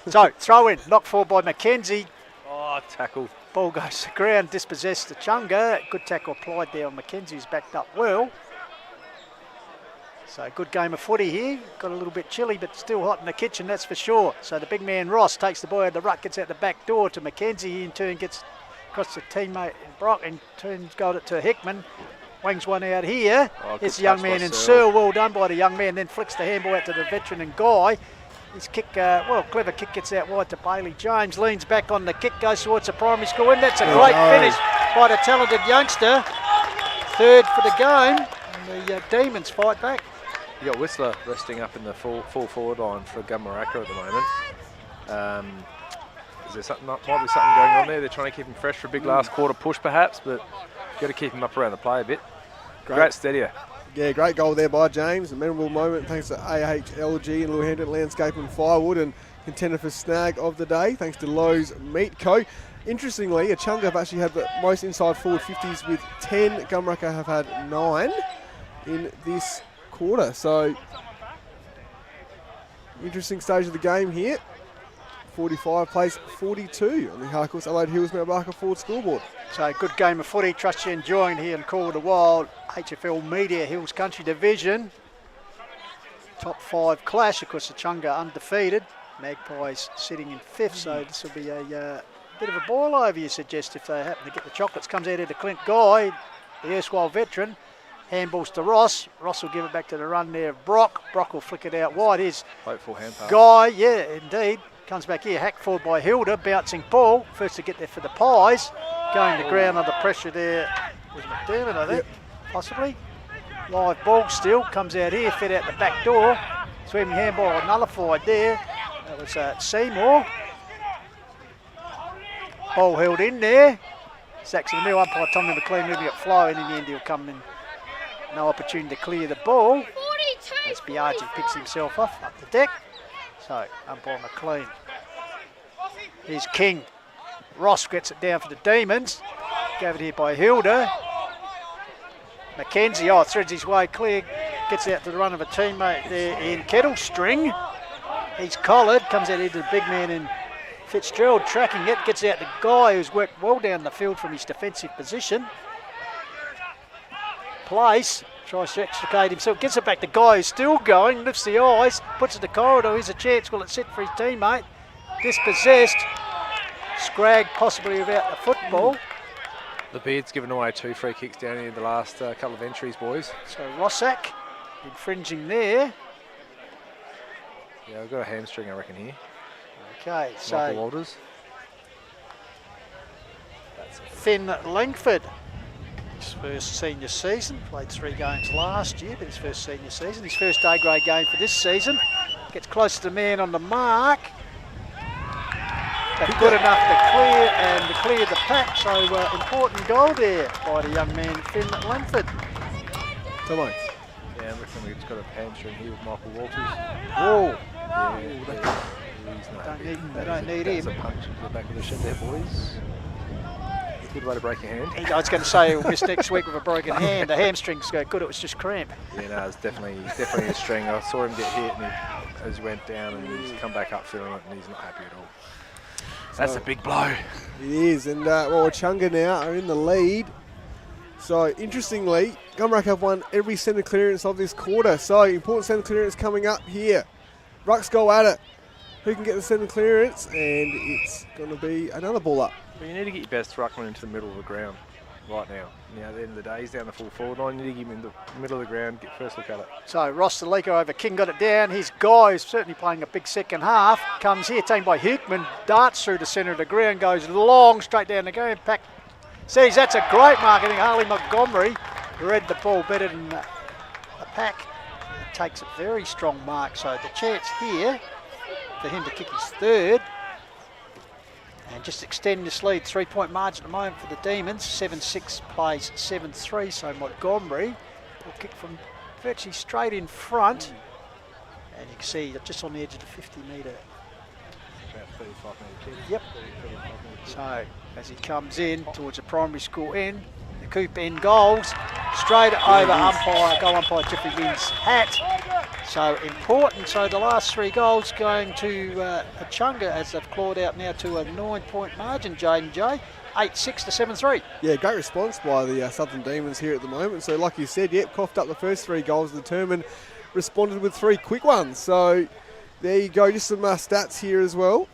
So, throw in. Knocked forward by Mackenzie. Oh, tackle. Ball goes to ground, dispossessed Echunga. Good tackle applied there on Mackenzie, who's backed up well. So good game of footy here. Got a little bit chilly, but still hot in the kitchen, that's for sure. So the big man Ross takes the ball out of the ruck, gets out the back door to Mackenzie. He in turn gets across to teammate Brock and turns got it to Hickman. Wings one out here. It's the young man in Searle. Well done by the young man. Then flicks the handball out to the veteran and Guy. His kick, clever kick gets out wide to Bailey James. Leans back on the kick, goes towards the primary school. And that's a great finish by the talented youngster. 3rd for the game. And the Demons fight back. You got Whistler resting up in the full forward line for Gumeracha at the moment. Is there something? Might be something going on there. They're trying to keep him fresh for a big last quarter push, perhaps, but got to keep him up around the play a bit. Great steadier. Yeah, great goal there by James. A memorable moment thanks to AHLG and Lewis Landscape and Firewood, and contender for snag of the day thanks to Lowe's Meat Co. Interestingly, Echunga have actually had the most inside forward 50s with 10. Gumeracha have had 9 in this quarter. So, interesting stage of the game here. 45 plays 42 on the Harcourts Adelaide Hills Mount Barker Ford scoreboard. So good game of footy. Trust you're enjoying here in Call of the Wild. HFL Media Hills Country Division. Top 5 clash. Of course, Echunga undefeated. Magpies sitting in 5th. So this will be a bit of a boil over, you suggest, if they happen to get the chocolates. Comes out here to Clint Guy, the erstwhile veteran. Handballs to Ross. Ross will give it back to the run there of Brock. Brock will flick it out wide. Here's hopeful hand pass. Guy, yeah, indeed. Comes back here, hacked forward by Hilda, bouncing ball. First to get there for the Pies. Going to ground under pressure there was McDermott, I think, possibly. Live ball still, comes out here, fed out the back door. Swimming handball nullified there. That was Seymour. Ball held in there. Sacks in the middle, umpire Tommy McLean moving it flow, and in the end he'll come in. No opportunity to clear the ball. As Biaggi picks himself off up the deck. So, umpire McLean. Here's King. Ross gets it down for the Demons. Gave it here by Hilda. Mackenzie, threads his way clear. Gets out to the run of a teammate there in Kettlestring. He's collared. Comes out here to the big man in Fitzgerald, tracking it. Gets out to Guy, who's worked well down the field from his defensive position. Place. Tries to extricate himself, gets it back to Guy, who's still going, lifts the eyes, puts it to corridor. Here's a chance, will it sit for his teammate? Dispossessed. Scrag possibly without the football. The Beard's given away 2 free kicks down here in the last couple of entries, boys. So Rossack infringing there. Yeah, we've got a hamstring, I reckon, here. Okay, so Michael Walters. Finn Langford first senior season. Played 3 games last year, but his first senior season. His first A-grade game for this season. Gets close to the man on the mark. But good enough to clear the pack. So important goal there by the young man Finn Langford. Come on. Yeah, I'm reckon we've got a hamstring here with Michael Walters. Whoa. Yeah, they don't need him. That's a punch into the back of the shed there, boys. Good way to break your hand. I was going to say he'll miss next week with a broken hand. The hamstrings go good, it was just cramp. Yeah, no, it's definitely a string. I saw him get hit and as he went down and he's come back up feeling it and he's not happy at all. That's a big blow. It is, and Echunga now are in the lead. So interestingly, Gumeracha have won every centre clearance of this quarter. So important centre clearance coming up here. Rucks go at it. Who can get the centre clearance? And it's going to be another ball up. Well, you need to get your best ruckman into the middle of the ground right now. Now, at the end of the day, he's down the full forward line. You need to get him in the middle of the ground, get first look at it. So Ross Deliko over King got it down. His guy, who's certainly playing a big second half, comes here, taken by Hickman, darts through the centre of the ground, goes long, straight down the ground. Pack sees that's a great mark. I think Harley Montgomery read the ball better than the pack. It takes a very strong mark. So the chance here for him to kick his third. And just extend this lead, 3-point margin at the moment for the Demons. 7-6 plays 7-3, so Montgomery will kick from virtually straight in front. And you can see just on the edge of the 50-metre. About 35 metre. Yep. So as he comes in towards the primary school end, the Coop end goals, straight over goal umpire Jeffrey Lynn's hat. So important. So the last 3 goals going to Echunga as they've clawed out now to a 9-point margin, J&J. 8-6 to 7-3. Yeah, great response by the Southern Demons here at the moment. So like you said, coughed up the first 3 goals. Determined, responded with 3 quick ones. So there you go, just some stats here as well.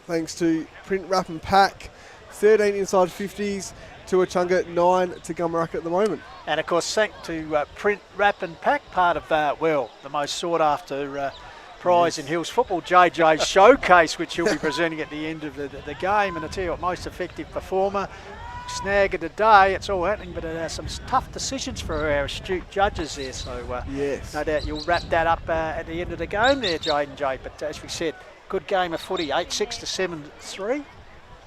Thanks to Print, Wrap and Pack. 13 inside 50s to Echunga, 9 to Gumeracha at the moment. And of course, thanks to Print, Wrap and Pack, part of, the most sought after prize in Hills football, JJ's Showcase, which he'll be presenting at the end of the game. And I tell you what, most effective performer, snag of the day. It's all happening, but some tough decisions for our astute judges there. So yes, no doubt you'll wrap that up at the end of the game there, J&J. But as we said, good game of footy, 8-6 to 7-3.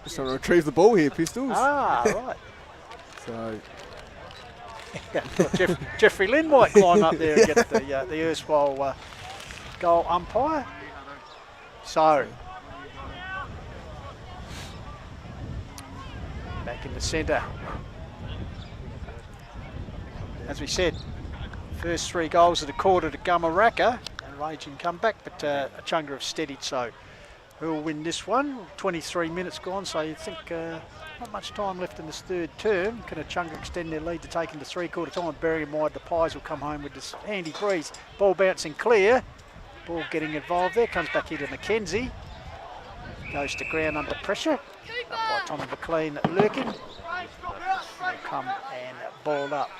Just trying to retrieve the ball here, Pistols. Ah, right. So Jeffrey Lynn might climb up there and get the erstwhile goal umpire. So back in the centre. As we said, first 3 goals of the quarter to Gumeracha, and raging comeback, but Echunga have steadied. So who will win this one? 23 minutes gone, so you think not much time left in this third term. Can Echunga extend their lead to take into 3/4 time? Burying wide, the Pies will come home with this handy breeze. Ball bouncing clear. Ball getting involved there. Comes back here to Mackenzie. Goes to ground under pressure. Up by Tommy McLean lurking. Will come and ball up.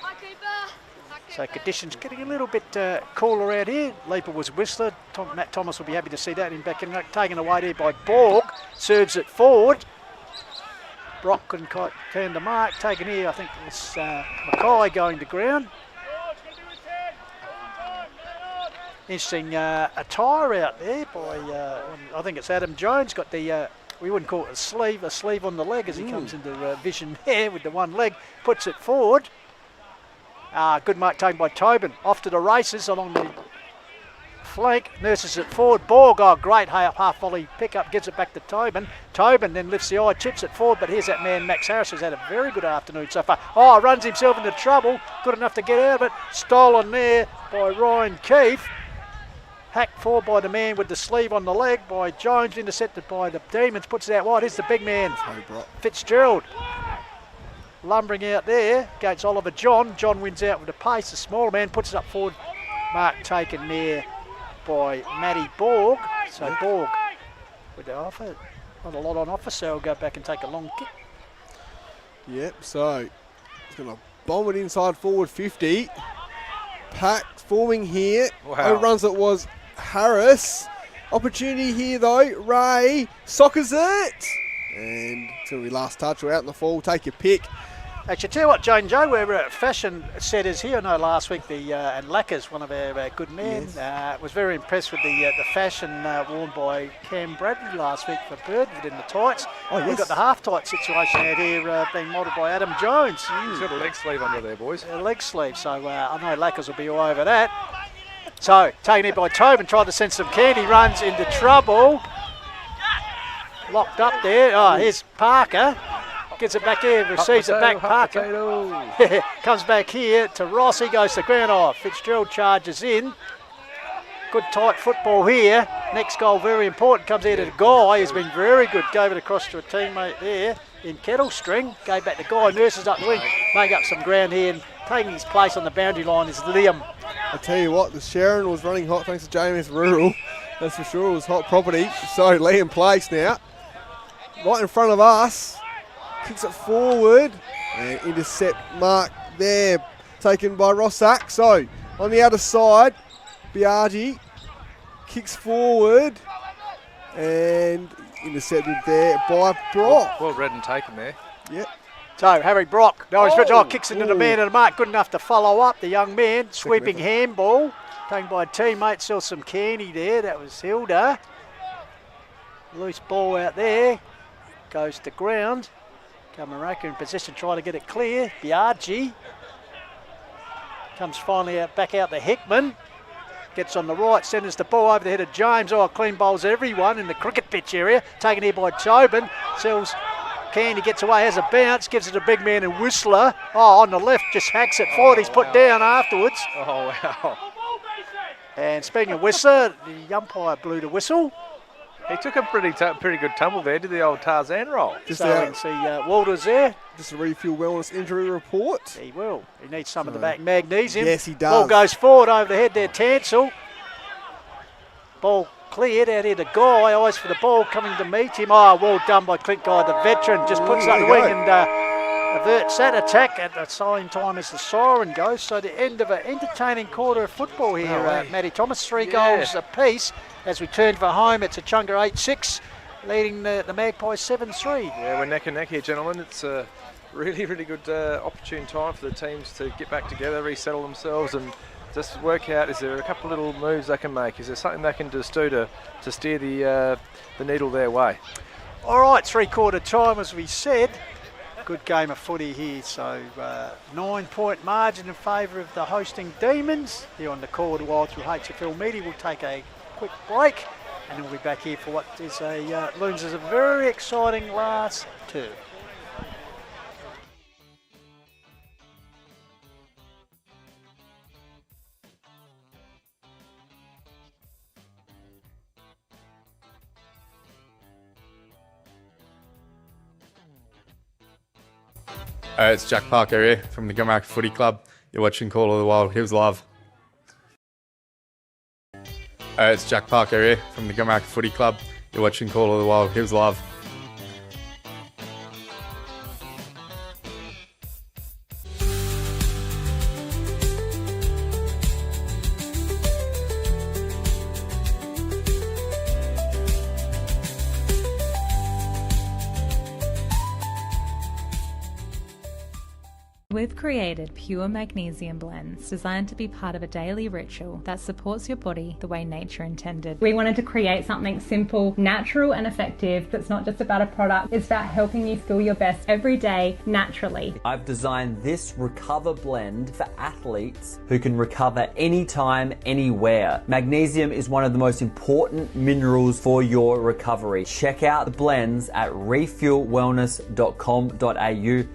So conditions getting a little bit cooler out here. Leaper was Whistler. Matt Thomas will be happy to see that in back in. Taken away there by Borg. Serves it forward. Brock couldn't quite turn the mark. Taken here, I think it's Mackay going to ground. Interesting attire out there by, I think it's Adam Jones. Got the, we wouldn't call it a sleeve on the leg as he comes into vision there with the one leg. Puts it forward. Good mark taken by Tobin. Off to the races along the flank. Nurses it forward. Borg, great half volley pickup. Gives it back to Tobin. Tobin then lifts the eye, chips it forward. But here's that man, Max Harris, who's had a very good afternoon so far. Runs himself into trouble. Good enough to get out of it. Stolen there by Ryan Keefe. Hacked forward by the man with the sleeve on the leg by Jones. Intercepted by the Demons. Puts it out wide. Here's the big man, Fitzgerald. Lumbering out there against Oliver John. John wins out with the pace. The smaller man puts it up forward. Mark taken there by Matty Borg. So Borg with the offer. Not a lot on offer, so he'll go back and take a long kick. Yep, so he's going to bomb it inside forward 50. Pack forming here. Wow. Overruns it was Harris. Opportunity here though. Ray soccers it. And it's going to be last touch or out in the fall. Take your pick. Actually, tell you what, Jane Joe, we're fashion setters here. I know last week and Lacquers, one of our good men, was very impressed with the fashion worn by Cam Bradley last week for Birdwood in the tights. Oh, yes. We've got the half-tight situation out here being modelled by Adam Jones. He's got a leg sleeve under there, boys. A leg sleeve, so I know Lacquers will be all over that. So, taken in by Tobin, tried to send some candy, runs into trouble. Locked up there. Oh, here's Parker. Gets it back here, receives it back, Parker. Comes back here to Rossi, goes to ground off. Fitzgerald charges in. Good tight football here. Next goal, very important, comes here to the Guy. He's been very good. Gave it across to a teammate there in Kettle String. Gave back to Guy, nurses up the wing. Make up some ground here and taking his place on the boundary line is Liam. I tell you what, the Sharon was running hot thanks to JMS Rural. That's for sure, it was hot property. So Liam Place now, right in front of us. Kicks it forward and intercept mark there, taken by Rossack. So on the other side, Biaggi kicks forward and intercepted there by Brock. Well read and taken there. Yep. So Harry Brock, kicks into the man of the mark, good enough to follow up. The young man, sweeping handball, taken by a teammate, saw some candy there. That was Hilda. Loose ball out there, goes to ground. Gumeracha in position, trying to get it clear. Biaggi comes finally back out to Hickman. Gets on the right, sends the ball over the head of James. Oh, clean bowls everyone in the cricket pitch area. Taken here by Tobin. Sells Candy, gets away, has a bounce, gives it a big man and Whistler. Oh, on the left, just hacks it forward. He's put down afterwards. Oh, wow. And speaking of Whistler, the umpire blew the whistle. He took a pretty good tumble there, did the old Tarzan roll. Just so we can see Walters there. Just a refuel wellness injury report. He will. He needs some of the back magnesium. Yes, he does. Ball goes forward over the head there, Tansel. Ball cleared out here to Guy. Eyes for the ball coming to meet him. Oh, well done by Clint Guy, the veteran. Just puts it up the wing and averts that attack at the same time as the siren goes. So the end of an entertaining quarter of football here, Matty Thomas. 3 goals apiece. As we turn for home, it's Echunga 8-6, leading the Magpies 7-3. Yeah, we're neck and neck here, gentlemen. It's a really, really good opportune time for the teams to get back together, resettle themselves, and just work out, is there a couple of little moves they can make? Is there something they can just do to steer the needle their way? All right, 3/4 time, as we said. Good game of footy here, so 9-point margin in favour of the hosting Demons. Here on the Call of the Wild through HFL Media. We'll take a quick break and we'll be back here for what is looms as a very exciting last two. It's Jack Parker here from the Gumeracha Footy Club. You're watching Call of the Wild. Hills Love. It's Jack Parker here from the Gumeracha Footy Club. You're watching Call of the Wild. Hills Love. We've created pure magnesium blends designed to be part of a daily ritual that supports your body the way nature intended. We wanted to create something simple, natural and effective that's not just about a product, it's about helping you feel your best every day naturally. I've designed this Recover blend for athletes who can recover anytime, anywhere. Magnesium is one of the most important minerals for your recovery. Check out the blends at refuelwellness.com.au.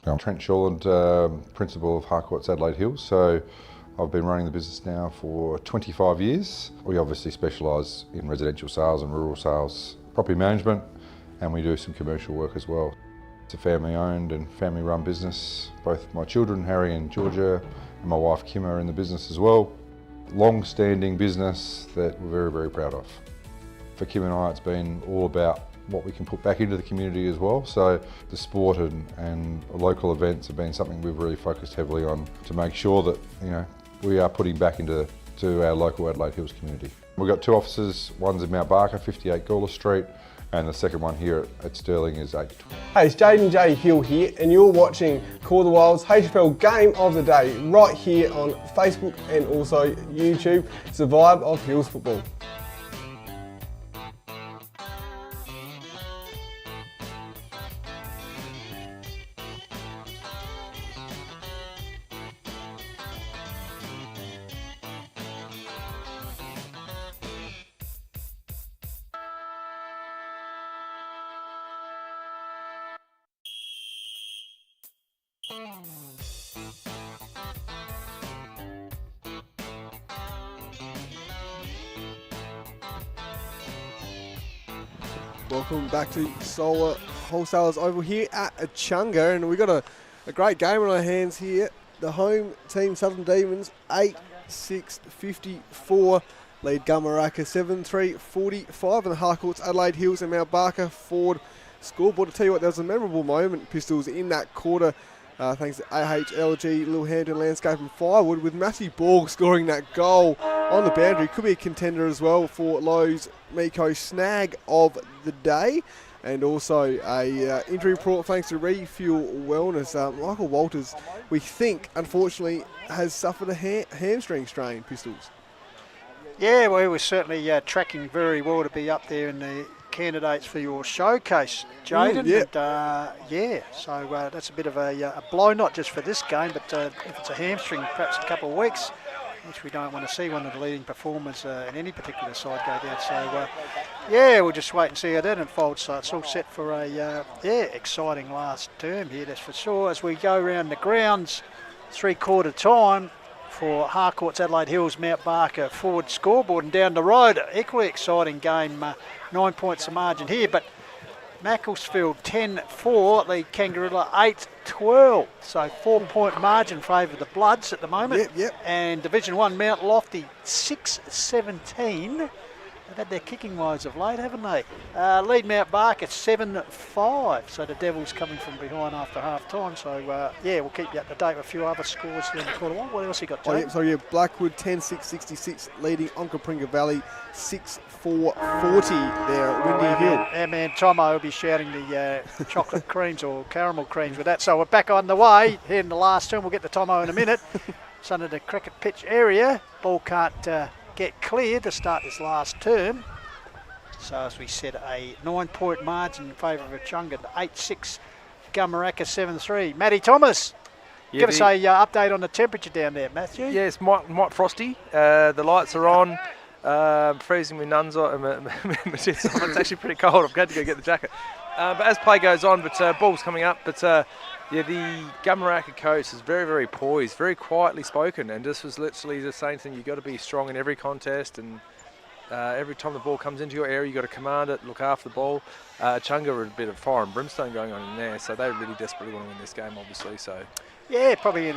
I'm Trent Shawland, Principal of Harcourts Adelaide Hills. So I've been running the business now for 25 years. We obviously specialise in residential sales and rural sales, property management, and we do some commercial work as well. It's a family owned and family run business. Both my children, Harry and Georgia, and my wife Kim are in the business as well. Long-standing business that we're very, very proud of. For Kim and I, it's been all about what we can put back into the community as well. So the sport and local events have been something we've really focused heavily on to make sure that, you know, we are putting back into our local Adelaide Hills community. We've got 2 offices, one's in Mount Barker, 58 Gawler Street, and the second one here at Stirling is 8. Hey, it's Jaden J Hill here, and you're watching Call the Wild's HFL Game of the Day right here on Facebook and also YouTube. It's the vibe of Hills football. Welcome back to Solar Wholesalers over here at Echunga, and we've got a great game on our hands here. The home team, Southern Demons, 8-6-54, lead Gumeracha 7-3-45, and the Harcourts, Adelaide Hills and Mount Barker forward scoreboard. To tell you what, there was a memorable moment, Pistols, in that quarter, thanks to AHLG, Littlehampton Landscape and Firewood, with Matthew Borg scoring that goal on the boundary. Could be a contender as well for Lowe's Miko snag of the day. And also a injury report thanks to Refuel Wellness. Michael Walters, we think, unfortunately, has suffered a hamstring strain, Pistols. Yeah, well, we're certainly tracking very well to be up there in the candidates for your showcase, Jaden. So that's a bit of a blow, not just for this game, but if it's a hamstring, perhaps a couple of weeks, which we don't want to see one of the leading performers in any particular side go down. So, we'll just wait and see how that unfolds. So it's all set for a exciting last term here, that's for sure. As we go around the grounds, 3/4 time for Harcourts, Adelaide Hills, Mount Barker forward scoreboard, and down the road, equally exciting game, 9 points the margin here, but Macclesfield 10-4, lead Kangaroo 8-12. So 4-point margin favour the Bloods at the moment. Yep. And Division 1 Mount Lofty 6-17. They've had their kicking woes of late, haven't they? Lead Mount Barker 7-5. So the Devils coming from behind after half time. So we'll keep you up to date with a few other scores in the quarter. What else you got, Jay? Blackwood 10-6-66, leading Onkapringa Valley 6-4-40 there at Windy Hill. Our man Tomo will be shouting the chocolate creams or caramel creams with that. So we're back on the way here in the last turn. We'll get the Tomo in a minute. It's under the cricket pitch area. Ball can't get clear to start this last term. So as we said, a 9-point margin in favour of Echunga, 8-6, Gumeracha 7-3. Matty Thomas, give us a update on the temperature down there, Matthew. Yeah, it's might frosty. The lights are on. Freezing my nuns on. It's actually pretty cold. I'm glad to go get the jacket. But as play goes on, ball's coming up. But the Gumeracha coach is very, very poised, very quietly spoken, and this was literally the same thing. You've got to be strong in every contest, and every time the ball comes into your area, you've got to command it, look after the ball. Echunga are a bit of fire and brimstone going on in there, so they really desperately want to win this game, obviously. So. Yeah, probably in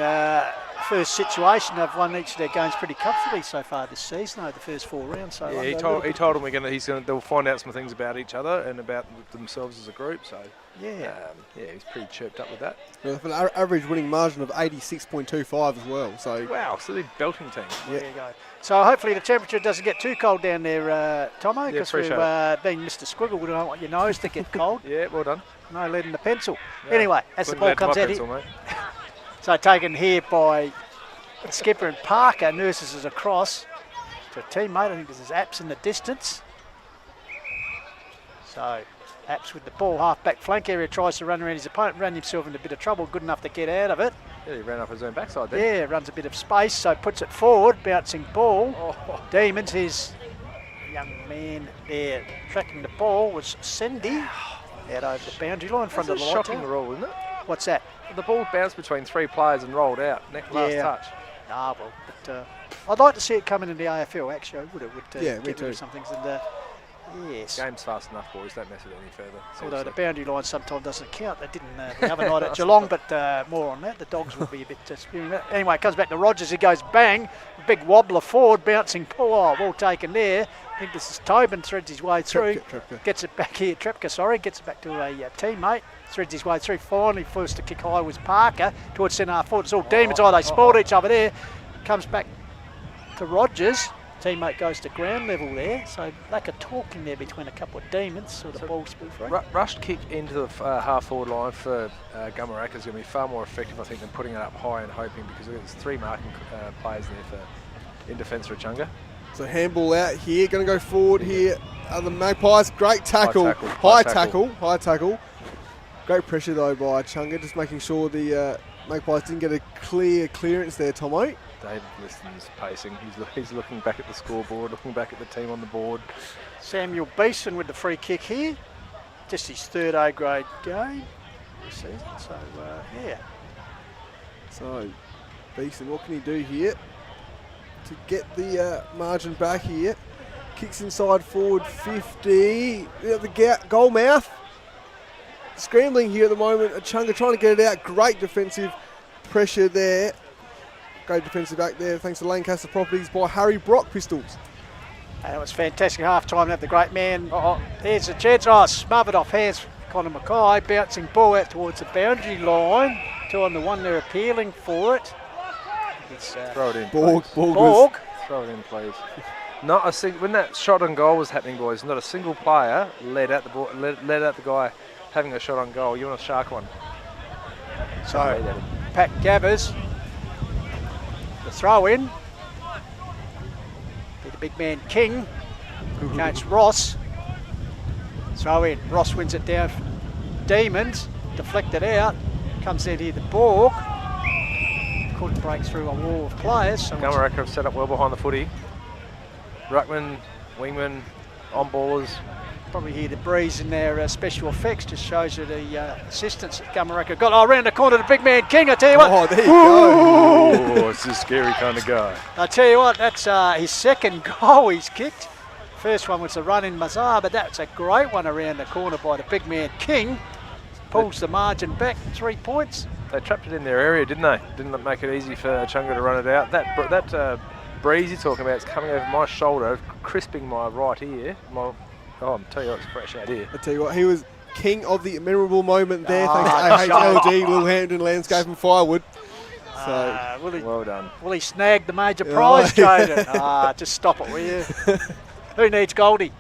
first situation, they've won each of their games pretty comfortably so far this season, the first 4 rounds. So he told them they'll find out some things about each other and about themselves as a group. So he's pretty chirped up with that. Yeah, for an average winning margin of 86.25 as well. So wow, so they're belting team. Yeah. There you go. So hopefully the temperature doesn't get too cold down there, Tomo, because we've being Mr. Squiggle, we don't want your nose to get cold. Yeah, well done. No lead in the pencil. Yeah. Anyway, as the ball comes out here. So taken here by the skipper and Parker, nurses us across to a teammate. I think this is Apps in the distance. So Apps with the ball, half-back flank area, tries to run around his opponent, ran himself into a bit of trouble, good enough to get out of it. Yeah, he ran off his own backside there. Yeah, runs a bit of space, so puts it forward, bouncing ball. Demons, his young man there tracking the ball was Sendy out over the boundary line in front of the line. That's a shocking rule, isn't it? What's that? The ball bounced between 3 players and rolled out. Last touch. But I'd like to see it coming in the AFL. Actually, I would. It would me get too. rid of some things. And Yes. Game's fast enough, boys. Don't mess it any further. Although the boundary line sometimes doesn't count. They didn't the other night at Geelong, but more on that. The Dogs will be a bit spewing. Anyway, it comes back to Rogers. He goes bang. Big wobbler forward, bouncing. Oh, well taken there. I think this is Tobin, threads his way through. Trepka. Gets it back here. Trepka, sorry. Gets it back to a teammate. Threads his way through. Finally, first to kick high was Parker towards centre half forward. It's all Demons. They spoiled each other there. Comes back to Rogers. Teammate goes to ground level there, so lack of talking there between a couple of Demons, sort of ball spill free. Rushed kick into the half forward line for Gumeracha is going to be far more effective, I think, than putting it up high and hoping, because there's 3 marking players there in defence for Echunga. So handball out here, going to go forward here. The Magpies, great tackle. High tackle. Great pressure though by Echunga, just making sure the Magpies didn't get a clear clearance there, Tomo. David Liston's pacing. He's looking back at the scoreboard, looking back at the team on the board. Samuel Beeson with the free kick here. Just his 3rd A-grade game this season. So, yeah. So, Beeson, what can he do here to get the margin back here? Kicks inside forward 50. The goal mouth. Scrambling here at the moment. Echunga trying to get it out. Great defensive pressure there. Great defensive back there, thanks to Lancaster Properties by Harry Brock Pistols. That was fantastic half-time. Have the great man. There's a chance. Smothered off hands. Connor Mackay bouncing ball out towards the boundary line. 2 on the 1. They're appealing for it. It's, throw it in. Borg. Throw it in, please. Not a single. When that shot on goal was happening, boys, not a single player led out the ball, led out the guy having a shot on goal. You want a shark one? So Pat Gathers. Throw in. Be the big man King against Ross. Throw in. Ross wins it down. Demons deflected out. Comes in here the Borg. Couldn't break through a wall of players. So Gumeracha have set up well behind the footy. Ruckman, wingman, on ballers. Probably hear the breeze in their special effects. Just shows you the assistance that Gumeracha got. Around the corner, the big man King. I tell you what. Oh, there you go. Oh, it's a scary kind of guy. I tell you what, that's his 2nd goal he's kicked. First one was the run in Mazar, but that's a great one around the corner by the big man King. Pulls the margin back 3 points. They trapped it in their area, didn't they? Didn't make it easy for Echunga to run it out. That breeze you're talking about is coming over my shoulder, crisping my right ear. I'm telling you, it's fresh out here. I tell you what, he was king of the memorable moment there, thanks to AHLG, Littlehampton Landscape and Firewood. So well done. Will he snag the major prize, Jaden? Just stop it, will you? Who needs Goldie?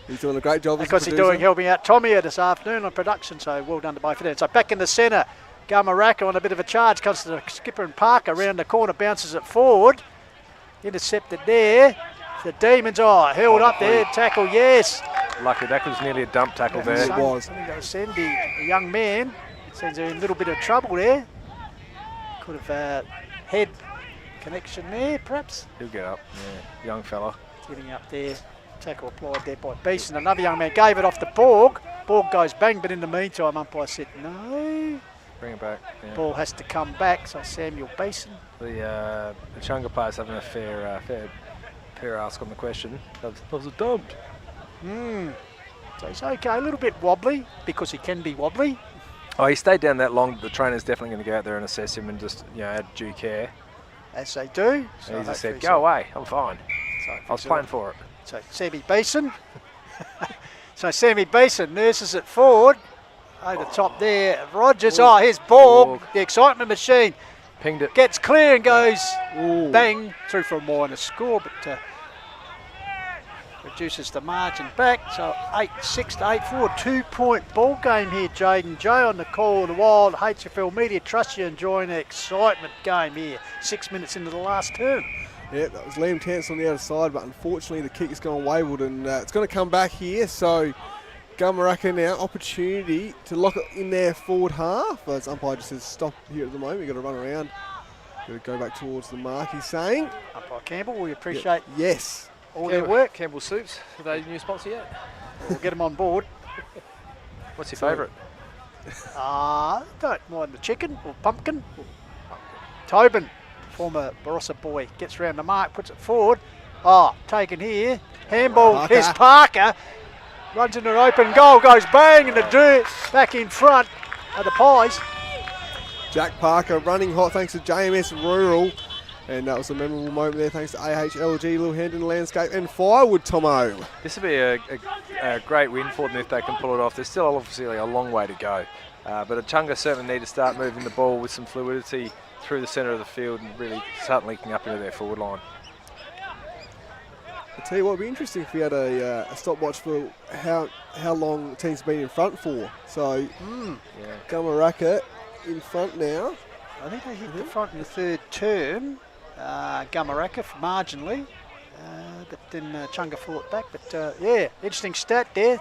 He's doing a great job. Because he's helping out Tommy here this afternoon on production, so well done to both of them. So back in the centre, Gumeracha on a bit of a charge, comes to the skipper and Parker around the corner, bounces it forward. Intercepted there. The Demons held up there, tackle, yes. Lucky, that was nearly a dump tackle there. It was. I think that was Sandy, a young man. Seems they're in a little bit of trouble there. Could have head connection there, perhaps. He'll get up, young fella. Getting up there, tackle applied there by Beeson. Another young man gave it off to Borg. Borg goes bang, but in the meantime, umpire said no. Bring it back. Yeah. Ball has to come back, so Samuel Beeson. The Echunga players having a fair ask on the question. That was a dump. So he's okay, a little bit wobbly, because he can be wobbly. Oh, he stayed down that long. The trainer's definitely going to go out there and assess him and just, add due care. As they do. So he just said, go away, I'm fine. So I was playing for it. So Sammy Beeson. So Sammy Beeson nurses it forward. Over the top there, Rogers. Here's Borg, the excitement machine. Pinged it. Gets clear and goes bang through for a minor score, but reduces the margin back. So 8-6 to 8-4, 2-point ball game here. Jaden Joe on the call of the Wild. HFL Media Trust you enjoying the excitement game here. 6 minutes into the last term. Yeah, that was Liam Tance on the other side, but unfortunately the kick has gone wayward and it's going to come back here. So Gumeracha now, opportunity to lock it in their forward half. As umpire just says stop here at the moment, you've got to run around. Got to go back towards the mark, he's saying. Umpire Campbell, we appreciate yes. all their work. Campbell Soups, are they a new sponsor yet? We'll get them on board. What's your favourite? Don't mind the chicken or pumpkin. Tobin, former Barossa boy, gets round the mark, puts it forward. Oh, taken here. Handball, here's Parker. Runs in an open goal, goes bang in the dirt, back in front of the Pies. Jack Parker running hot thanks to JMS Rural. And that was a memorable moment there thanks to AHLG, Little Hendon Landscape and Firewood, Tomo. This will be a great win for them if they can pull it off. There's still obviously a long way to go. But Echunga certainly need to start moving the ball with some fluidity through the centre of the field and really start linking up into their forward line. I'll tell you what, it'd be interesting if we had a stopwatch for how long the team's been in front for. So, Gumeracha in front now. I think they hit the front in the third term. Gumeracha marginally, but then Echunga fought back. But yeah, interesting stat there.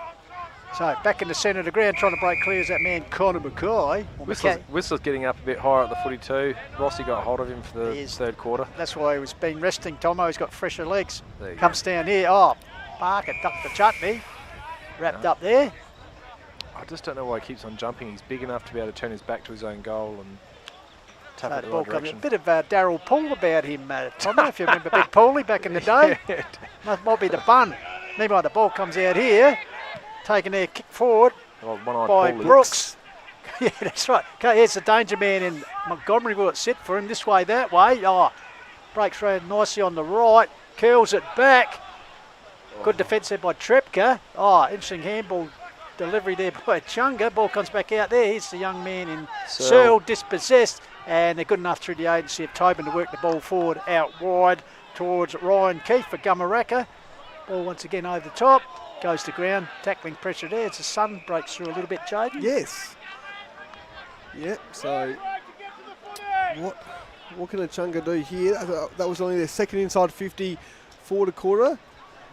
So back in the centre of the ground, trying to break clear is that man Connor Mackay. Whistler's getting up a bit higher at the footy too. Rossi got hold of him for the third quarter. That's why he was been resting. Tomo, he's got fresher legs. Comes down here. Oh, Parker ducked the chutney. Wrapped up there. I just don't know why he keeps on jumping. He's big enough to be able to turn his back to his own goal and tap it the right direction. A bit of Daryl Poole about him, Tomo, if you remember Big Paulie back in the day. Might be the bun. Meanwhile, the ball comes out here. Taken there, kick forward by Brooks. Yeah, that's right. Okay, here's the danger man in Montgomery. Will it sit for him this way, that way? Oh, breaks around nicely on the right, curls it back. Good defence there by Trepka. Oh, interesting handball delivery there by Echunga. Ball comes back out there. Here's the young man in Searle, dispossessed. And they're good enough through the agency of Tobin to work the ball forward out wide towards Ryan Keefe for Gumeracha. Ball once again over the top. Goes to ground, tackling pressure there. It's the sun breaks through a little bit, Jaden. Yes. Yep, so what can Echunga do here? That was only their second inside 50 forward quarter.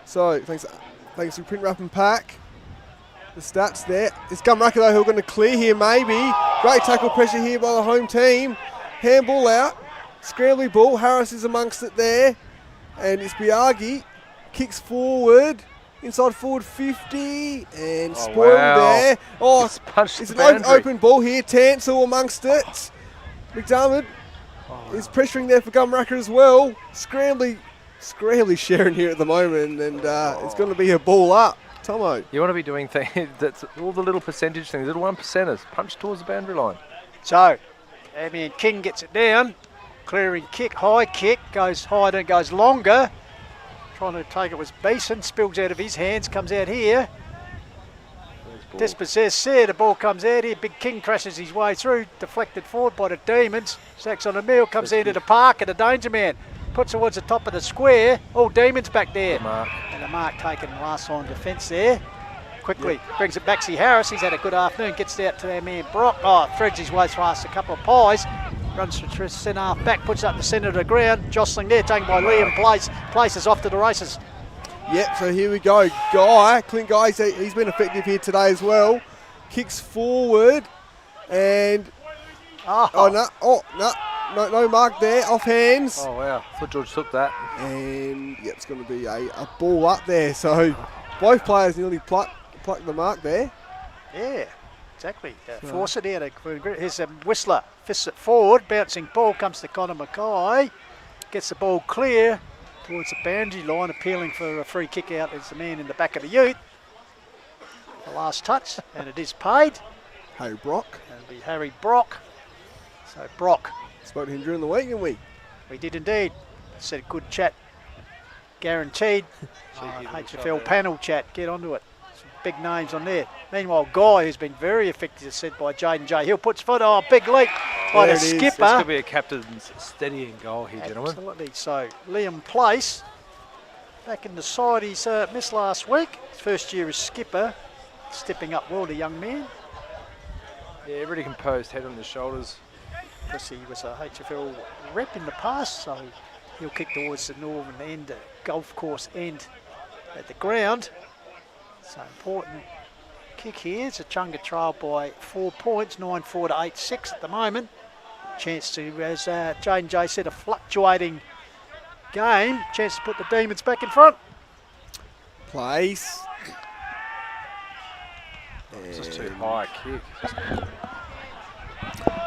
So thanks to Print Wrap and Pack. The stats there. It's Gumeracha though who are going to clear here maybe. Great tackle pressure here by the home team. Handball out. Scrambly ball. Harris is amongst it there. And it's Biagi. Kicks forward. Inside forward 50 and spoiled there. Oh, it's an open ball here. Tansel amongst it. McDermott is pressuring there for Gumeracha as well. Scrambly sharing here at the moment, and it's going to be a ball up. Tomo. You want to be doing things, that's all the little percentage things, little 1%ers. Punch towards the boundary line. So, King gets it down. Clearing kick, high kick, goes high and goes longer. Trying to take it was Beeson, spills out of his hands, comes out here. Dispossessed there, the ball comes out here. Big King crashes his way through, deflected forward by the Demons. Sacks on a meal, comes into the park and the danger man. Puts towards the top of the square. All Demons back there. And the mark taken last line defence there. Quickly brings it back to Harris. He's had a good afternoon. Gets it out to their man Brock. Oh, threads his way past a couple of Pies. Runs to centre half back, puts up the centre of the ground. Jostling there, taken by Liam Places off to the races. Yep, so here we go. Clint Guy, he's been effective here today as well. Kicks forward and no mark there, off hands. Oh wow, I thought George took that. And it's going to be a ball up there. So both players nearly plucked the mark there. Yeah, exactly. Force it out. Here's Whistler, fists it forward, bouncing ball comes to Connor Mackay. Gets the ball clear towards the boundary line, appealing for a free kick out. There's the man in the back of the ute. The last touch, and it is paid. Harry Brock. It'll be Harry Brock. So Brock. Spoke to him during the week, didn't we? We did indeed. Said good chat. Guaranteed. HFL panel chat. Get onto it. Some big names on there. Meanwhile, Guy, who's been very effective, as said by Jaden J. Hill, puts foot. Oh, big leap by the skipper. This could be a captain's steadying goal here, gentlemen. Absolutely. So Liam Place, back in the side he's missed last week. His first year as skipper, stepping up well, the young man. Yeah, really composed, head on his shoulders. Because he was a HFL rep in the past, so he'll kick towards the northern end, golf course end at the ground. So important kick here. It's a Echunga trail by 4 points, 9-4 to 8-6 at the moment. Chance to, as Jane J said, a fluctuating game. Chance to put the Demons back in front. Place. It's just too high a kick.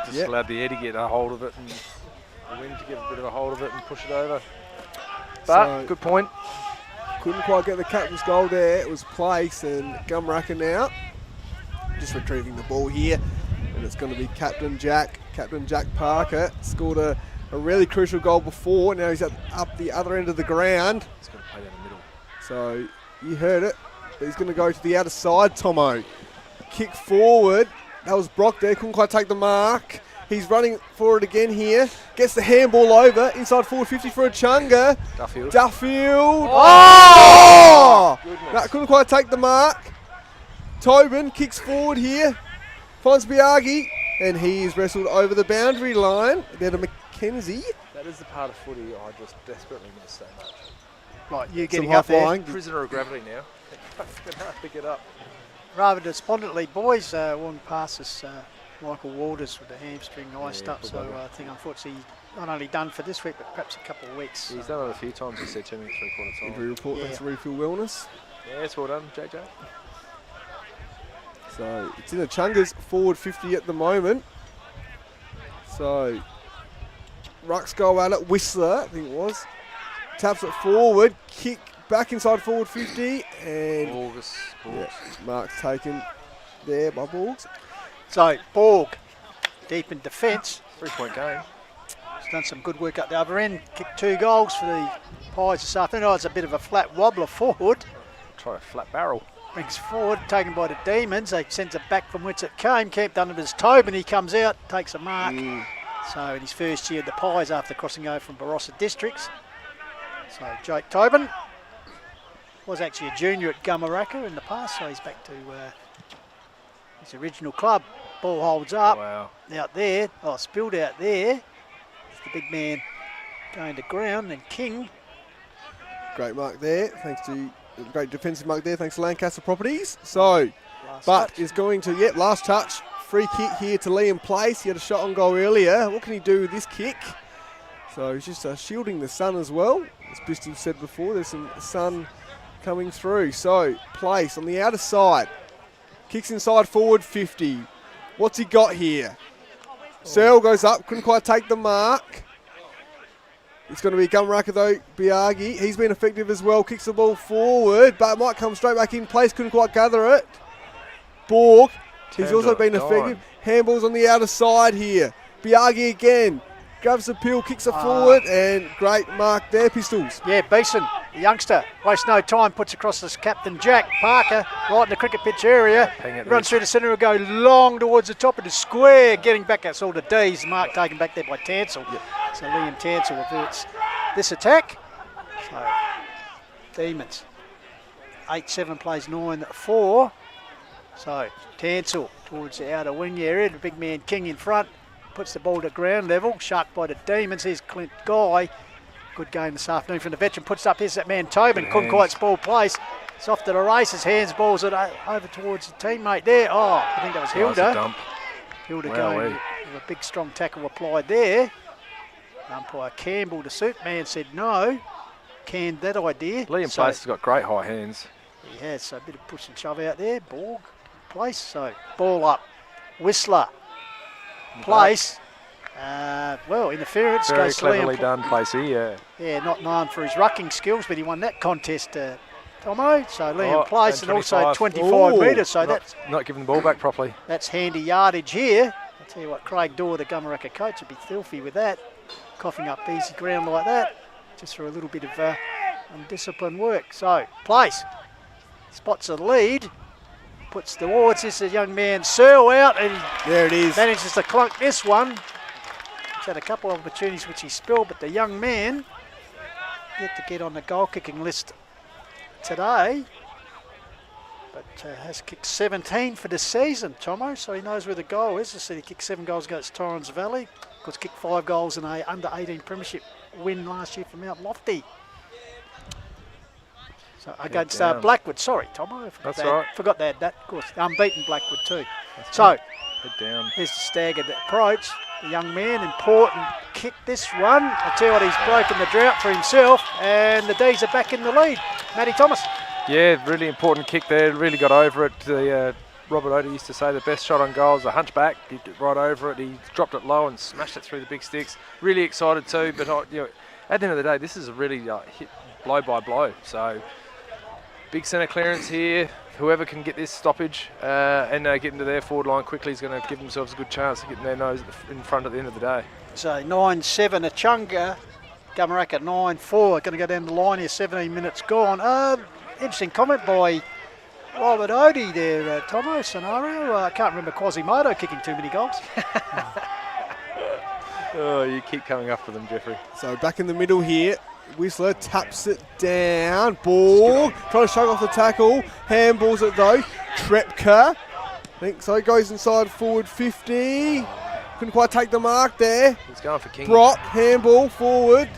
Just allowed the air to get a hold of it and the wind to get a bit of a hold of it and push it over. but good point. Couldn't quite get the captain's goal there. It was place, and Gumeracha now just retrieving the ball here, and it's going to be Captain Jack Parker. Scored a really crucial goal before. Now he's up the other end of the ground. He's going to play down the middle. So you heard it, but he's going to go to the outer side, Tomo. Kick forward. That was Brock there, couldn't quite take the mark. He's running for it again here. Gets the handball over. Inside forward 50 for Echunga. Duffield. Oh! That couldn't quite take the mark. Tobin kicks forward here. Finds Biagi. And he is wrestled over the boundary line. Down to McKenzie. That is the part of footy I just desperately miss so much. Right, you getting up there. Prisoner of gravity now. Pick it up. Rather despondently, boys, walking past us, Michael Walters with the hamstring iced up, so I think unfortunately not only done for this week, but perhaps a couple of weeks. He's done it a few times, he said 2 minutes, 3/4 time. Injury report, thanks to Refill Wellness. Yeah, it's well done, JJ. So it's in Echunga's forward 50 at the moment. So Rucks go at it, Whistler, I think it was. Taps it forward, kick back inside forward 50, and Borgs. mark's taken there by Borgs. So Borg, deep in defence. 3-point game. He's done some good work up the other end. Kicked 2 goals for the Pies this afternoon. Oh, it's a bit of a flat wobbler forward. Try a flat barrel. Brings forward, taken by the Demons. They sends it back from whence it came. Kept under his toe, and he comes out, takes a mark. So in his first year, the Pies after crossing over from Barossa Districts. So Jake Tobin was actually a junior at Gumeracha in the past, so he's back to his original club. Ball holds up. Wow. Out there. Oh, spilled out there. It's the big man going to ground, and King. Great mark there, thanks to great defensive mark there, thanks to Lancaster Properties. So, is going to, last touch. Free kick here to Liam Place. He had a shot on goal earlier. What can he do with this kick? So he's just shielding the sun as well. As Bristol said before, there's some sun coming through. So, Place on the outer side. Kicks inside forward 50. What's he got here? Searle goes up, couldn't quite take the mark. It's going to be Gumeracha though, Biagi. He's been effective as well, kicks the ball forward, but it might come straight back in place, couldn't quite gather it. Borg, he's also been effective. Handballs on the outer side here. Biagi again. Grabs the pill, kicks it forward, and great mark there, Pistols. Yeah, Beeson, the youngster, wastes no time, puts across this Captain Jack Parker, right in the cricket pitch area. Runs through the centre, will go long towards the top of the square, getting back, that's all the D's. Mark taken back there by Tansel. So Liam Tansel reverts this attack. So, Demons, 8-7 plays 9-4. So, Tansel towards the outer wing area, the big man King in front. Puts the ball to ground level, sharked by the Demons. Here's Clint Guy. Good game this afternoon from the veteran. Puts it up, here's that man Tobin. Couldn't quite spoil place. It's off to the races. Hands balls it over towards the teammate there. Oh, I think that was Hilda. Hilda going with a big strong tackle applied there. Umpire Campbell, the suit man, said no. Canned that idea. Liam Place has got great high hands. He has, so a bit of push and shove out there. Borg, Place. So ball up. Whistler. Place. Well, interference. Very goes cleverly Liam done, Placey, yeah. Yeah, not known for his rucking skills, but he won that contest, Tomo. So Liam Place, and also 25 metres. So that's not giving the ball back properly. That's handy yardage here. I'll tell you what, Craig Dorr, the Gumeracha coach, would be filthy with that. Coughing up easy ground like that, just for a little bit of undisciplined work. So Place spots a lead. Puts towards this, a young man Searle out, and there it is. Manages to clunk this one. He's had a couple of opportunities which he spilled, but the young man yet to get on the goal kicking list today, but has kicked 17 for the season, Tomo, so he knows where the goal is. I said he kicked 7 goals against Torrens Valley. Of course, kicked 5 goals in a under-18 premiership win last year for Mount Lofty. So against Blackwood, sorry, Tomo. That's right. Forgot they had that, of course. Unbeaten Blackwood too. So, head down. Here's the staggered approach. The young man, important kick this one. I tell you what, he's broken the drought for himself, and the D's are back in the lead. Matty Thomas. Yeah, really important kick there. Really got over it. The Robert Odie used to say the best shot on goal is a hunchback. He did right over it. He dropped it low and smashed it through the big sticks. Really excited too, but at the end of the day, this is really hit blow by blow. So big centre clearance here. Whoever can get this stoppage and get into their forward line quickly is going to give themselves a good chance of getting their nose in front at the end of the day. So 9-7 Echunga, Gumeracha 9-4. Going to go down the line here, 17 minutes gone. Interesting comment by Robert Odie there, Tomo, scenario. I can't remember Quasimodo kicking too many goals. Oh, you keep coming after them, Jeffrey. So back in the middle here. Whistler taps it down. Ball. Trying to shove off the tackle. Handballs it though. Trepka. I think so. Goes inside forward 50. Couldn't quite take the mark there. He's going for King. Brock. Handball forward.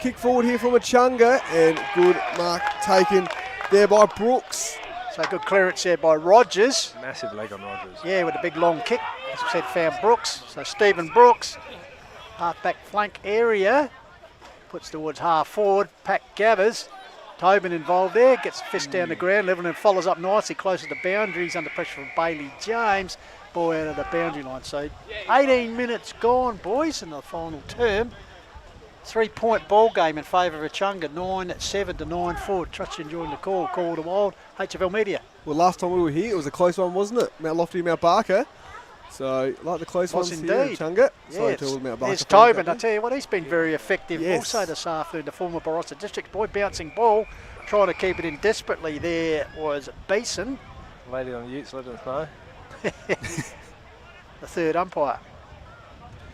Kick forward here from Echunga. And good mark taken there by Brooks. So good clearance there by Rogers. Massive leg on Rogers. Yeah, with a big long kick. As I said, found Brooks. So Stephen Brooks. Half-back flank area. Puts towards half forward. Pack gathers. Tobin involved there. Gets the fist down the ground level and follows up nicely closer to boundaries under pressure from Bailey James. Ball out of the boundary line. So 18 minutes gone, boys, in the final term. 3-point ball game in favour of Echunga. 9-7 to 9-4. Trust you enjoying the call. Call to Wild. HFL Media. Well, last time we were here, it was a close one, wasn't it? Mount Lofty, Mount Barker. So, like the close ones indeed. here, Echunga. Yeah, to Mount Barker. there's Tobin. I tell you what, he's been very effective Yes. also this afternoon. The former Barossa District boy, bouncing ball, trying to keep it in desperately. There was Beeson. Lady on the Utes, let us know. The third umpire.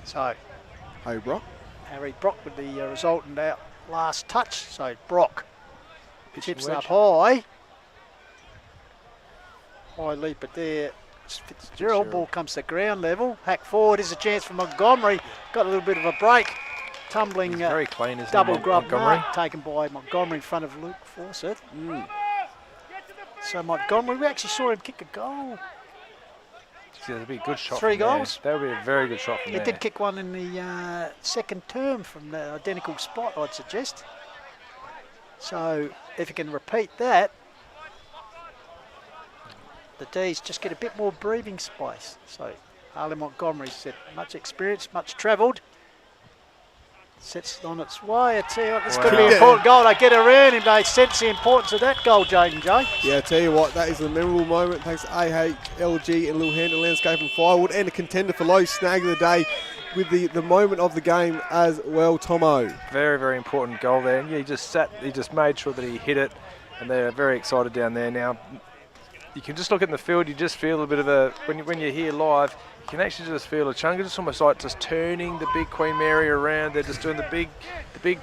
So, Harry Brock. Harry Brock with the resultant out last touch. So, Brock chips wedge. up high. High leap it there. Fitzgerald. Ball comes to ground level. Hack forward is a chance for Montgomery. Got a little bit of a break. Tumbling very clean, isn't double he, grub Montgomery? mark taken by Montgomery in front of Luke Fawcett. So Montgomery, we actually saw him kick a goal. Yeah, that'd be a good shot. 3 from there. goals. That would be a very good shot from He there. did kick one in the second term from the identical spot, I'd suggest. So if he can repeat that, the D's just get a bit more breathing space. So Harley Montgomery said, much experience, much travelled. Sets on its way. I tell you what, this could be an important goal. They get around him. They sense the importance of that goal, Jaden J. Yeah, I tell you what, that is a memorable moment. Thanks to AHLG and Little Hampton Landscape and Firewood, and a contender for low snag of the day with the moment of the game as well, Tomo. Very, very important goal there. And yeah, he just made sure that he hit it, and they're very excited down there now. You can just look in the field, you just feel a bit of a, when you're here live, you can actually just feel Echunga just almost like just turning the big Queen Mary around. They're just doing the big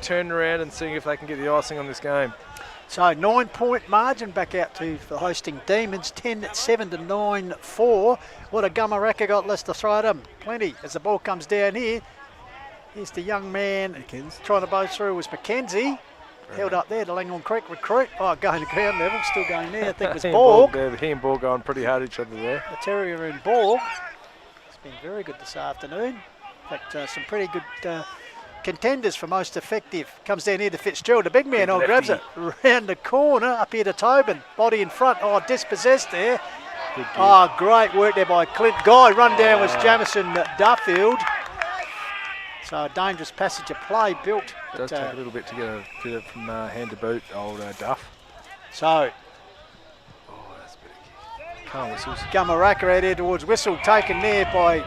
turnaround and seeing if they can get the icing on this game. So 9-point margin back out to the hosting Demons, 10-7 to 9-4. What a Gumeracha got less to throw at them. Plenty as the ball comes down here. Here's the young man trying to bow through was Mackenzie. Held up there, the Langhorne Creek recruit. Oh, going to ground level, still going there. I think it was Borg. He and Borg going pretty hard at each other there. The Terrier and Borg. It's been very good this afternoon. In fact, some pretty good contenders for most effective. Comes down here to Fitzgerald, the big man. Big Grabs it lefty. round the corner, up here to Tobin. Body in front. Oh, dispossessed there. Oh, great work there by Clint. Guy run down was Jamison Duffield. So a dangerous passage of play built. It does take a little bit to get it from hand to boot, old Duff. So, Can't whistles. Gumeracha out here towards Whistle, taken there by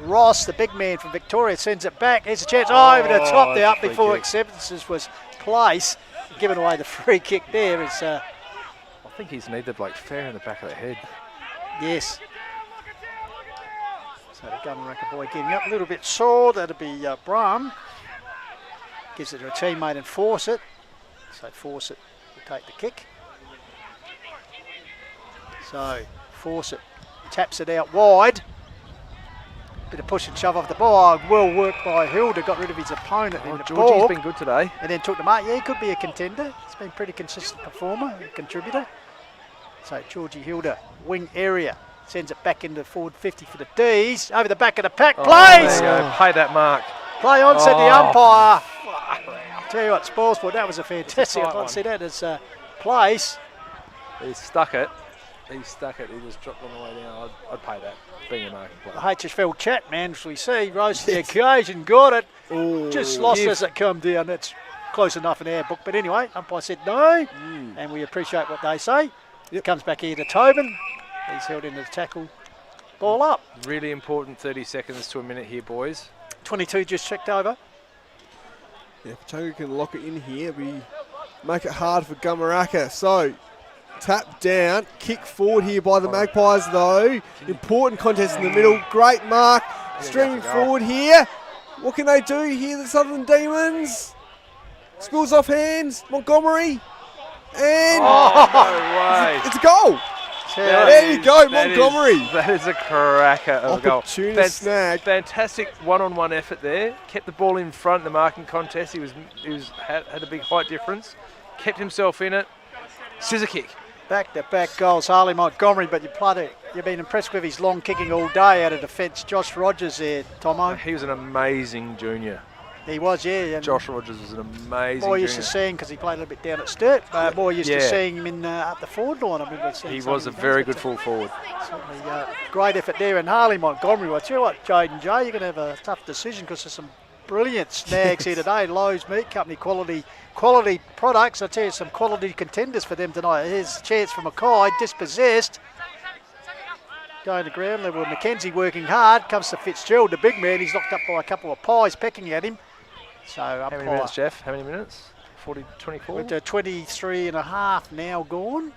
Ross, the big man from Victoria, sends it back. Here's a chance over the top there, up before acceptances was placed. Giving away the free kick there is... I think he's needed like fair in the back of the head. Yes. So the Gumeracha boy getting up a little bit sore. That'll be Brahm. Gives it to a teammate and Fawcett. So Fawcett will take the kick. So Fawcett taps it out wide. Bit of push and shove off the ball. Well worked by Hilda. Got rid of his opponent in the ball. Georgie's been good today. And then took the mark. Yeah, he could be a contender. He's been a pretty consistent performer, a contributor. So Georgie Hilda, wing area. Sends it back into forward 50 for the D's. Over the back of the pack. Plays! There you go. Pay that mark. Play on, said the umpire. Tell you what, spoil sport, that was a fantastic. I'd like to see that as place. He stuck it. He stuck it. He just dropped on the way down. I'd pay that, being a marking player. The HFL chat, man, as we see, rose to the occasion, got it. Just lost as it come down. That's close enough in our book. But anyway, umpire said no, and we appreciate what they say. It comes back here to Tobin. He's held into the tackle. Ball up. Really important 30 seconds to a minute here, boys. 22 just checked over. Yeah, if Echunga can lock it in here, we make it hard for Gumeracha. So, tap down, kick forward here by the Magpies though. Important contest in the middle. Great mark. Streaming forward here. What can they do here, the Southern Demons? Spills off hands. Montgomery. And no way. It's a goal. There you go, Montgomery. That is a cracker of a goal. Opportunity snag. Fantastic one-on-one effort there. Kept the ball in front in the marking contest. He had a big height difference. Kept himself in it. Scissor kick. Back-to-back goals, Harley Montgomery, but you've been impressed with his long kicking all day out of defence. Josh Rogers there, Tomo. He was an amazing junior. He was, yeah. Josh Rogers was an amazing More used to seeing, because he played a little bit down at Sturt, more used to seeing him in up the forward line. I remember seeing he was a very good full forward. Certainly great effort there. And Harley Montgomery, well, I tell you what, Jaden J, you're going to have a tough decision because there's some brilliant snags here today. Lowe's Meat Company quality products. I tell you, some quality contenders for them tonight. Here's a chance for Mackay, dispossessed. Going to ground level, McKenzie working hard. Comes to Fitzgerald, the big man. He's knocked up by a couple of pies pecking at him. So how many minutes, Jeff? How many minutes? 24? We're to 23 and a half now gone.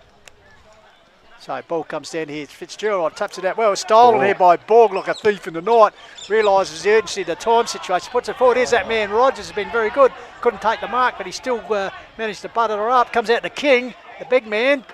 So ball comes down here. Fitzgerald taps it out. Well, stolen here by Borg like a thief in the night. Realises the urgency of the time situation. Puts it forward. Here's that man. Rogers has been very good. Couldn't take the mark, but he still managed to butter her up. Comes out to King, the big man.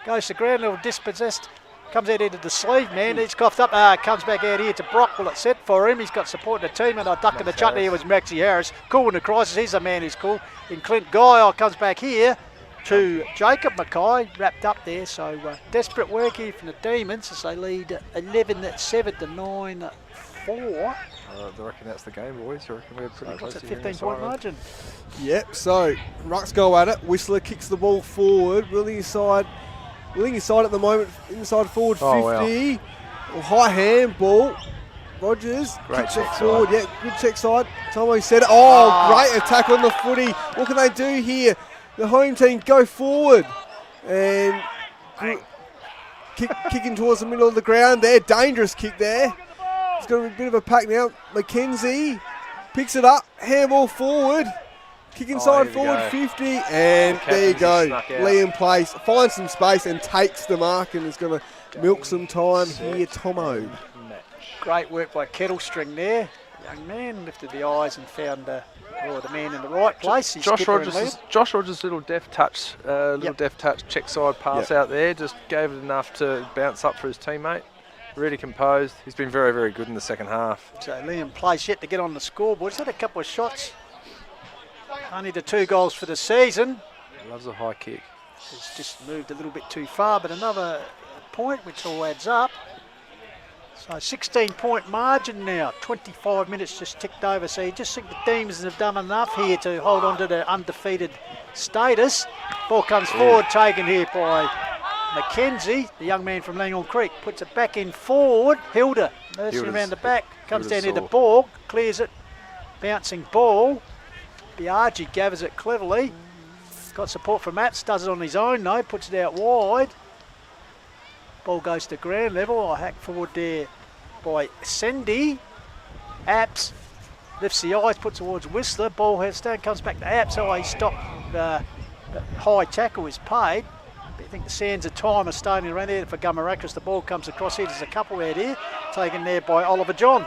Goes to ground level, dispossessed. Comes out into the sleeve, man. He's coughed up. Comes back out here to Brock. Well, it's set for him. He's got support in the team. And I duck in the chutney. Here was Maxie Harris. Cool in the crisis. He's the man who's cool. In Clint Guile comes back here to Jacob Mackay. Wrapped up there. So desperate work here from the Demons as they lead 11-7 to 9-4. I reckon that's the game, boys. I reckon we're pretty close to 15-point margin. Yep, so Rucks go at it. Whistler kicks the ball forward. Willing inside at the moment, inside forward 50. Wow. High handball. Rogers great kicks it forward. Yeah, good check side. Tomo said it. Great attack on the footy. What can they do here? The home team go forward. And kicking towards the middle of the ground there. Dangerous kick there. It's got a bit of a pack now. McKenzie picks it up. Handball forward. Kick inside forward 50, and there you go. Liam Place finds some space and takes the mark and is going to milk some time here, Tomo. Great work by Kettlestring there. Young man lifted the eyes and found the man in the right place. Josh Rogers' little deft touch, check side pass out there, just gave it enough to bounce up for his teammate. Really composed. He's been very, very good in the second half. So Liam Place yet to get on the scoreboard. He's had a couple of shots. Only the 2 goals for the season. Loves a high kick. He's just moved a little bit too far, but another point, which all adds up. So 16-point margin now. 25 minutes just ticked over. So you just think the Demons have done enough here to hold on to their undefeated status. Ball comes forward, taken here by McKenzie, the young man from Langhorne Creek. Puts it back in forward. Hilda nursing around the back. Comes down here to Borg. Clears it. Bouncing ball. Biaggi gathers it cleverly. Got support from Apps, does it on his own though, puts it out wide. Ball goes to ground level. I hack forward there by Sendy. Apps lifts the eyes, puts towards Whistler. Ball has down, comes back to Apps. So he stopped. The high tackle is paid. But I think the sands of time are starting to run out for Gumeracha as the ball comes across here. There's a couple out here, taken there by Oliver John.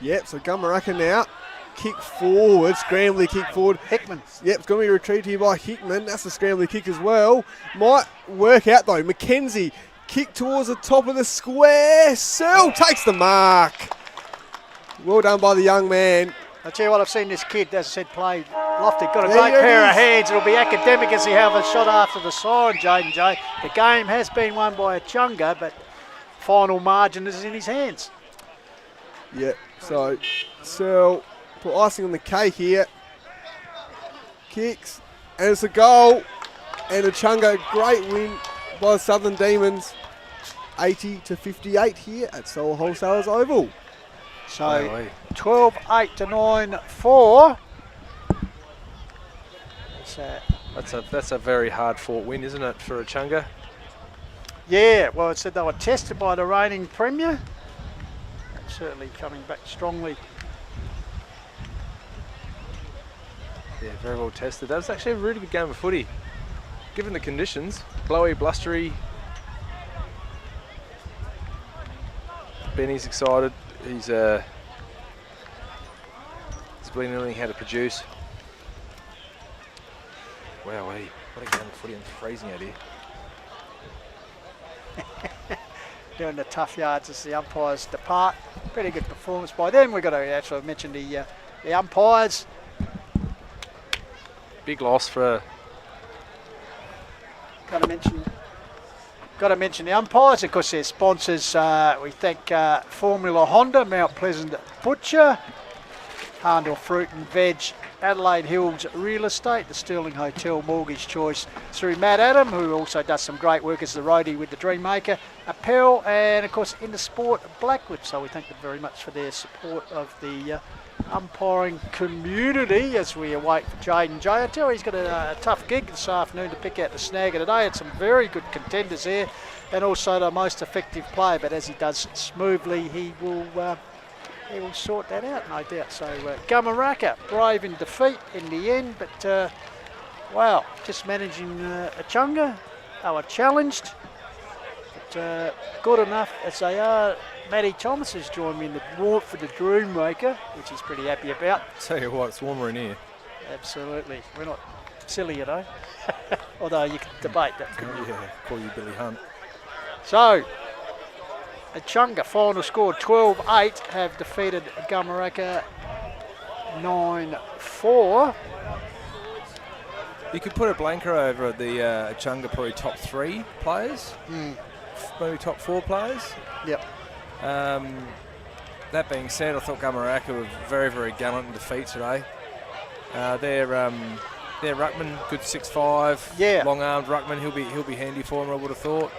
Yep, so Gumeracha now. Kick forward, scrambly kick forward. Hickman. Yep, it's going to be retrieved here by Hickman. That's a scrambly kick as well. Might work out though. McKenzie, kick towards the top of the square. Searle takes the mark. Well done by the young man. I tell you what, I've seen this kid, as I said, play lofty. Got a great pair of hands. It'll be academic as he have a shot after the siren, Jaden J. The game has been won by Echunga, but final margin is in his hands. Yep, so Searle put icing on the cake here. Kicks, and it's a goal. And Echunga, great win by the Southern Demons. 80-58 here at Soul Wholesalers Oval. So 12-8 to 9-4. That's a very hard fought win, isn't it, for Echunga? Yeah, well, it said they were tested by the reigning Premier. Certainly coming back strongly. Yeah, very well tested. That was actually a really good game of footy, given the conditions. Blowy, blustery. Benny's excited. He's been learning how to produce. Wowee, what a game of footy. I'm freezing out here. Doing the tough yards as the umpires depart. Pretty good performance by them. We've got to actually mention the umpires. Big loss for. Got to mention the umpires, of course, their sponsors. We thank Formula Honda, Mount Pleasant Butcher, Harndell Fruit and Veg, Adelaide Hills Real Estate, the Sterling Hotel Mortgage Choice through Matt Adam, who also does some great work as the roadie with the Dreammaker Apparel, and of course in the sport Blackwood. So we thank them very much for their support of the umpiring community as we await for Jaden J. I tell you, he's got a tough gig this afternoon to pick out the snagger today. Had some very good contenders there, and also the most effective player. But as he does smoothly, he will sort that out, no doubt. So Gumeracha, brave in defeat in the end, but wow, just managing Echunga. They were challenged, but good enough as they are. Matty Thomas has joined me in the warmth for the Dreammaker, which he's pretty happy about. Tell you what, it's warmer in here. Absolutely. We're not silly, you know. Although you can debate that. Yeah, call you Billy Hunt. So, Echunga final score 12-8 have defeated Gumeracha 9-4. You could put a blanker over the Echunga probably top 3 players, maybe top 4 players. Yep. That being said, I thought Gumeracha were very, very gallant in defeat today. Their ruckman, good 6'5", long-armed ruckman. He'll be handy for him, I would have thought.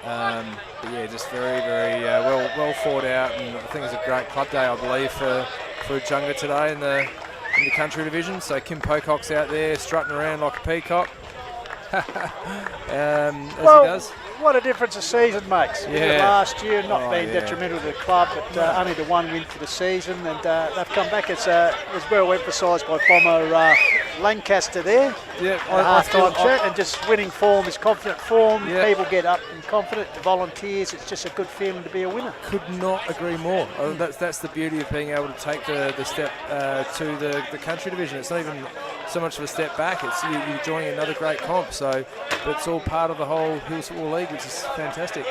But yeah, just very, very well thought out, and I think it's a great club day, I believe, for Echunga today in the country division. So Kim Pocock's out there strutting around like a peacock, as he does. What a difference a season makes. Yeah. Last year not being detrimental to the club, but only the one win for the season, and they've come back. As was well emphasised by Bomber Lancaster there. Yeah, half-time chat, and just winning form is confident form. Yeah. People get up and confident. The volunteers, it's just a good feeling to be a winner. Could not agree more. That's the beauty of being able to take the step to the country division. It's not even so much of a step back. It's you're joining another great comp. So, but it's all part of the whole Hills Football League, which is fantastic.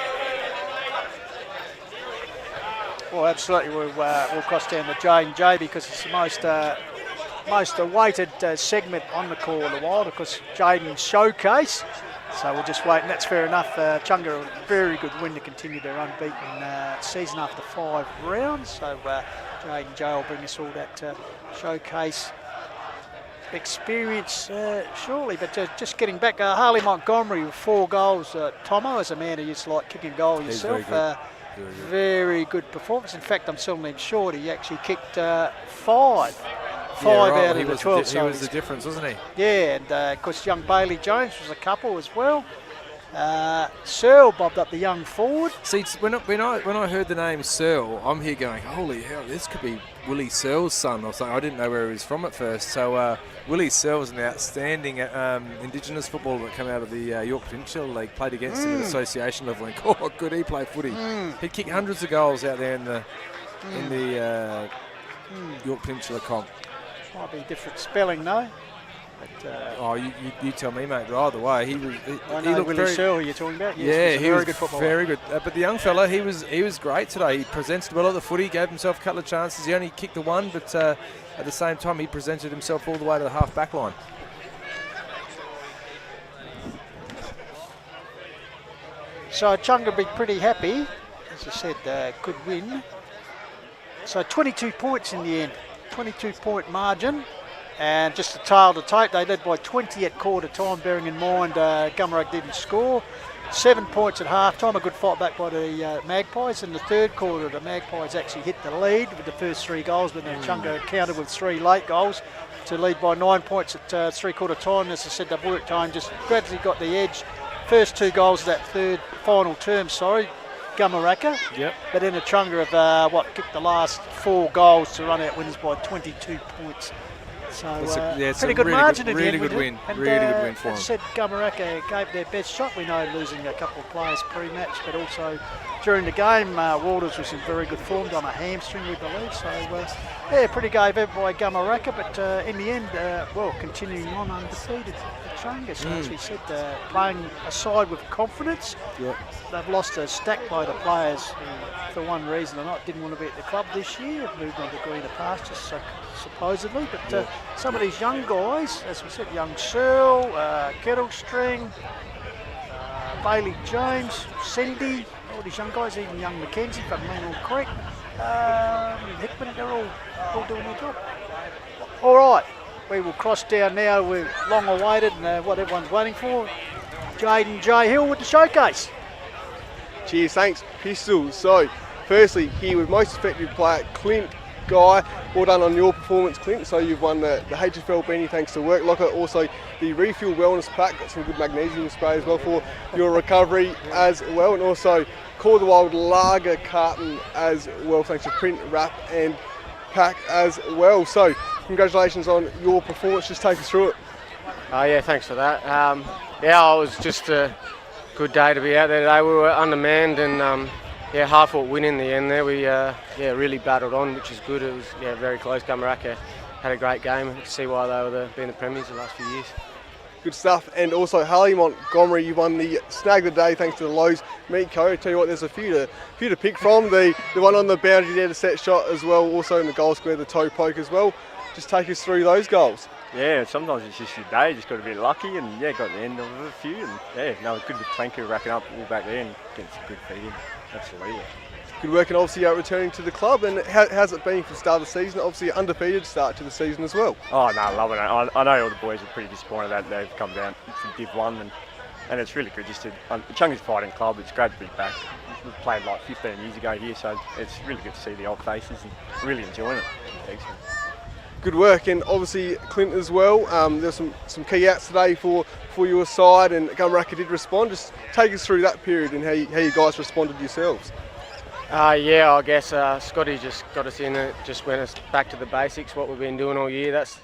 Well, absolutely. We'll cross down to J&J because it's the most awaited segment on the Call of the Wild, of course, Jaden's showcase. So we'll just wait, and that's fair enough. Echunga, a very good win to continue their unbeaten season after 5 rounds. So J&J will bring us all that showcase experience shortly. But just getting back, Harley Montgomery with 4 goals. Tomo, as a man who used to like kicking goal yourself, very good performance. In fact, I'm selling him short. He actually kicked 5 out of the 12. He was the difference, wasn't he? Yeah, and of course young Bailey Jones was a couple as well. Searle bobbed up the young forward. See, when I heard the name Searle, I'm here going, holy hell, this could be Willie Searle's son. I didn't know where he was from at first. So Willie Searle was an outstanding Indigenous footballer that came out of the York Peninsula League, played against him at association level, and oh, could he play footy? He'd kick hundreds of goals out there in the York Peninsula comp. Might be a different spelling, though. But, you tell me, mate. But either way, he looked Willie Searle you're talking about. Yes, he was a very good footballer. Very good. But the young fella, he was great today. He presented well at the footy, gave himself a couple of chances. He only kicked the one, but at the same time, he presented himself all the way to the half-back line. So Echunga will be pretty happy. As I said, good win. So 22 points in the end. 22-point margin, and just a tail to tape, they led by 20 at quarter time, bearing in mind Gumeracha didn't score. 7 points at half time. A good fight back by the Magpies. In the third quarter, the Magpies actually hit the lead with the first 3 goals, but then Echunga countered with 3 late goals to lead by 9 points at three-quarter time. As I said, they've worked home, just gradually got the edge. First 2 goals of that third final term, Gumeracha. Yep. But then Echunga have kicked the last 4 goals to run out winners by 22 points. So it's pretty a good really margin good, in the really end. good with win. it. And, really good win for as I them. said, Gumeracha gave their best shot. We know losing a couple of players pre-match, but also during the game, Walters was in very good form, done a hamstring, we believe. So pretty gave up by Gumeracha, but in the end, continuing on undefeated. Echunga, so as we said, playing a side with confidence. Yep. They've lost a stack load of players who, for one reason or not, didn't want to be at the club this year, have moved on to greener pastures, supposedly. But some of these young guys, as we said, young Searle, Kettlestring, Bailey James, Cindy, all these young guys, even young Mackenzie from Manuel Creek, Hickman, they're all doing their job. All right, we will cross down now. We're long awaited and what everyone's waiting for. Jaden J. Hill with the showcase. Cheers, thanks, Pistols. So, firstly, here with most effective player, Clint Guy. Well done on your performance, Clint. So you've won the HFL beanie thanks to Work Locker. Also, the Refuel Wellness Pack. Got some good magnesium spray as well for your recovery as well. And also, Call the Wild Lager carton as well, thanks to Print, Wrap and Pack as well. So, congratulations on your performance. Just take us through it. Yeah, thanks for that. It was just a good day to be out there today. We were undermanned and hard-fought win in the end there. We really battled on, which is good. It was very close. Gumeracha had a great game. You can see why they were been the premiers the last few years. Good stuff. And also Harley Montgomery, you won the Snag of the Day thanks to the Lowe's Meat Co. I tell you what, there's a few to pick from. The one on the boundary there, the set shot as well. Also in the goal square, the toe poke as well. Just take us through those goals. Yeah, sometimes it's just your day, just got to be lucky and got the end of a few and good with Clanker racking up all back there and getting some good feeding. Absolutely. Good work, and obviously returning to the club. And how's it been for the start of the season? Obviously undefeated start to the season as well. Oh no, loving it. I know all the boys are pretty disappointed that they've come down from Div 1 and it's really good just to Chunga's fighting club. It's great to be back. We played like 15 years ago here, so it's really good to see the old faces and really enjoying it. Excellent. Good work, and obviously Clint as well. There's some key outs today for your side, and Gumeracha did respond. Just take us through that period and how you guys responded yourselves. I guess Scotty just got us in it, just went us back to the basics, what we've been doing all year. That's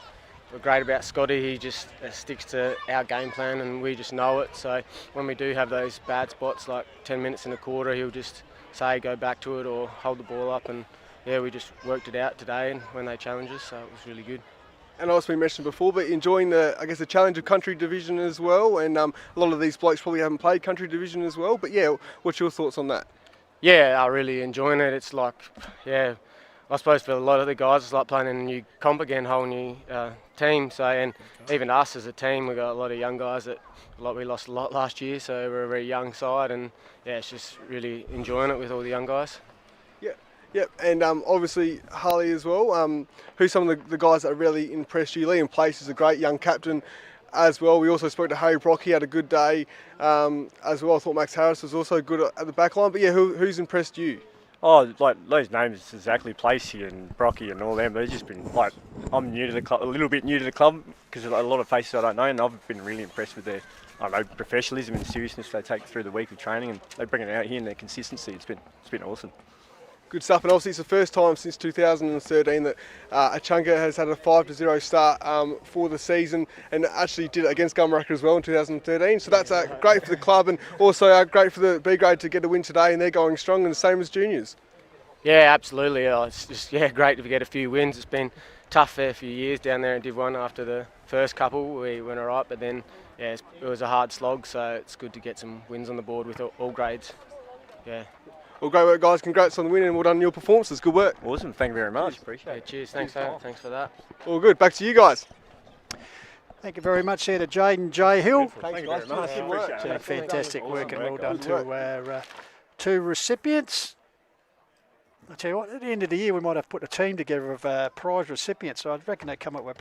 what's great about Scotty. He just sticks to our game plan and we just know it. So when we do have those bad spots, like 10 minutes in the quarter, he'll just say go back to it or hold the ball up, and we just worked it out today and when they challenged us, so it was really good. And as we mentioned before, but enjoying the challenge of country division as well, and a lot of these blokes probably haven't played country division as well, but what's your thoughts on that? Yeah, I'm really enjoying it. It's like, I suppose for a lot of the guys, it's like playing in a new comp again, whole new team. So, and even us as a team, we've got a lot of young guys we lost a lot last year, so we're a very young side, and it's just really enjoying it with all the young guys. Yep, and obviously Harley as well. Who's some of the guys that really impressed you? Liam Place is a great young captain as well. We also spoke to Harry Brock. He had a good day as well. I thought Max Harris was also good at the back line. But who's impressed you? Oh, like those names exactly, Placey and Brocky and all them. They've just been I'm new to the club, a little bit new to the club because a lot of faces I don't know, and I've been really impressed with their professionalism and seriousness they take through the week of training, and they bring it out here and their consistency. It's been awesome. Good stuff, and obviously it's the first time since 2013 that Echunga has had a 5-0 start for the season, and actually did it against Gumeracha as well in 2013. So that's great for the club, and also great for the B grade to get a win today, and they're going strong, and the same as juniors. Yeah, absolutely. It's just great to get a few wins. It's been tough for a few years down there in Div 1 after the first couple. We went all right, but then it was a hard slog, so it's good to get some wins on the board with all grades. Yeah. Well, great work, guys. Congrats on the win and well done on your performances. Good work. Awesome. Thank you very much. Appreciate it. Cheers. Thanks for that. All good. Back to you guys. Thank you very much there to Jaden J. Hill. Thank you very much. Good work. Fantastic work and well done to our two recipients. I tell you what, at the end of the year we might have put a team together of prize recipients. So I reckon they come up with a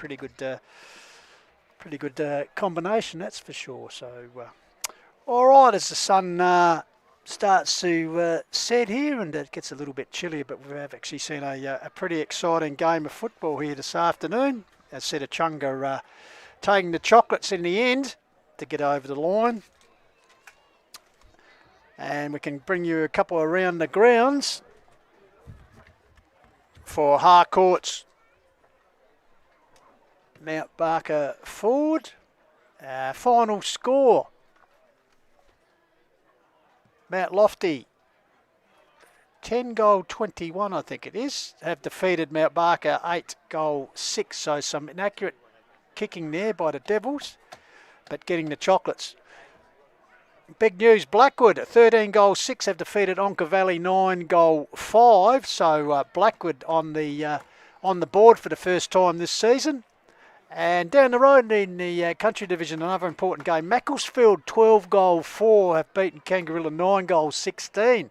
pretty good combination. That's for sure. So. All right, as the sun starts to set here and it gets a little bit chillier, but we have actually seen a pretty exciting game of football here this afternoon. As said, Echunga taking the chocolates in the end to get over the line. And we can bring you a couple around the grounds for Harcourt's Mount Barker Ford. Final score. Mount Lofty, 10-21, I think it is, have defeated Mount Barker 8-6. So some inaccurate kicking there by the Devils, but getting the chocolates. Big news, Blackwood, 13-6, have defeated Onka Valley 9-5. So Blackwood on the board for the first time this season. And down the road in the country division, another important game. Macclesfield 12-4 have beaten Kangarilla 9-16.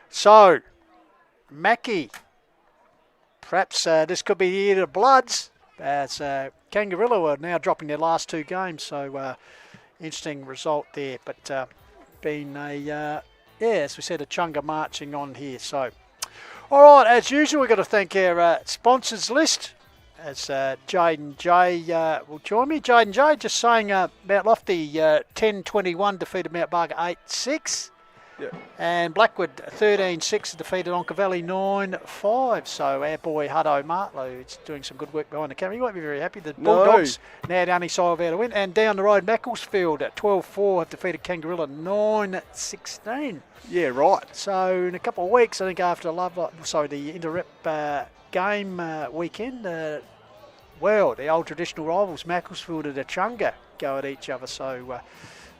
So, Mackie, perhaps this could be the year of Bloods, as Kangarilla are now dropping their last two games. So, interesting result there. But been as we said, Echunga marching on here. So, all right, as usual, we've got to thank our sponsors list. As Jaden J will join me. Jaden J just saying Mount Lofty 10-21 defeated Mount Barker 8-6. Yep. And Blackwood 13-6 defeated Onka Valley 9-5. So our boy Hutto Martlow is doing some good work behind the camera. You won't be very happy. The Bulldogs now the only side without a win. And down the road, Macclesfield at 12-4 have defeated Kangarilla 9-16. Yeah, right. So in a couple of weeks, I think after the inter-rep game weekend, the old traditional rivals, Macclesfield and Echunga, go at each other. So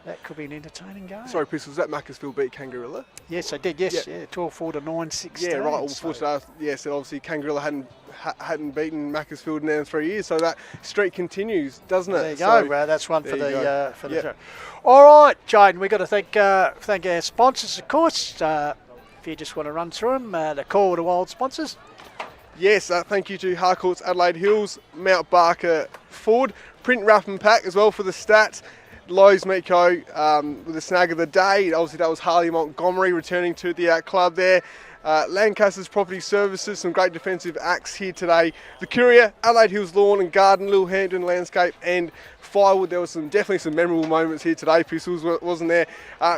that could be an entertaining game. Sorry, Chris, was that Macclesfield beat Kangarilla? Yes, they did, yes. Yeah, 12-4 to 9-16. Yeah, right. Well, so obviously Kangarilla hadn't beaten Macclesfield now in 3 years, so that streak continues, doesn't it? There you go. That's one for the show. All All right, Jaden, we've got to thank our sponsors, of course. If you just want to run through them, the Call of the Wild sponsors. Yes, thank you to Harcourt's Adelaide Hills, Mount Barker Ford, Print Wrap and Pack as well for the stats. Lowe's Meat Co. With the snag of the day. Obviously that was Harley Montgomery returning to the club there. Lancaster's Property Services, some great defensive acts here today. The Courier, Adelaide Hills Lawn and Garden, Little Hampton Landscape and Firewood. There was definitely some memorable moments here today, Pistols, wasn't there?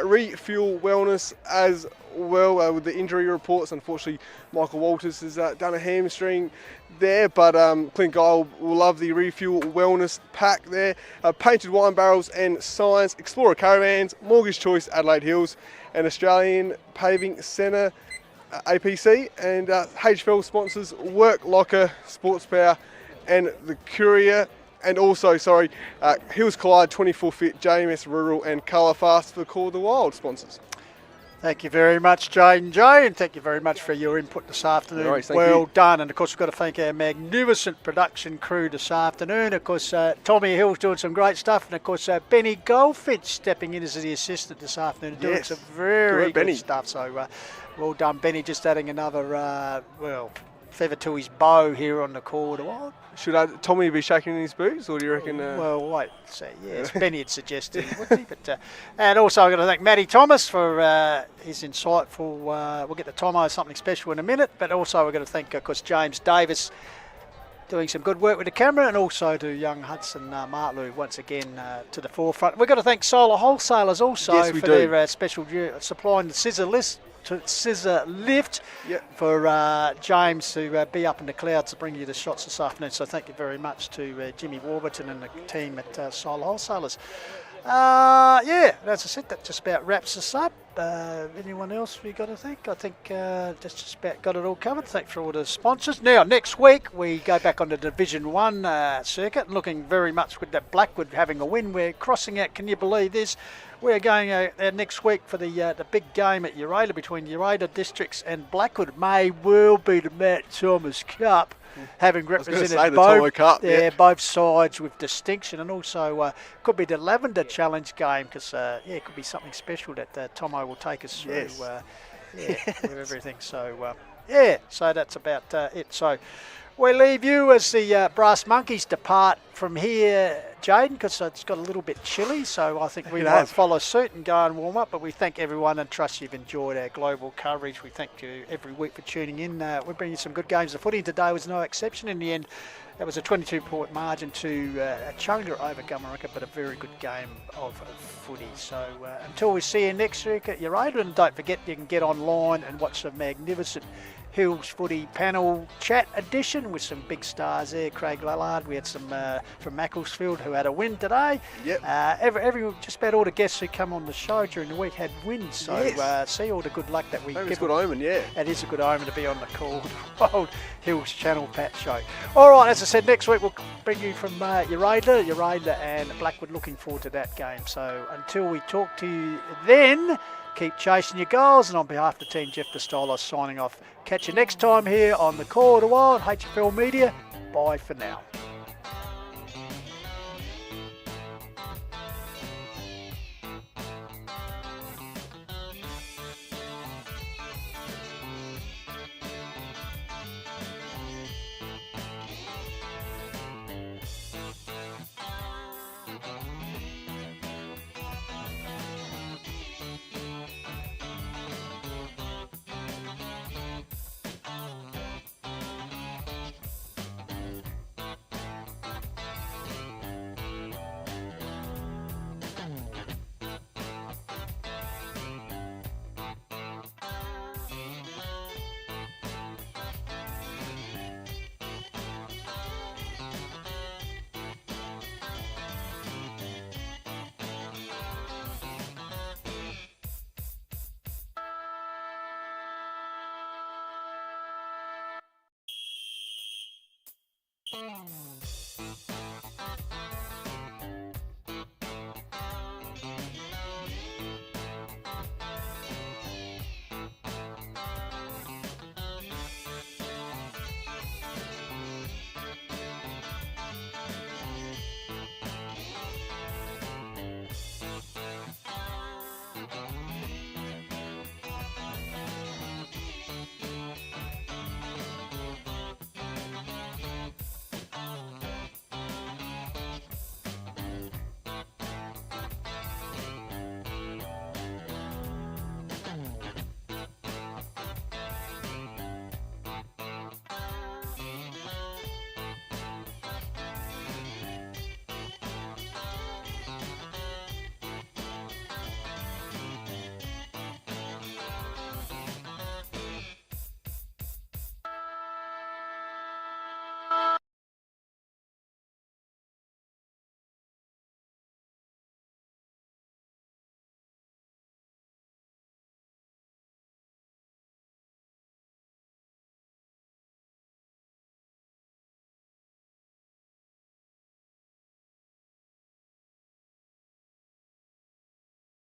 Refuel Wellness as well with the injury reports. Unfortunately, Michael Walters has done a hamstring there, but Clint Guy will love the Refuel Wellness pack there. Painted Wine Barrels and Signs, Explorer Caravans, Mortgage Choice Adelaide Hills, and Australian Paving Centre, APC, and HFL sponsors Work Locker, Sports Power, and the Courier. And also, Hills Collide, 24 Fit, JMS Rural, and Colour Fast for Call of the Wild sponsors. Thank you very much, Jaden J, and thank you very much for your input this afternoon. Right, well done. And of course, we've got to thank our magnificent production crew this afternoon. Of course, Tommy Hill's doing some great stuff, and of course, Benny Goldfinch stepping in as the assistant this afternoon, doing some very good stuff. So, well done, Benny. Just adding another feather to his bow here on the Call of the Wild. Should Tommy be shaking in his boots, or do you reckon? Well, wait. So, yes, Benny had suggested, wouldn't he? But, and also, I've got to thank Matty Thomas for his insightful. We'll get to Tomo something special in a minute, but also we're going to thank, of course, James Davis doing some good work with the camera, and also to young Hudson Martlew once again to the forefront. We've got to thank Solar Wholesalers also for their special supplying the scissor lift for James to be up in the clouds to bring you the shots this afternoon. So thank you very much to Jimmy Warburton and the team at Solar Wholesalers. As I said, that just about wraps us up. Anyone else we got to thank? I think that's just about got it all covered. Thanks for all the sponsors. Now, next week we go back on the Division 1 circuit, looking very much with that Blackwood having a win. We're crossing out, can you believe this? We're going next week for the big game at Ureila between Ureila Districts and Blackwood. May well be the Matt Thomas Cup, having represented both sides with distinction, and also could be the Lavender Challenge game because it could be something special that Tomo will take us through with everything. So so that's about it. So We leave you as the Brass Monkeys depart from here, Jaden, because it's got a little bit chilly, so I think we might follow suit and go and warm up. But we thank everyone and trust you've enjoyed our global coverage. We thank you every week for tuning in. We bring you some good games of footy, and today was no exception. In the end, that was a 22-point margin to Echunga over Gumeracha, but a very good game of footy. So until we see you next week at Nairne, and don't forget you can get online and watch the magnificent Hills Footy panel chat edition with some big stars there. Craig Lallard, we had some from Macclesfield who had a win today. Yep. Just about all the guests who come on the show during the week had wins. So see all the good luck that we give. It's a good omen, yeah. It is a good omen to be on the Called Wild Hills Channel Pat show. All right, as I said, next week we'll bring you from Nairne and Blackwood. Looking forward to that game. So until we talk to you then, keep chasing your goals, and on behalf of the team, Jeff Destola signing off. Catch you next time here on the Call of the Wild, HFL Media. Bye for now. Mm.